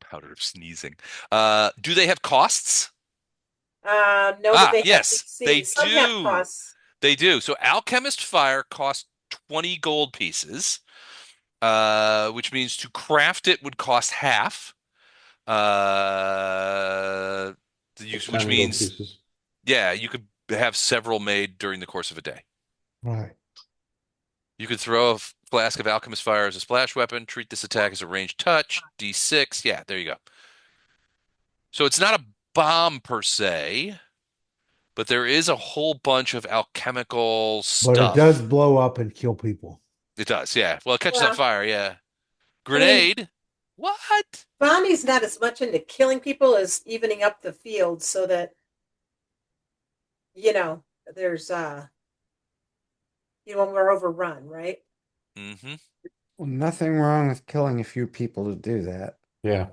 Powder of sneezing. Do they have costs? no, but they have Yes, they DC. Some have do. costs. They do. So Alchemist Fire costs 20 gold pieces, which means to craft it would cost half. Uh, It's which 10 gold means, pieces. yeah, you could have several made during the course of a day. Right. You could throw a flask of Alchemist Fire as a splash weapon, treat this attack as a ranged touch, D6. Yeah, there you go. So it's not a bomb per se, but there is a whole bunch of alchemical But it does stuff. blow up and kill people. It does, yeah. Well, it catches on Well, fire, yeah. I mean, Grenade? What? Bonnie's not as much into killing people as evening up the field so that, you know, there's when we're overrun, right? Mm-hmm. Well, nothing wrong with killing a few people to do that. Yeah.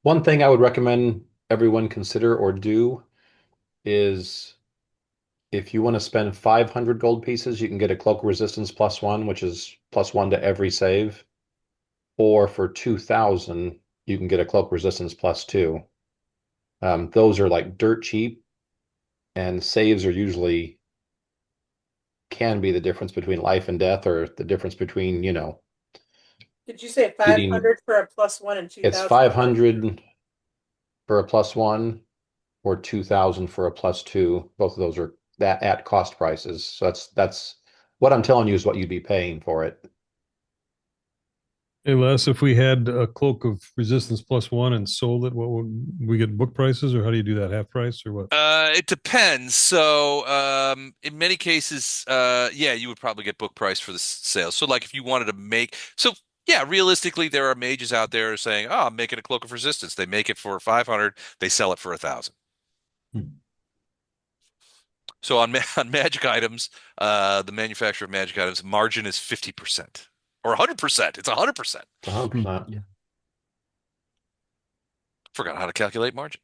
One thing I would recommend everyone consider or do is if you want to spend 500 gold pieces, you can get a cloak resistance +1, which is +1 to every save. Or for 2,000, you can get a cloak resistance +2. Those are like dirt cheap, and saves are usually can be the difference between life and death, or the difference between, Did you say getting 500 for a +1 and it's 2,000? 500 for a +1 or 2,000 for a +2. Both of those are that at cost prices. So that's what I'm telling you is what you'd be paying for it. Hey, Les, if we had a cloak of resistance +1 and sold it, what would we get book prices, or how do you do that? Half price or what? It depends. So, in many cases, yeah, you would probably get book price for the sale. So, like, if you wanted to make, so yeah, realistically, there are mages out there saying, "Oh, I'm making a cloak of resistance." They make it for 500, they sell it for 1,000. Hmm. So on magic items, the manufacturer of magic items margin is 50% or 100%. It's 100%. It's 100%. Yeah. Forgot how to calculate margin.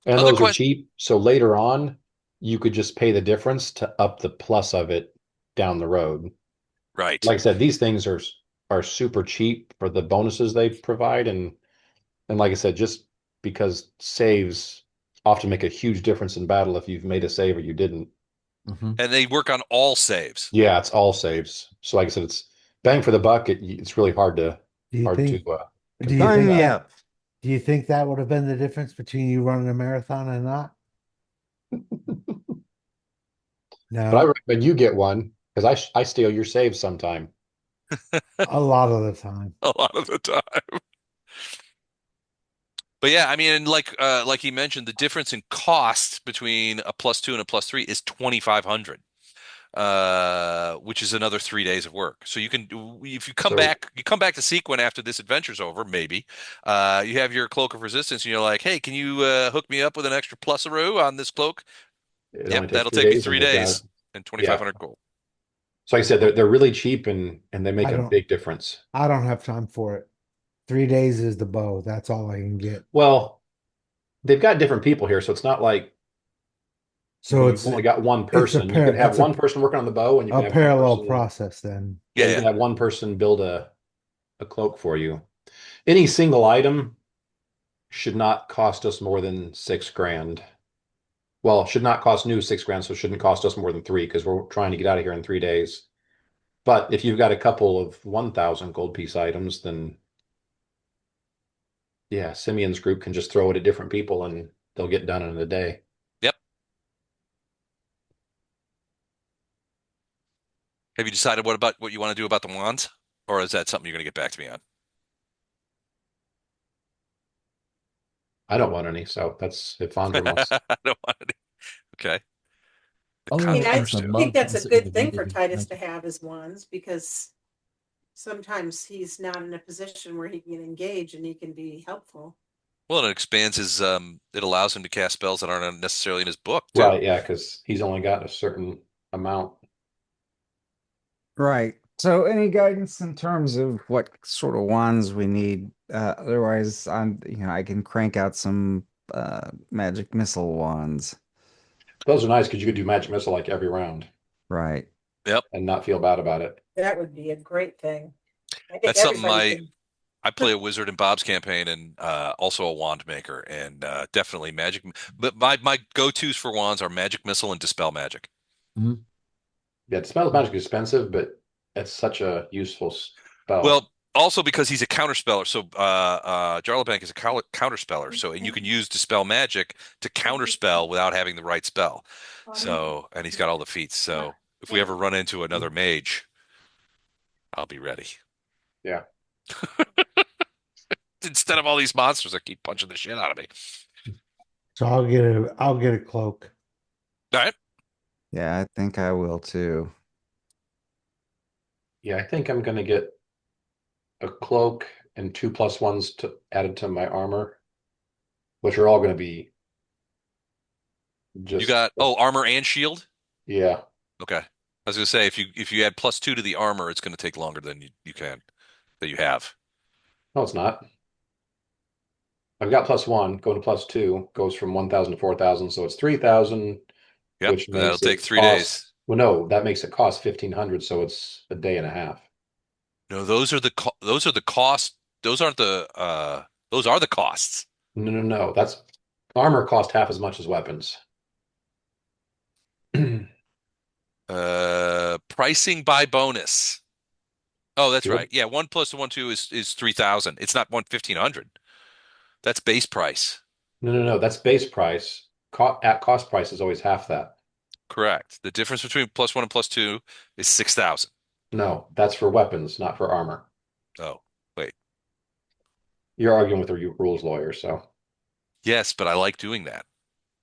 And Other those are question. cheap. So later on, you could just pay the difference to up the plus of it down the road. Right. Like I said, these things are super cheap for the bonuses they provide, and like I said, just because saves often make a huge difference in battle if you've made a save or you didn't. Hmm. And they work on all saves. Yeah, it's all saves. So like I said, it's bang for the buck. It's really hard to Do you hard to think do you compete Sign with think me that. up. do you think that would have been the difference between you running a marathon and not? But I No, recommend you get one because I steal your saves sometime. a lot of the time. A lot of the time. But yeah, I mean, like he mentioned, the difference in cost between a +2 and a +3 is 2,500, which is another 3 days of work. So you can, if So you come back to Seaquen after this adventure's over, maybe, you have your cloak of resistance, and you're like, hey, can you hook me up with an extra plus-a-roo on this cloak? it Yep, only takes that'll three take me days, and three they've got it. days and Yeah. 2,500 gold. So like I said, they're really cheap and they make I a don't big difference. I don't have time for it. 3 days is the bow. That's all I can get. Well, they've got different people here, so it's not like So you've only got one it's a person. You could have it's one person working on the bow, and you can a have one parallel person. process then. Yeah, Yeah, you yeah. can have one person build a cloak for you. Any single item should not cost us more than 6 grand. Well, it should not cost new 6 grand, so it shouldn't cost us more than three because we're trying to get out of here in 3 days. But if you've got a couple of 1,000 gold piece items, then yeah, Simeon's group can just throw it at different people and they'll get done in a day. Yep. Have you decided what you want to do about the wands? Or is that something you're going to get back to me on? I don't want any, so that's if Fondra wants. I don't want to. Okay. The I mean, Oh, I as a controversial. think monk, that's a it's good really thing for really Titus to magic. have his wands because sometimes he's not in a position where he can engage and he can be helpful. Well, it expands his it allows him to cast spells that aren't necessarily in his book too. Right, yeah, because he's only got a certain amount. Right. So any guidance in terms of what sort of wands we need? Otherwise, I can crank out some magic missile wands. Those are nice because you could do magic missile like every round Right. Yep. and not feel bad about it. That would be a great thing. I think That's something everybody should. I play a wizard in Bob's campaign and also a wand maker and definitely magic. But my go-tos for wands are magic missile and dispel magic. Mhm. Yeah, Dispel Magic is expensive, but it's such a useful spell. Well, also because he's a counterspeller. So Jarlabank is a counterspeller. So and you can use dispel magic to counterspell without having the right spell. So and he's got all the feats. So if we ever run into another mage, I'll be ready. Yeah. Instead of all these monsters that keep punching the shit out of me. So I'll get a cloak. All right. Yeah, I think I will too. Yeah, I think I'm gonna get a cloak and 2+1s added to my armor, which are all gonna be just You got armor and shield. yeah. Okay. I was gonna say if you add +2 to the armor, it's gonna take longer than you have. No, it's not. I've got +1, going to +2, goes from 1,000 to 4,000, so it's 3,000, Yep. which That'll makes take it 3 cost, days. well, no, that makes it cost 1,500, so it's a day and a half. No, those are the costs. Those aren't those are the costs. No. That's armor cost half as much as weapons. Pricing by bonus. Oh, that's Yep. right. Yeah, 1 plus 1 2 is 3,000. It's not 1,500. That's base price. No. That's base price. At cost price is always half that. Correct. The difference between +1 and +2 is 6,000. No, that's for weapons, not for armor. Oh, wait. You're arguing with a rules lawyer, so Yes, but I like doing that.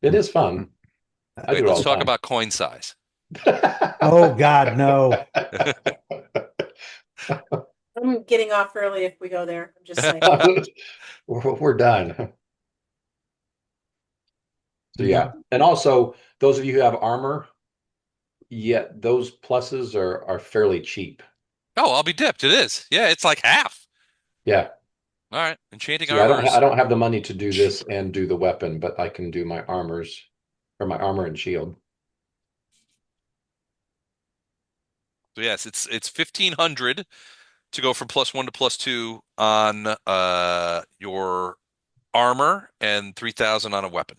it is fun. I Wait, do it all let's the talk time. about coin size. Oh God, no. I'm getting off early if we go there. I'm just saying. We're done. So yeah, and also those of you who have armor, yeah, those pluses are fairly cheap. Oh, I'll be dipped. It is. Yeah, it's like half. Yeah. All right. Enchanting See, I armor I don't have the money to do this and do the weapon, but I can do my armors or my armor and shield. So yes, it's 1,500 to go from +1 to +2 on your armor and 3,000 on a weapon.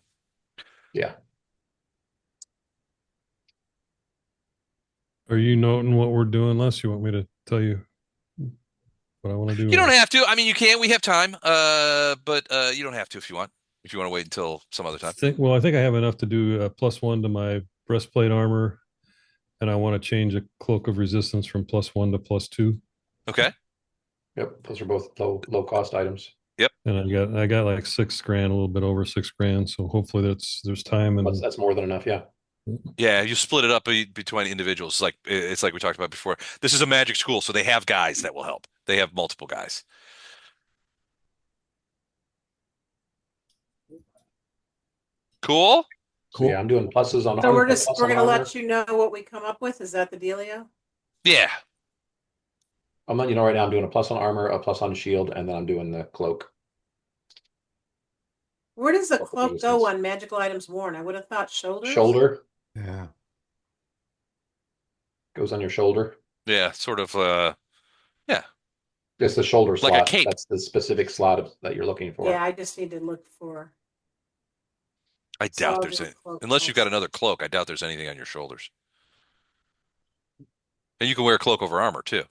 Yeah. Are you noting what we're doing, Les? You want me to tell you what I want to do? You don't have to. I mean, you can. We have time. But you don't have to if you want. If you want to wait until some other time. I think I have enough to do a +1 to my breastplate armor, and I want to change a cloak of resistance from +1 to +2. Okay. Yep. Those are both low cost items. And I got like $6,000, a little bit over $6,000. So hopefully there's time and That's more than enough. Yeah. Yeah, you split it up between individuals. It's like we talked about before. This is a magic school, so they have guys that will help. They have multiple guys. Cool. So yeah, I'm doing pluses on So armor. we're gonna let you know what we come up with. Is that the dealio? Yeah. I'm letting you know right now I'm doing a plus on armor, a plus on shield, and then I'm doing the cloak. Where does the Cloak of cloak resistance. go on magical items worn? I would have thought shoulders. Shoulder Yeah. goes on your shoulder. Yeah. Sort of. Yeah. It's the shoulder Like a slot. cape. That's the specific slot that you're looking for. Yeah, I just need to look for. I So doubt I'll there's do a any, cloak unless you've got also. another cloak. I doubt there's anything on your shoulders. And you can wear a cloak over armor too.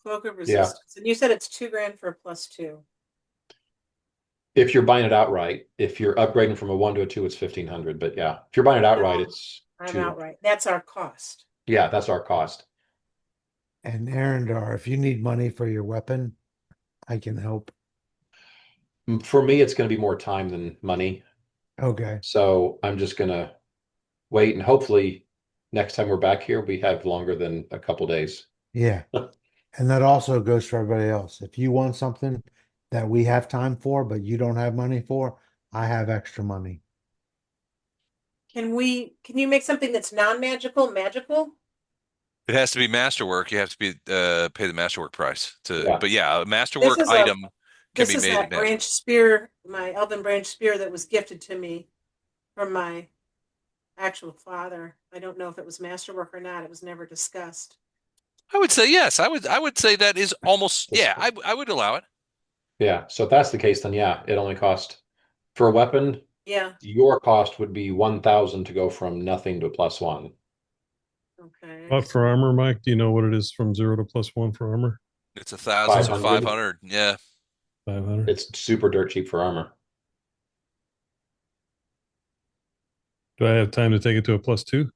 Cloak of resistance. And you said it's $2,000 for a +2. If you're buying it outright, if you're upgrading from a 1 to a 2, it's 1,500. But yeah, if you're buying it outright, it's I'm 2. outright. That's our cost. Yeah, that's our cost. And Arendar, if you need money for your weapon, I can help. For me, it's going to be more time than money. Okay. So I'm just going to wait, and hopefully next time we're back here, we have longer than a couple days. Yeah. And that also goes for everybody else. If you want something that we have time for, but you don't have money for, I have extra money. Can you make something that's non-magical magical? It has to be masterwork. You have to be pay the masterwork price to. Yeah. But yeah, a masterwork This is item This be is made that in magic. branch spear, my elven branch spear that was gifted to me from my actual father. I don't know if it was masterwork or not. It was never discussed. I would say yes. I would say that is almost yeah. I would allow it. Yeah. So if that's the case, then yeah, it only cost for a weapon. Yeah. Your cost would be 1,000 to go from nothing to +1. Okay. But for armor, Mike, do you know what it is from 0 to +1 for armor? It's 1,000 to 500. 500. Yeah. 500. It's super dirt cheap for armor. Do I have time to take it to a +2?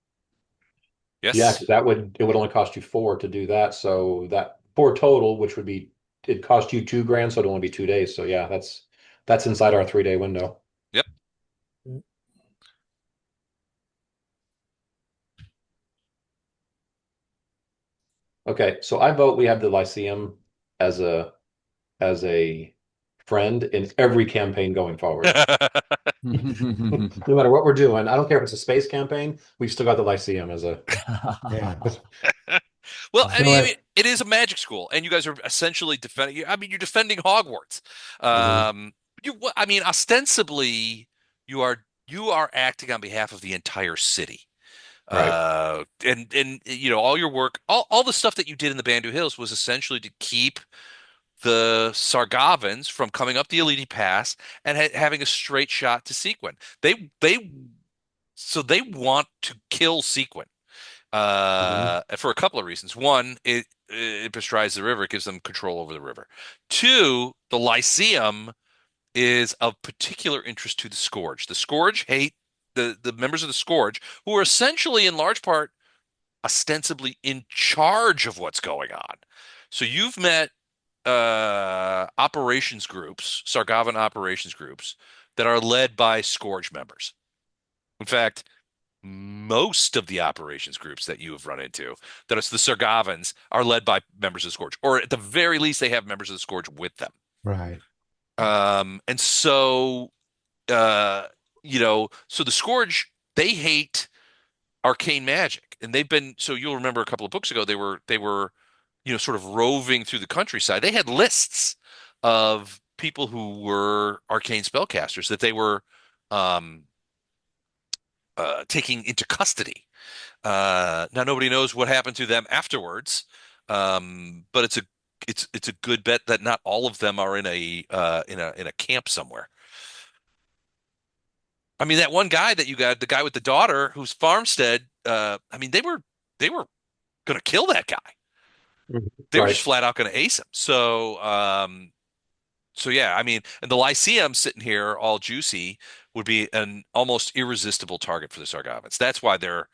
Yes. Yeah, because it would only cost you 4 to do that. So that 4 total, which would be it cost you 2 grand, so it'd only be 2 days. So yeah, that's inside our 3-day window. Yep. Okay, so I vote we have the Lyceum as a friend in every campaign going forward. No matter what we're doing, I don't care if it's a space campaign, we've still got the Lyceum as a Yeah. Well, So it is a magic school, and you guys are essentially defending. I mean, you're defending Hogwarts. I mean, ostensibly, you are acting on behalf of the entire city. right. And all your work, all the stuff that you did in the Bandu Hills was essentially to keep the Sargavans from coming up the Elite Pass and having a straight shot to Seaquen. They want to kill Seaquen for a couple of reasons. One, it bestrides the river, it gives them control over the river. Two, the Lyceum is of particular interest to the Scourge. The Scourge hate the members of the Scourge, who are essentially, in large part, ostensibly in charge of what's going on. So you've met operations groups, Sargavan operations groups, that are led by Scourge members. In fact, most of the operations groups that you have run into, that is the Sargavans, are led by members of the Scourge, or at the very least, they have members of the Scourge with them. right. And so, so the Scourge, they hate arcane magic, and so you'll remember a couple of books ago, they were sort of roving through the countryside. They had lists of people who were arcane spellcasters that they were um, taking into custody. Now nobody knows what happened to them afterwards, but it's a good bet that not all of them are in a camp somewhere. I mean, that one guy that you got, the guy with the daughter whose farmstead, I mean, they were going to kill that guy. They were Right. just flat out going to ace him. So yeah, I mean, and the Lyceum sitting here all juicy would be an almost irresistible target for the Sargavans. That's why they're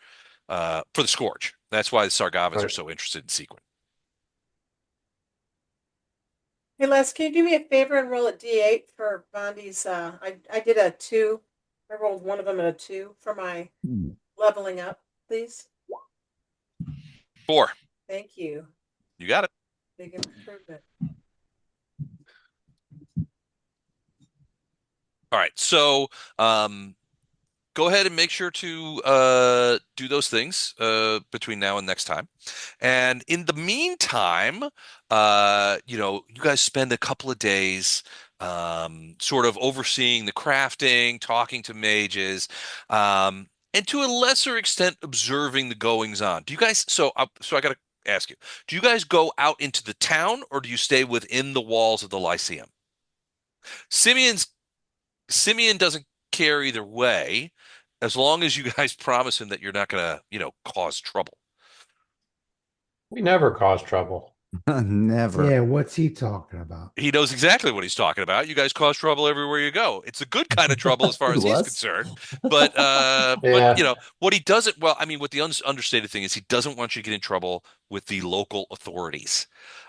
for the Scourge. That's why the Sargavans are Right. so interested in Seaquen. Hey Les, can you do me a favor and roll a D8 for Bondi's I did a 2. I rolled one of them at a 2 for my leveling up, please. 4. Thank you. You got it. Big improvement. All right. So go ahead and make sure to do those things between now and next time. And in the meantime, you guys spend a couple of days sort of overseeing the crafting, talking to mages, and to a lesser extent observing the goings on. Do you guys? So I got to ask you: do you guys go out into the town, or do you stay within the walls of the Lyceum? Simeon doesn't care either way, as long as you guys promise him that you're not gonna, cause trouble. We never cause trouble. Never. Yeah, what's he talking about? He knows exactly what he's talking about. You guys cause trouble everywhere you go. It's a good kind of trouble as far as he's Was? concerned. But Yeah. what he doesn't, well, I mean, what the understated thing is, he doesn't want you to get in trouble with the local authorities,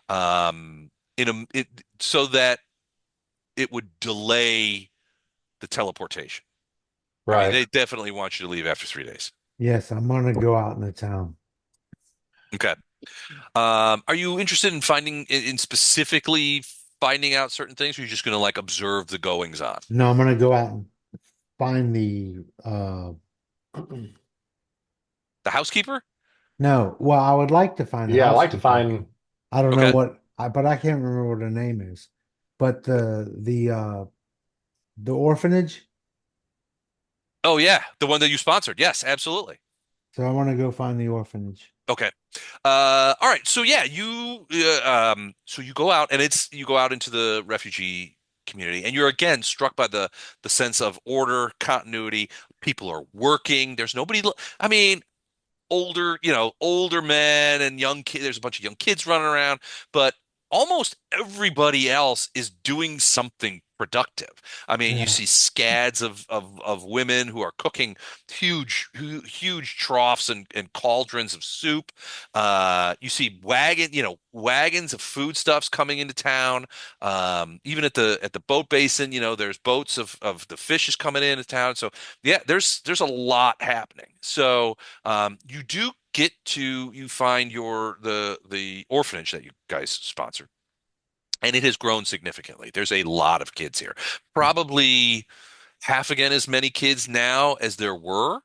so that it would delay the teleportation. I mean, Right. they definitely want you to leave after 3 days. Yes, I'm gonna go out in the town. Okay. Are you interested in specifically finding out certain things, or are you just going to like observe the goings on? No, I'm gonna go out and find the The housekeeper? no, well, I would like to find the Yeah, I like to housekeeper. find I don't know Okay. but I can't remember what her name is. but the orphanage. Oh yeah, the one that you sponsored. Yes, absolutely. So I want to go find the orphanage. Okay. All right. So yeah, so you go out and you go out into the refugee community and you're again struck by the sense of order, continuity. People are working. There's nobody. I mean, older men and young kids. There's a bunch of young kids running around, but almost everybody else is doing something productive. I mean, you Yeah, see scads of women who are cooking huge troughs and cauldrons of soup. You see wagons of foodstuffs coming into town. Even at the boat basin, there's boats of the fishes coming into town. So yeah, there's a lot happening. So you find the orphanage that you guys sponsored, and it has grown significantly. There's a lot of kids here, probably half again as many kids now as there were.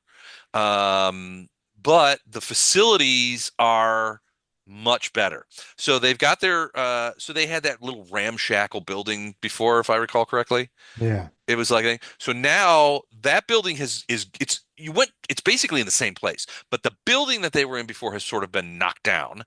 Um, but the facilities are much better. So they've got so they had that little ramshackle building before, if I recall correctly. yeah, It was like so now that building it's basically in the same place, but the building that they were in before has sort of been knocked down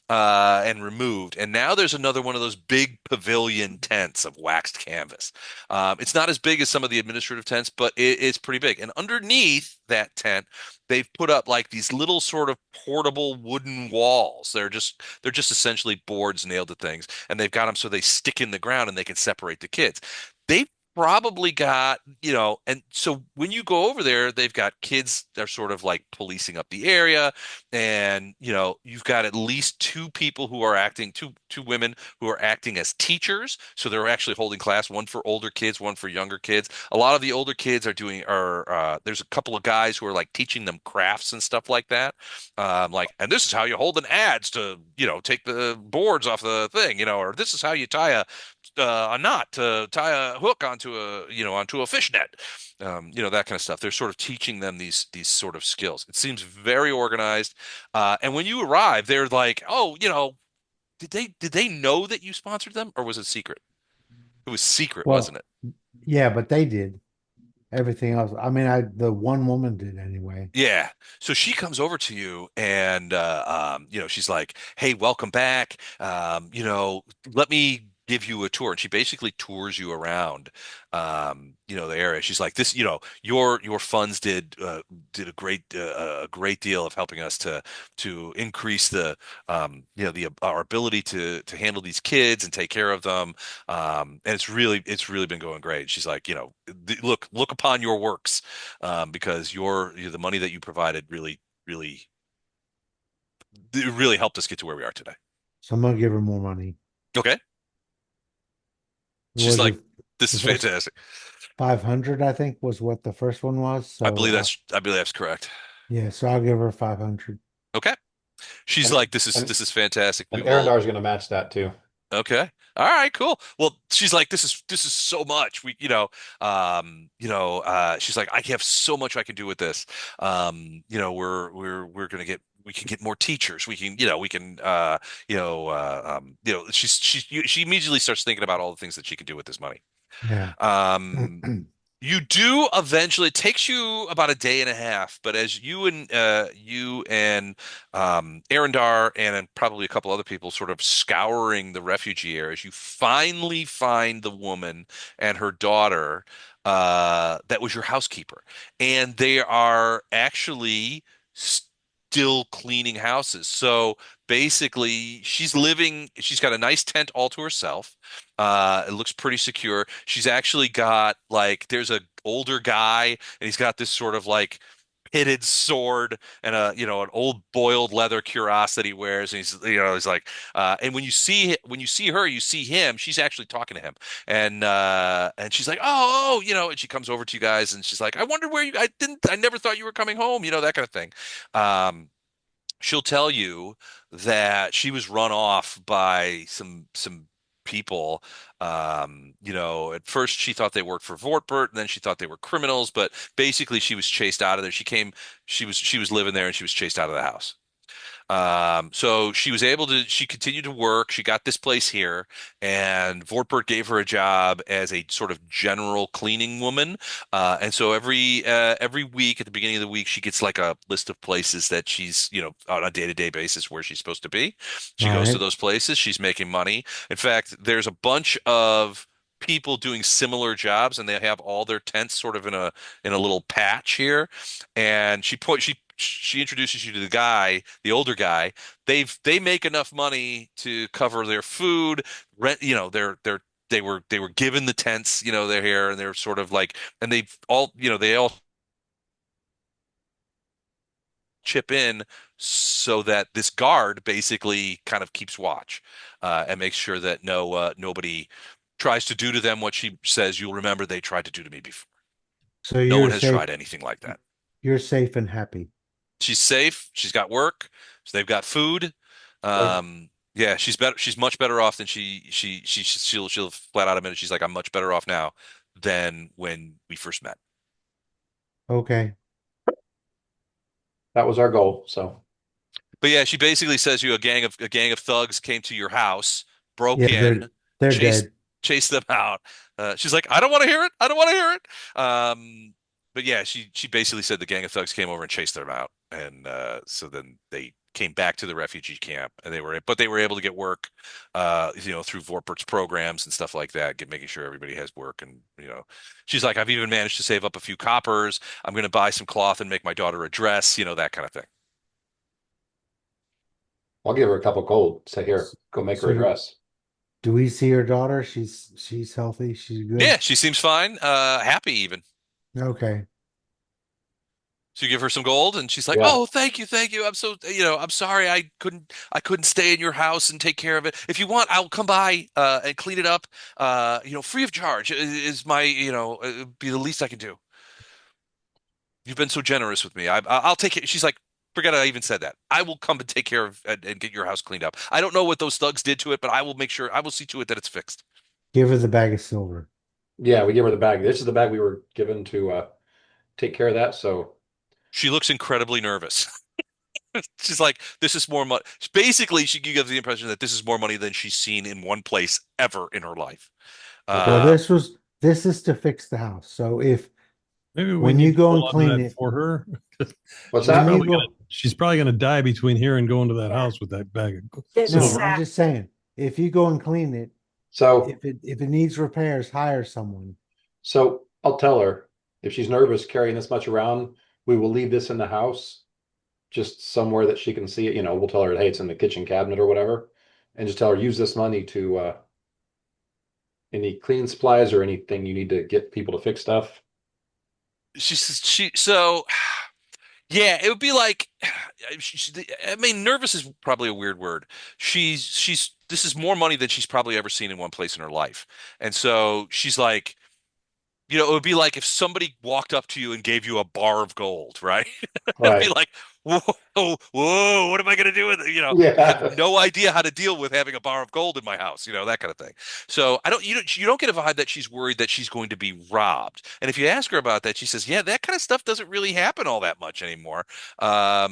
and removed, and now there's another one of those big pavilion tents of waxed canvas. It's not as big as some of the administrative tents, but it's pretty big. And underneath that tent, they've put up like these little sort of portable wooden walls. They're just essentially boards nailed to things, and they've got them so they stick in the ground and they can separate the kids. They've probably got, and so when you go over there, they've got kids that are sort of like policing up the area. And, you've got at least two women who are acting as teachers. So they're actually holding class, one for older kids, one for younger kids. A lot of the older kids there's a couple of guys who are like teaching them crafts and stuff like that. And this is how you hold an adze to, take the boards off the thing, or this is how you tie a knot to tie a hook onto a fishnet, that kind of stuff. They're sort of teaching them these sort of skills. It seems very organized. And when you arrive, they're like, oh, did they know that you sponsored them, or was it secret? It was secret, wasn't well, it? yeah, but they did everything else. I mean, the one woman did anyway. Yeah. So she comes over to you and she's like, "Hey, welcome back. Let me give you a tour." And she basically tours you around the area. She's like, "This, your funds did a great deal of helping us to increase our ability to handle these kids and take care of them. And it's really been going great." She's like, look upon your works because the money that you provided really it really helped us get to where we are today. So I'm gonna give her more money. Okay. She's Was like, it this the is first fantastic. 500? I think was what the first one was. I So believe that's correct. yeah, so I'll give her 500. Okay. She's And like, this is and this is fantastic. We and will. Arendar's going to match that too. Okay. All right, cool. Well, she's like, this is so much. She's like, I have so much I can do with this. We're gonna get we can get more teachers. She immediately starts thinking about all the things that she can do with this money. Yeah. Um, you do eventually, it takes you about a day and a half, but as you and Arendar and probably a couple other people sort of scouring the refugee areas, you finally find the woman and her daughter that was your housekeeper. And they are actually still cleaning houses. So basically, she's got a nice tent all to herself. It looks pretty secure. She's actually got like there's a older guy and he's got this sort of like pitted sword and an old boiled leather cuirass that he wears, and he's like and when you see her, you see him. She's actually talking to him, and she's like, and she comes over to you guys and she's like, I wondered where I never thought you were coming home, that kind of thing. She'll tell you that she was run off by some people. At first she thought they worked for Vortbert, and then she thought they were criminals, but basically she was chased out of there. She was living there and she was chased out of the house. So she continued to work. She got this place here, and Vortberg gave her a job as a sort of general cleaning woman. And so every week at the beginning of the week, she gets like a list of places that she's, on a day-to-day basis where she's supposed to be. She All goes to right. those places. She's making money. In fact, there's a bunch of people doing similar jobs, and they have all their tents sort of in a little patch here. And she introduces you to the older guy. They make enough money to cover their food, rent. They were given the tents. They're here, and they're sort of like, and they all chip in so that this guard basically kind of keeps watch, and makes sure that nobody tries to do to them what she says. You'll remember they tried to do to me before. So No you're one has safe. tried anything like that. You're safe and happy. She's safe. She's got work. So they've got food. Like, Yeah, she's better. She's much better off than she'll flat out admit it. She's like, I'm much better off now than when we first met. Okay. that was our goal. So But yeah, she basically says a gang of thugs came to your house, broke Yeah, in, they're chased dead. chased them out. She's like, I don't want to hear it. I don't want to hear it. But yeah, she basically said the gang of thugs came over and chased them out, and so then they came back to the refugee camp, and they were able to get work, through Vorpert's programs and stuff like that, making sure everybody has work, and she's like, I've even managed to save up a few coppers. I'm going to buy some cloth and make my daughter a dress, that kind of thing. I'll give her a couple gold. Say here, go make her So a dress. do we see her daughter? She's healthy. She's Yeah, good. she seems fine, happy even. Okay. So you give her some gold, and she's like, Yeah. "Oh, thank you, thank you. I'm sorry I couldn't stay in your house and take care of it. If you want, I'll come by and clean it up, free of charge. Is my, be the least I can do. You've been so generous with me. I'll take it." She's like, "Forget I even said that. I will come and take care of and get your house cleaned up. I don't know what those thugs did to it, but I will see to it that it's fixed." Give her the bag of silver. Yeah, we give her the bag. This is the bag we were given to take care of that. So She looks incredibly nervous. She's like, "This is more money." Basically, she gives the impression that this is more money than she's seen in one place ever in her life. Well, Uh, this is to fix the house. So if Maybe we when you need to go and hold on to clean that it, for her. what's She's when that? you probably go, gonna she's probably gonna die between here and going to that Yeah. house with that bag of Getting no, silver. I'm sacked. just saying, if you go and clean it, So if it needs repairs, hire someone. so I'll tell her if she's nervous carrying this much around, we will leave this in the house, just somewhere that she can see it. We'll tell her, hey, it's in the kitchen cabinet or whatever, and just tell her use this money to any cleaning supplies or anything you need to get people to fix stuff. she says so yeah, it would be like I mean, nervous is probably a weird word. She's this is more money than she's probably ever seen in one place in her life, and so she's like. It would be like if somebody walked up to you and gave you a bar of gold, right? It'd be Right. like, whoa, whoa, what am I going to do with it? I have Yeah. no idea how to deal with having a bar of gold in my house, that kind of thing. So you don't get a vibe that she's worried that she's going to be robbed. And if you ask her about that, she says, yeah, that kind of stuff doesn't really happen all that much anymore. Oh,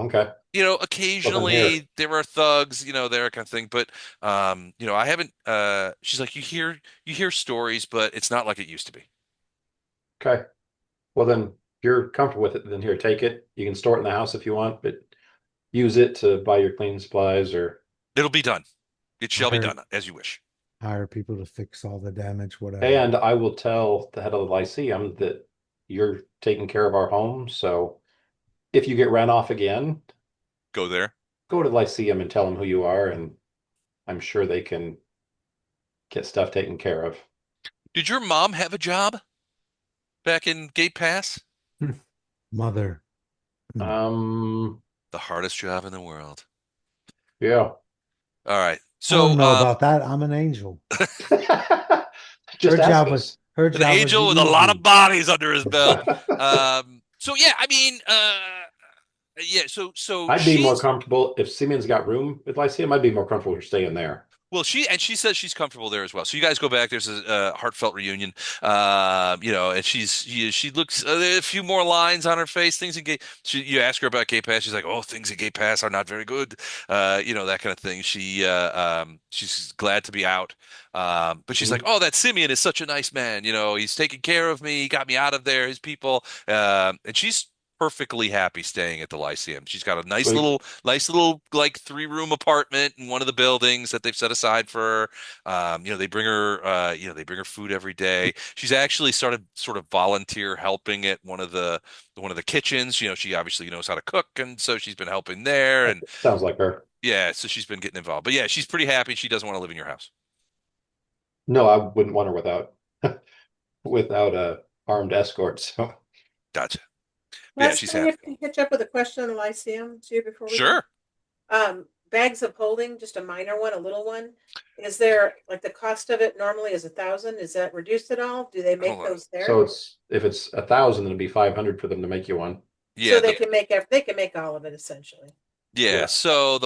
okay. Wasn't here. Occasionally there are thugs, that kind of thing. But I haven't. She's like, you hear stories, but it's not like it used to be. Okay. Well, then if you're comfortable with it, then here, take it. You can store it in the house if you want, but use it to buy your cleaning supplies or It'll be done. It shall be Hire done as you wish. hire people to fix all the damage, whatever. and I will tell the head of the Lyceum that you're taking care of our home. So if you get ran off again, Go there. go to the Lyceum and tell them who you are, and I'm sure they can get stuff taken care of. Did your mom have a job back in Gate Pass? Mother. The hardest job in the world. Yeah. All right. I don't So, know about that. I'm an angel. Just her ask job us. was her an job angel was with a lot easy. of bodies under his belt. So yeah, I mean, yeah. So I'd be more she's comfortable if Simeon's got room with Lyceum. I'd be more comfortable with her staying there. Well, she says she's comfortable there as well. So you guys go back. There's a, heartfelt reunion. And she looks a few more lines on her face. Things in Gate. You ask her about Gate Pass. She's like, "Oh, things in Gate Pass are not very good." That kind of thing. She's glad to be out. But she's like, Mhm. "Oh, that Simeon is such a nice man. He's taking care of me. He got me out of there. His people." And she's perfectly happy staying at the Lyceum. She's got a Sweet. nice little like 3-room apartment in one of the buildings that they've set aside for her. They bring her food every day. She's actually started sort of volunteer helping at one of the kitchens. She obviously knows how to cook, and so she's been helping there. And Sounds like her. yeah, so she's been getting involved. But yeah, she's pretty happy. She doesn't want to live in your house. No, I wouldn't want her without a armed escort. So Gotcha. But yeah, Last she's thing, if happy. I can catch up with a question on the Lyceum too before we go. Sure. Bags of holding, just a minor one, a little one. Is there like the cost of it normally is 1,000? Is that reduced at all? Do they Hold make on. those there? so it's if it's 1,000, it'd be 500 for them to make you one. So Yeah, they can make they can make all of it essentially. yeah. Yeah. So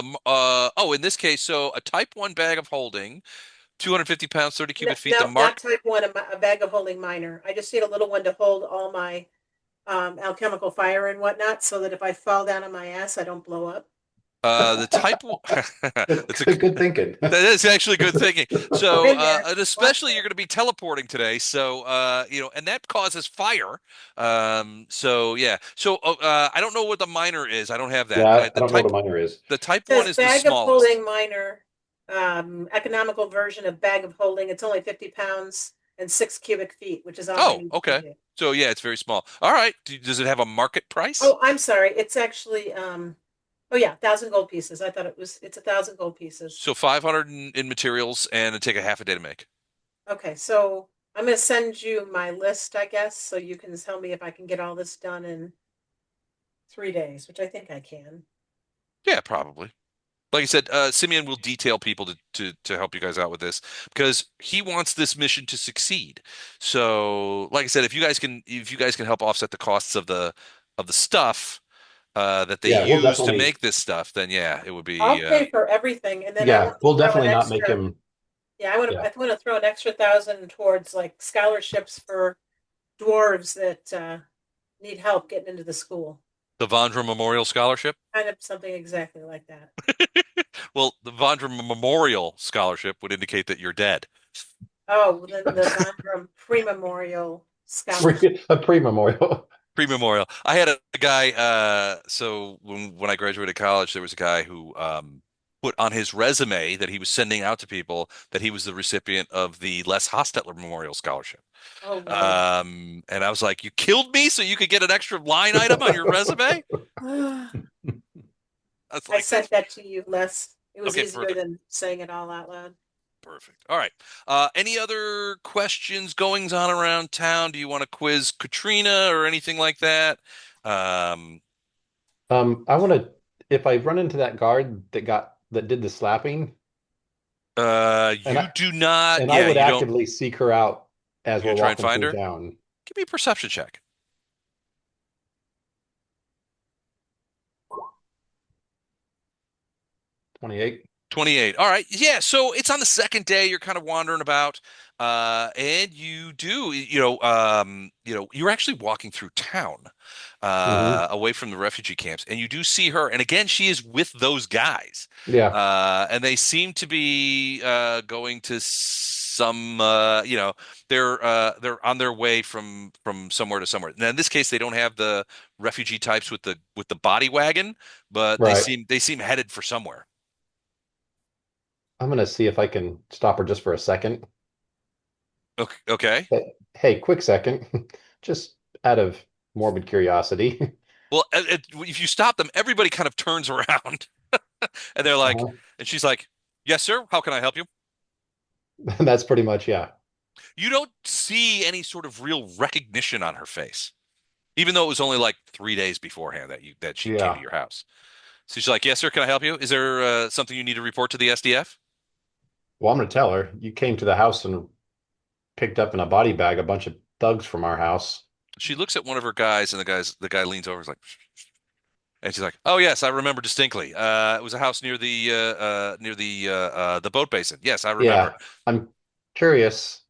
in this case, so a type 1 bag of holding, 250 pounds, 30 No, cubic feet. The no, not mark type one, a bag of holding minor. I just need a little one to hold all my alchemical fire and whatnot, so that if I fall down on my ass, I don't blow up. the type Good, that's a good thinking. that is actually good thinking. So Been there. and Watch especially you're that. going to be teleporting today, so and that causes fire. So yeah. So I don't know what the minor is. I don't have that, but Yeah, I don't know what a minor is. the type It 1 says is the bag of smallest. holding minor, economical version of bag of holding. It's only 50 pounds and 6 cubic feet, which is all I Oh, need to okay. do. So yeah, it's very small. All right. Does it have a market price? Oh, I'm sorry. It's actually oh yeah, 1,000 gold pieces. I thought it's 1,000 gold pieces. So 500 in materials, and it'd take a half a day to make. Okay, so I'm gonna send you my list, I guess, so you can tell me if I can get all this done in 3 days, which I think I can. Yeah, probably. Like I said, Simeon will detail people to help you guys out with this because he wants this mission to succeed. So, like I said, if you guys can help offset the costs of the stuff that they Yeah, we'll use to definitely. make this stuff, then yeah, it would I'll be pay for everything, and then I Yeah, want to we'll throw an definitely not make extra. him. Yeah, Yeah, I want to throw an extra 1,000 towards like scholarships for dwarves that need help getting into the school. the Vondra Memorial Scholarship. Kind of something exactly like that. Well, the Vondra Memorial Scholarship would indicate that you're dead. Oh, well, then the Vondrum Pre-Memorial Scholarship. a pre-memorial. Pre-memorial. I had a guy, so when I graduated college, there was a guy who put on his resume that he was sending out to people that he was the recipient of the Les Hostetler Memorial Scholarship. Oh Lord. And I was like, you killed me so you could get an extra line item on your resume? I That's like, sent that to you, Les. It was okay, easier perfect. than saying it all out loud. Perfect. All right. Any other questions, goings on around town? Do you want to quiz Katrina or anything like that? Um, I want to. If I run into that guard that did the slapping, and you do not, I yeah, would you don't, actively seek her out as you we're gonna try and walking find through her? town. Give me a perception check. 28. 28. All right. Yeah. So it's on the second day. You're kind of wandering about, and you're actually walking through town, Hmm. away from the refugee camps, and you do see her. And again, she is with those guys, Yeah. and they seem to be going to some, they're on their way from somewhere to somewhere. Now, in this case, they don't have the refugee types with the body wagon, but they Right. seem headed for somewhere. I'm gonna see if I can stop her just for a second. Okay. Okay. Hey, quick second, just out of morbid curiosity. Well, if you stop them, everybody kind of turns around and they're like, Uh-huh. and she's like, "Yes, sir. How can I help you?" That's pretty much, yeah. You don't see any sort of real recognition on her face, even though it was only like 3 days beforehand that she came to Yeah. your house. So she's like, "Yes, sir. Can I help you? Is there something you need to report to the SDF?" Well, I'm gonna tell her you came to the house and picked up in a body bag a bunch of thugs from our house. She looks at one of her guys, and the guy leans over, and is like, And she's like, "Oh yes, I remember distinctly. It was a house near the boat basin. Yes, I remember." Yeah, I'm curious.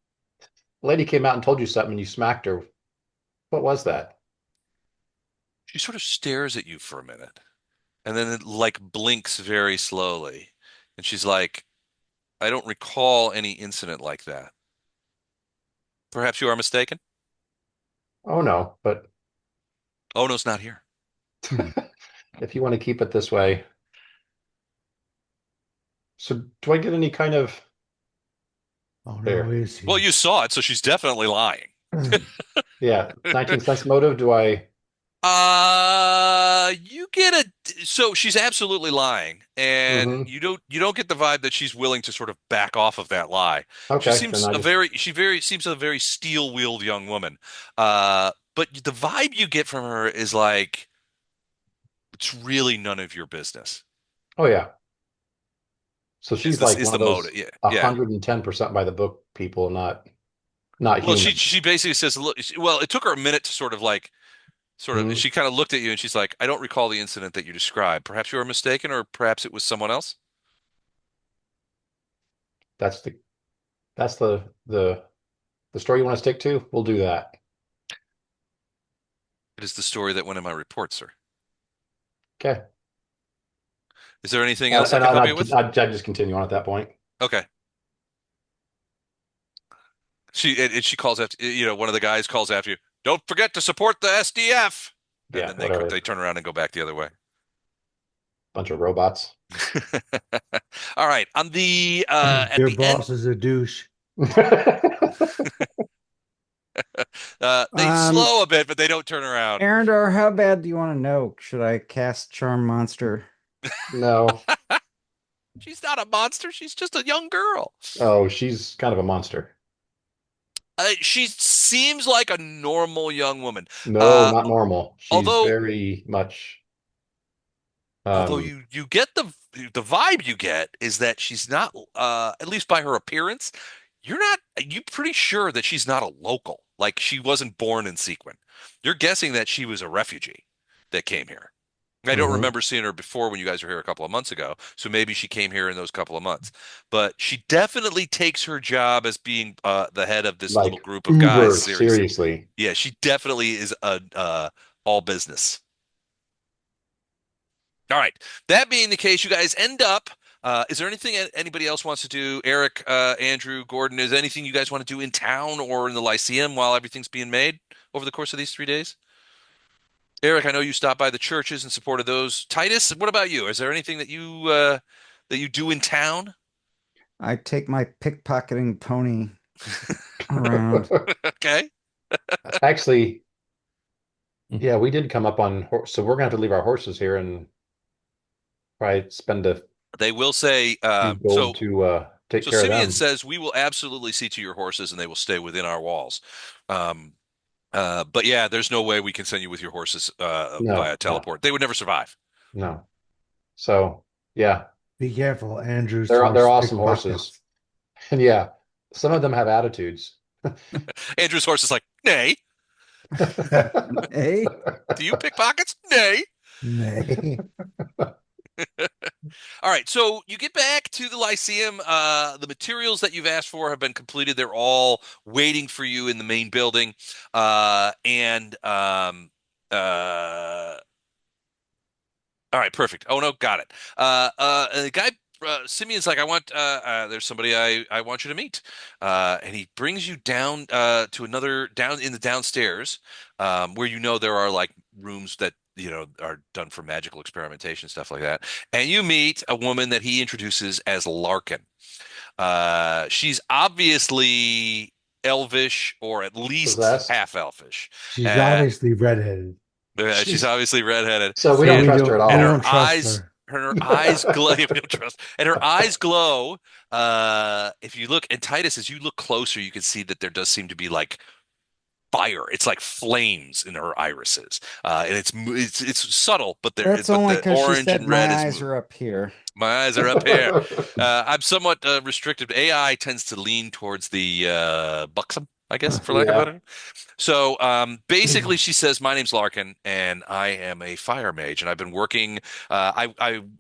Lady came out and told you something and you smacked her. What was that? She sort of stares at you for a minute, and then it like blinks very slowly, and she's like, "I don't recall any incident like that. Perhaps you are mistaken." Oh no, but Oh, no, it's not here. if you want to keep it this way. So do I get any kind of Oh no, there? is Well, he? you saw it, so she's definitely lying. Yeah, 19 cents motive. Do I? You get so she's absolutely lying, and Hmm. you don't get the vibe that she's willing to sort of back off of that lie. She Okay, then seems I a just very she very seems a very steel-willed young woman. But the vibe you get from her is like it's really none of your business. oh yeah. So Is she's this like is one the of motive? those Yeah, yeah. 110% by the book people, not Well, she human. she basically says, look, well, it took her a minute to Mhm. she kind of looked at you and she's like, I don't recall the incident that you described. Perhaps you were mistaken, or perhaps it was someone else. That's the story you want to stick to. We'll do that. It is the story that went in my report, sir. Okay. Is there anything else I And can help you with? I'd just continue on at that point. Okay. And she calls after one of the guys calls after you. Don't forget to support the SDF. And Yeah, then they whatever. turn around and go back the other way. Bunch of robots. All right. On the at Your the end, boss is a douche. they Um, slow a bit, but they don't turn around. Arendar, how bad do you want to know? Should I cast Charm Monster? No. She's not a monster. She's just a young girl. Oh, she's kind of a monster. She seems like a normal young woman. No, Uh, not normal. She's although very much although um you get the vibe you get is that she's not at least by her appearance, you pretty sure that she's not a local. Like she wasn't born in Seaquen. You're guessing that she was a refugee that came here. I don't mhm. remember seeing her before when you guys were here a couple of months ago, so maybe she came here in those couple of months. But she definitely takes her job as being the head of this little Like group of guys uber seriously. seriously. Yeah, she definitely is a all business. All right. That being the case, you guys end up. Is there anything anybody else wants to do? Eric, Andrew, Gordon, is there anything you guys want to do in town or in the Lyceum while everything's being made over the course of these 3 days? Eric, I know you stopped by the churches and supported those. Titus, what about you? Is there anything that you do in town? I take my pickpocketing pony around. Okay. Actually, yeah, we did come up on so we're gonna have to leave our horses here and probably spend a They will say few gold to take so care of Simeon them. says we will absolutely see to your horses and they will stay within our walls. Um, but yeah, there's no way we can send you with your horses No, via no, teleport. They would never survive. no. So yeah, Be careful, Andrew's they're horse awesome horses. pickpockets. And yeah, some of them have attitudes. Andrew's horse is like, nay. Hey, Do you pick pockets? Nay. Nay. All right, so you get back to the Lyceum. The materials that you've asked for have been completed. They're all waiting for you in the main building. And all right, perfect. Oh no, got it. The guy Simeon's like, I want there's somebody I want you to meet. And he brings you down to another down in the downstairs, where there are like rooms that are done for magical experimentation, stuff like that. And you meet a woman that he introduces as Larkin. She's obviously elvish or at least Possessed. half elfish. She's Uh, obviously redheaded. she's obviously redheaded. So we So don't we trust her at don't we And all. don't trust her. her eyes glow. We don't trust. And her eyes glow. If you look, and Titus, as you look closer, you can see that there does seem to be like fire. It's like flames in her irises, and it's subtle, but that's but only the because she orange said and red my is eyes moving. are up here. My eyes are up here. I'm somewhat restricted. AI tends to lean towards the buxom. I guess, for lack of Yeah. a better. So basically, she says, "My name's Larkin, and I am a fire mage, and I've been working. I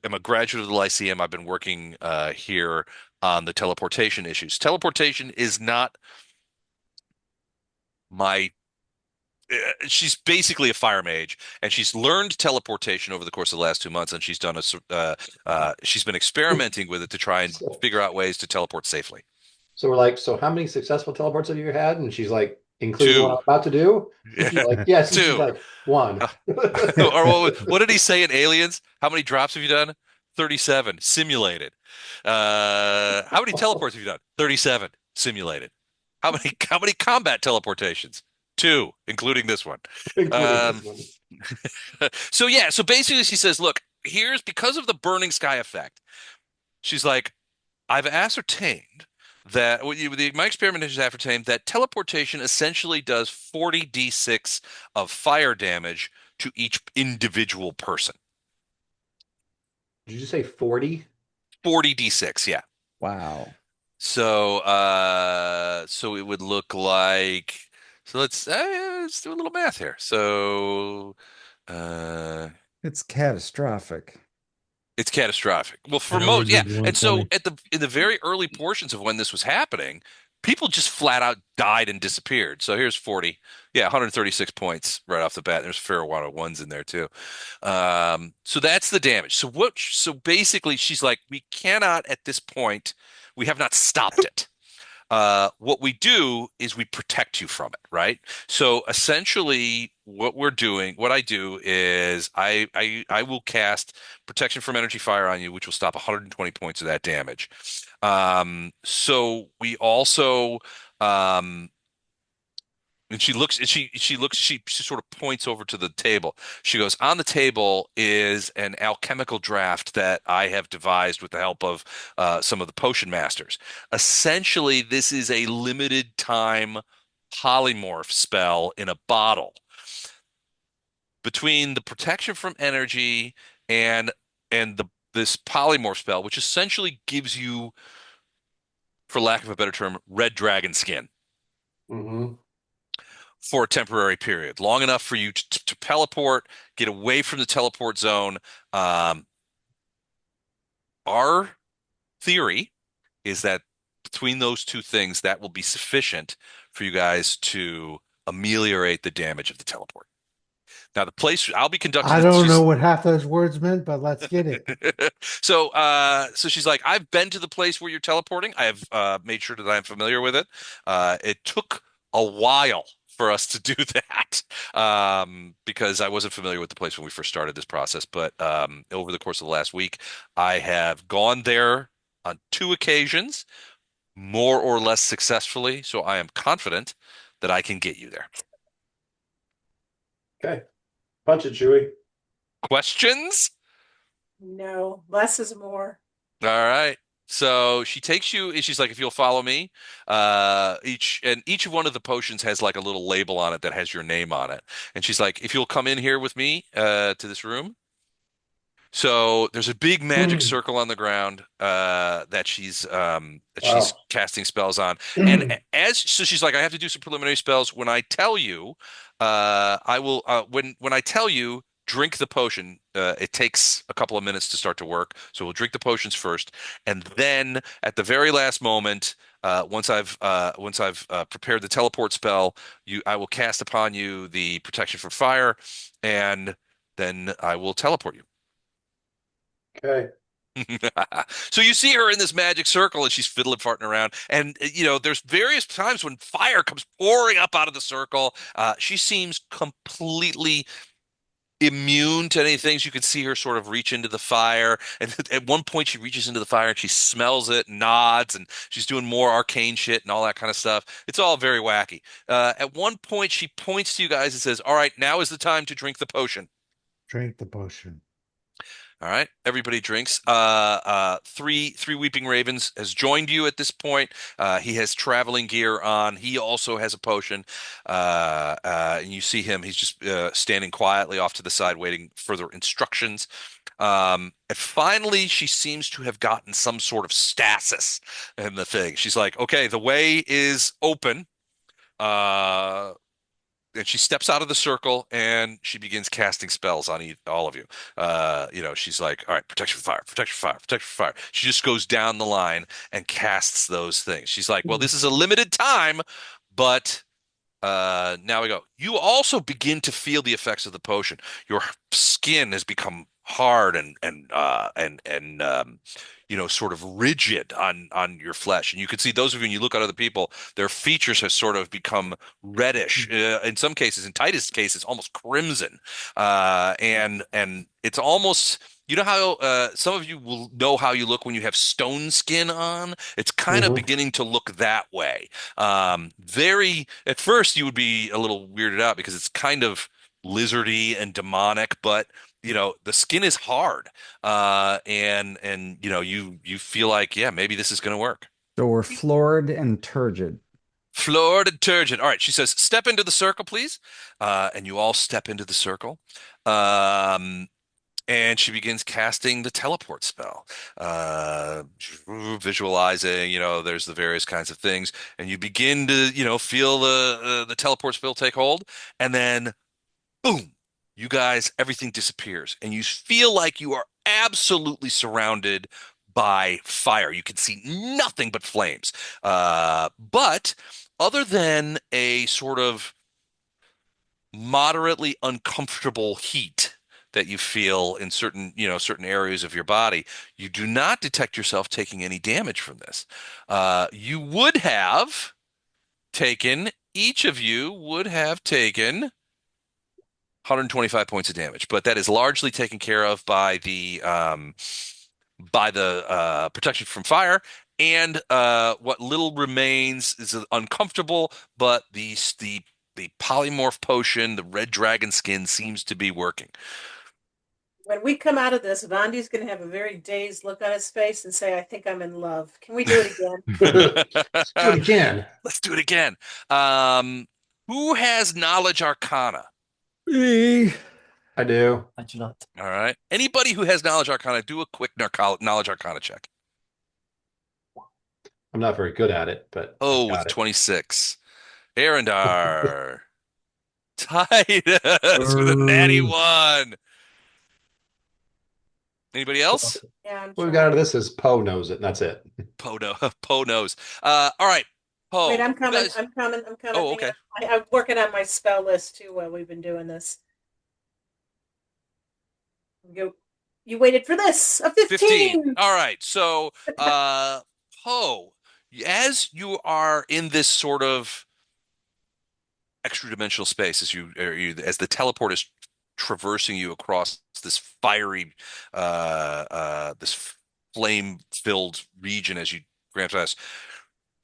am a graduate of the Lyceum. I've been working here on the teleportation issues. Teleportation is not my she's basically a fire mage, and she's learned teleportation over the course of the last 2 months, and she's been experimenting with it to try and So, figure out ways to teleport safely. so we're like, so how many successful teleports have you had? And she's like, including the one I'm Two, about to do? We're like, yes. And she's two. like, one. Or what did he say in Aliens? How many drops have you done? 37 simulated. How many teleports have you done? 37 simulated. How many combat teleportations? Two, including this one. Including this Um, one. so yeah, so basically she says, look, here's because of the burning sky effect. She's like, I've ascertained that my experiment has ascertained that teleportation essentially does 40d6 of fire damage to each individual person. Did you say 40? 40d6, yeah. Wow. So it would look like let's do a little math here. So uh It's catastrophic. it's catastrophic. Well, for most, Average yeah. is And so 120. in the very early portions of when this was happening, people just flat out died and disappeared. So here's 40. Yeah, 136 points right off the bat. There's a fair amount of ones in there too. So that's the damage. So basically she's like, we cannot at this point, we have not stopped it. What we do is we protect you from it, right? So essentially, what I do is I will cast protection from energy fire on you, which will stop 120 points of that damage. So we also um, and she sort of points over to the table. She goes, on the table is an alchemical draft that I have devised with the help of some of the potion masters. Essentially, this is a limited time polymorph spell in a bottle. Between the protection from energy and and this polymorph spell, which essentially gives you, for lack of a better term, red dragon skin Mm-hmm. for a temporary period, long enough for you to teleport, get away from the teleport zone. Um, our theory is that between those two things, that will be sufficient for you guys to ameliorate the damage of the teleport. Now, the place I'll be conducting I this. don't know what half those words meant, but let's get it. So she's like, I've been to the place where you're teleporting. I have made sure that I'm familiar with it. It took a while for us to do that because I wasn't familiar with the place when we first started this process. But over the course of the last week, I have gone there on two occasions, more or less successfully. So I am confident that I can get you there. Okay. Punch it, Chewie. Questions? No, less is more. All right. So she takes you, and she's like, if you'll follow me, each one of the potions has like a little label on it that has your name on it. And she's like, if you'll come in here with me, to this room. So there's a big magic circle on the ground, that she's Wow. casting spells on. And so she's like, I have to do some preliminary spells. When I tell you, I will, when I tell you, drink the potion. It takes a couple of minutes to start to work. So we'll drink the potions first. And then at the very last moment, once I've prepared the teleport spell, I will cast upon you the protection from fire, and then I will teleport you. Okay. So you see her in this magic circle and she's fiddling, farting around. And, there's various times when fire comes pouring up out of the circle. She seems completely immune to any things. You can see her sort of reach into the fire. And at one point, she reaches into the fire and she smells it, nods, and she's doing more arcane shit and all that kind of stuff. It's all very wacky. At one point, she points to you guys and says, all right, now is the time to drink the potion. Drink the potion. All right, everybody drinks. Three Weeping Ravens has joined you at this point. He has traveling gear on. He also has a potion. And you see him. He's just standing quietly off to the side, waiting further instructions. And finally, she seems to have gotten some sort of stasis in the thing. She's like, "Okay, the way is open. And she steps out of the circle and she begins casting spells on all of you. She's like, all right, protection from fire, protection from fire, protection from fire. She just goes down the line and casts those things. She's like, well, this is a limited time, but now we go. You also begin to feel the effects of the potion. Your skin has become hard and sort of rigid on your flesh. And you can see those of you, when you look at other people, their features have sort of become reddish. In some cases, in Titus' case, it's almost crimson. And it's almost. You know how some of you will know how you look when you have stone skin on? It's kind of Mhm. beginning to look that way. Very, at first you would be a little weirded out because it's kind of lizardy and demonic, but the skin is hard. You feel like, yeah, maybe this is going to work. So we're florid and turgid. Floor detergent. All right, she says, step into the circle, please. And you all step into the circle. Um, and she begins casting the teleport spell, visualizing, there's the various kinds of things, and you begin to, feel the teleport spell take hold, and then boom, you guys, everything disappears, and you feel like you are absolutely surrounded by fire. You can see nothing but flames. But other than a sort of moderately uncomfortable heat that you feel in certain areas of your body, you do not detect yourself taking any damage from this. You would have taken, each of you would have taken 125 points of damage, but that is largely taken care of by the protection from fire. And what little remains is uncomfortable, but the polymorph potion, the red dragon skin, seems to be working. When we come out of this, Vandi's going to have a very dazed look on his face and say, I think I'm in love. Can we do it again? Let's do it again. Let's do it again. Who has knowledge arcana? Me. I do. I do not. All right. Anybody who has knowledge arcana, do a quick knowledge arcana check. I'm not very good at it, but I've Oh, with got it. 26. Arendar. Titus with a natty one. Anybody else? Yeah, I'm What we trying. got out of this is Poe knows it, and that's it. Poe knows. All right. Poe. Wait, I'm you coming. guys- I'm coming. I'm coming. Oh, Hang okay. on. I'm working on my spell list too while we've been doing this. You waited for this. A 15. 15. All right. So, Poe, as you are in this sort of extra dimensional space, as the teleport is traversing you across this fiery, this flame-filled region as you ramp past,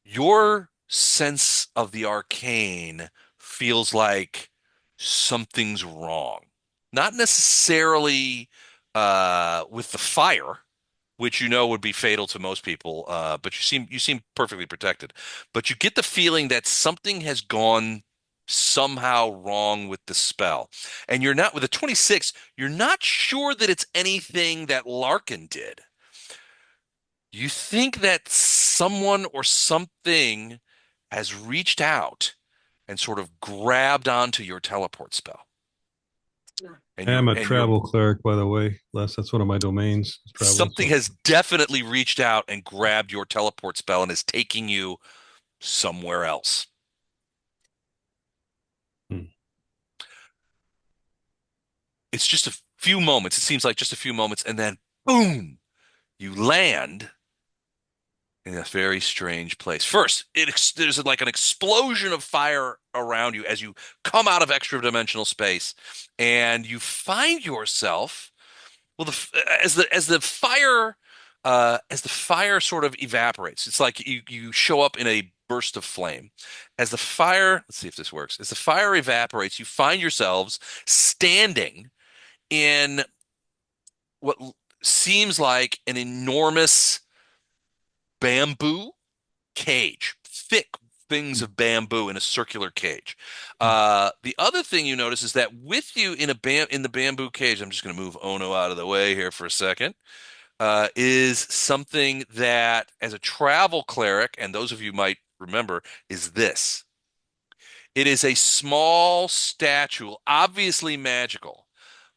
your sense of the arcane feels like something's wrong. Not necessarily with the fire, which would be fatal to most people, but you seem perfectly protected. But you get the feeling that something has gone somehow wrong with the spell. And you're not, with a 26, you're not sure that it's anything that Larkin did. You think that someone or something has reached out and sort of grabbed onto your teleport spell. And I am a and travel cleric, by the way, Les. That's one of my domains. Travel, something so. has definitely reached out and grabbed your teleport spell and is taking you somewhere else. Hmm. It's just a few moments. It seems like just a few moments, and then boom, you land in a very strange place. First, there's like an explosion of fire around you as you come out of extra dimensional space, and you find yourself. Well, as the fire sort of evaporates, it's like you show up in a burst of flame. As the fire, let's see if this works. As the fire evaporates, you find yourselves standing in what seems like an enormous bamboo cage, thick things of bamboo in a circular cage. The other thing you notice is that with you in the bamboo cage, I'm just going to move Ono out of the way here for a second, is something that, as a travel cleric, and those of you might remember, is this. It is a small statue, obviously magical,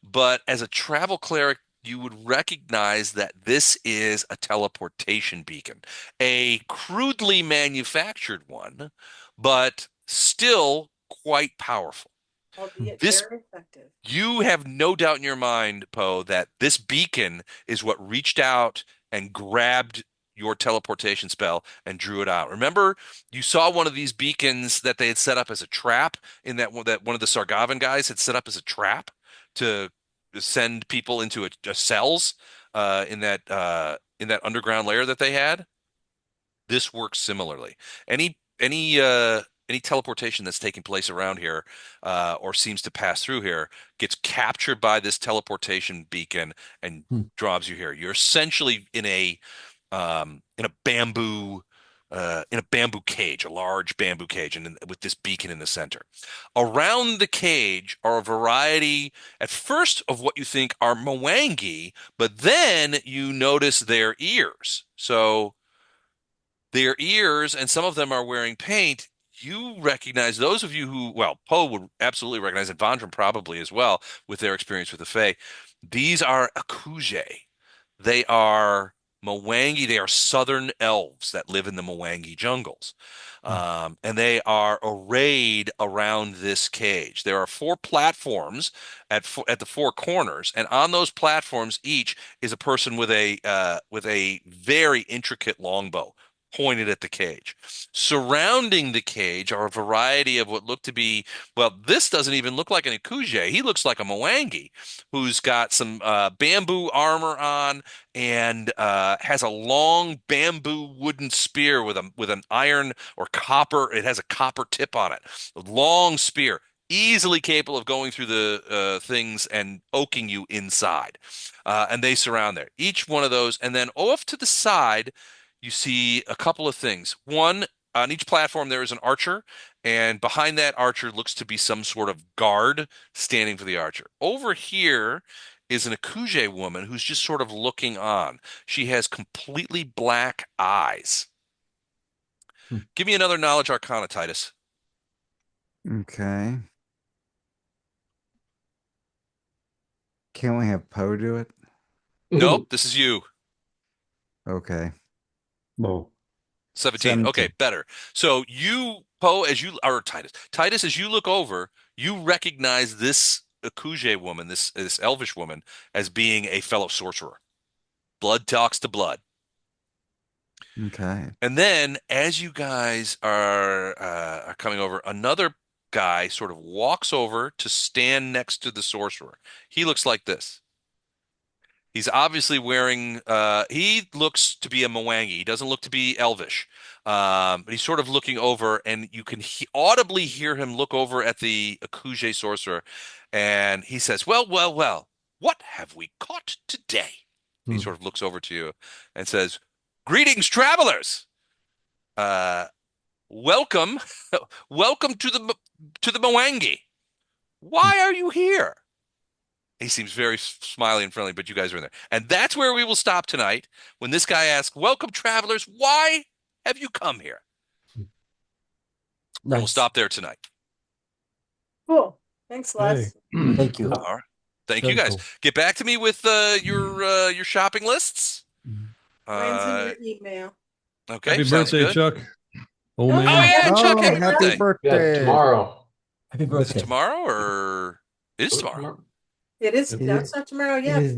but as a travel cleric, you would recognize that this is a teleportation beacon, a crudely manufactured one, but still quite powerful. Albeit This very effective. You have no doubt in your mind, Poe, that this beacon is what reached out and grabbed your teleportation spell and drew it out. Remember, you saw one of these beacons that they had set up as a trap in that one of the Sargavan guys had set up as a trap to send people into a cells in that underground layer that they had. This works similarly. Any teleportation that's taking place around here or seems to pass through here gets captured by this teleportation beacon and drives you here. You're essentially in a bamboo cage, a large bamboo cage, and with this beacon in the center. Around the cage are a variety, at first, of what you think are Mwangi, but then you notice their ears. So their ears, and some of them are wearing paint. You recognize those of you who, well, Poe would absolutely recognize it, Vondram probably as well, with their experience with the Fae. These are Akuje. They are Mwangi. They are southern elves that live in the Mwangi jungles. And they are arrayed around this cage. There are 4 platforms at the 4 corners, and on those platforms, each is a person with a very intricate longbow pointed at the cage. Surrounding the cage are a variety of what look to be, well, this doesn't even look like an Akuje. He looks like a Mwangi who's got some bamboo armor on and has a long bamboo wooden spear with an iron or copper. It has a copper tip on it. A long spear, easily capable of going through the things and oaking you inside. And they surround there. Each one of those, and then off to the side, you see a couple of things. One, on each platform, there is an archer, and behind that archer looks to be some sort of guard standing for the archer. Over here is an Akuje woman who's just sort of looking on. She has completely black eyes. Give me another knowledge arcana, Titus. Okay. Can't we have Poe do it? Nope, this is you. Okay. No. 17. Okay, better. So you, Poe, or Titus, as you look over, you recognize this Akuje woman, this elvish woman, as being a fellow sorcerer. Blood talks to blood. Okay. And then, as you guys are coming over, another guy sort of walks over to stand next to the sorcerer. He looks like this. He's obviously wearing, he looks to be a Mwangi. He doesn't look to be elvish. But he's sort of looking over, and you can audibly hear him look over at the Akuje sorcerer. And he says, well, well, well, what have we caught today? He sort of looks over to you and says, greetings, travelers. Welcome, welcome to the Mwangi. Why are you here? He seems very smiley and friendly, but you guys are in there. And that's where we will stop tonight when this guy asks, welcome, travelers. Why have you come here? Nice. And we'll stop there tonight. Cool. Thanks, Les. Hey. Thank you. All right. Thank Very you, guys. cool. Get back to me with your shopping lists. Mine's in your email. Okay, Happy sounds birthday, good. Chuck. Old Oh, man. Oh, yeah, Chuck, Oh, happy happy birthday. Yeah, birthday. tomorrow. Happy Is it birthday. tomorrow or it is tomorrow? It is. It No, is- it's not tomorrow It yet. is.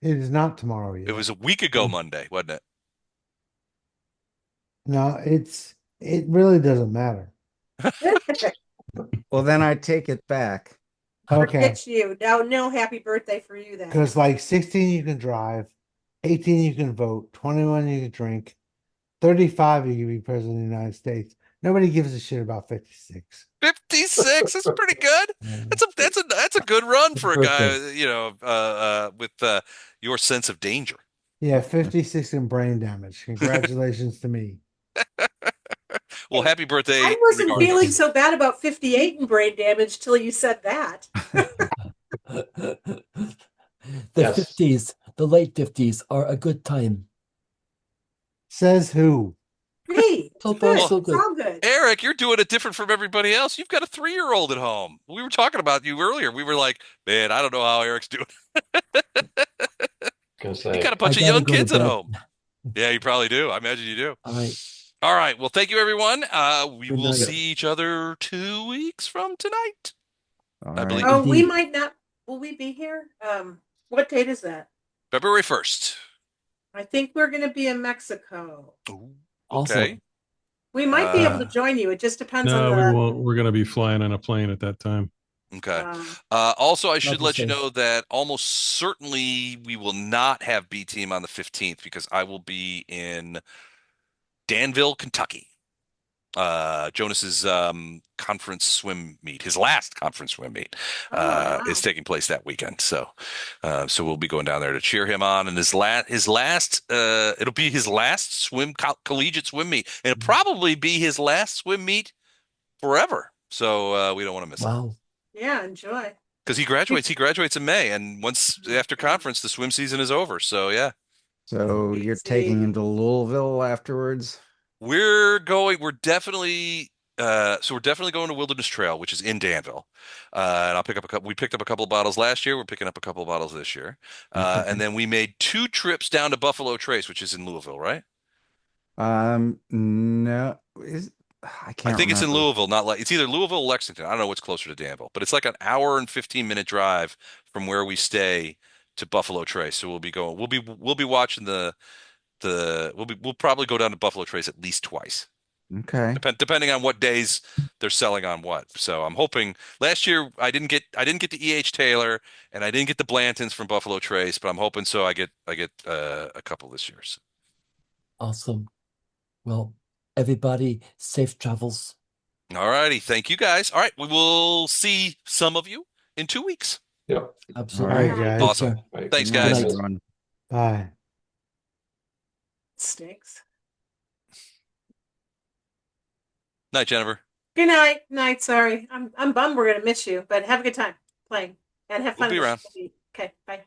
It is not tomorrow yet. It was a week ago Monday, wasn't it? No, it really doesn't matter. Well, then I take it back. Okay, Forget you. No happy birthday for you then. because like 16 you can drive, 18 you can vote, 21 you can drink, 35 you can be president of the United States. Nobody gives a shit about 56. 56. That's pretty good. That's a good run for a guy, you know, with your sense of danger. Yeah, 56 in brain damage. Congratulations to me. Well, happy birthday. I wasn't regardless. feeling so bad about 58 in brain damage till you said that. The Yes. 50s, the late 50s are a good time. Says who? Me. So far, Good. so It's good. all good. Eric, you're doing it different from everybody else. You've got a 3-year-old at home. We were talking about you earlier. We were like, man, I don't know how Eric's doing. Gonna You got say a bunch I of gotta young go to kids at bed. home. Yeah, you probably do. I imagine you do. All right. All right. Well, thank you, everyone. We Good will night. see each other 2 weeks from tonight. All I right. believe Oh, we Indeed. might not. Will we be here? What date is that? February 1st. I think we're going to be in Mexico. Ooh, Also, okay. We might be able to Uh, join you. It just depends on No, we the. won't. We're going to be flying on a plane at that time. Okay. Um, Also, I Not should the let you safe. know that almost certainly we will not have B team on the 15th because I will be in Danville, Kentucky. Jonas's conference swim meet, his last conference swim meet, oh, wow. is taking place that weekend. So we'll be going down there to cheer him on. And it'll be his last collegiate swim meet, and it'll probably be his last swim meet forever. So we don't want to miss it wow. Yeah, enjoy. because he graduates. He graduates in May, and once after conference, the swim season is over. So yeah. So you're taking him to Louisville afterwards? We're going. We're definitely. We're definitely going to Wilderness Trail, which is in Danville. And I'll pick up a couple. We picked up a couple of bottles last year. We're picking up a couple of bottles this year. And then we made 2 trips down to Buffalo Trace, which is in Louisville, right? No, I I can't think it's in remember. Louisville, not like it's either Louisville or Lexington. I don't know what's closer to Danville, but it's like an hour and 15-minute drive from where we stay to Buffalo Trace. So we'll be going. We'll be watching we'll probably go down to Buffalo Trace at least twice. Okay. Depending on what days they're selling on what. So I'm hoping last year I didn't get the EH Taylor and I didn't get the Blantons from Buffalo Trace, but I'm hoping so I get a couple this year. So. Awesome. Well, everybody, safe travels. All righty, thank you guys. All right, we will see some of you in 2 weeks. Yep. All Absolutely. right, Alright, guys. Take Awesome. care. Right. Thanks, Good night, guys. night. everyone. Bye. Stinks. Night, Jennifer. Good night. Night. Sorry. I'm bummed we're going to miss you, but have a good time playing and have We'll fun. be around. Okay. Bye.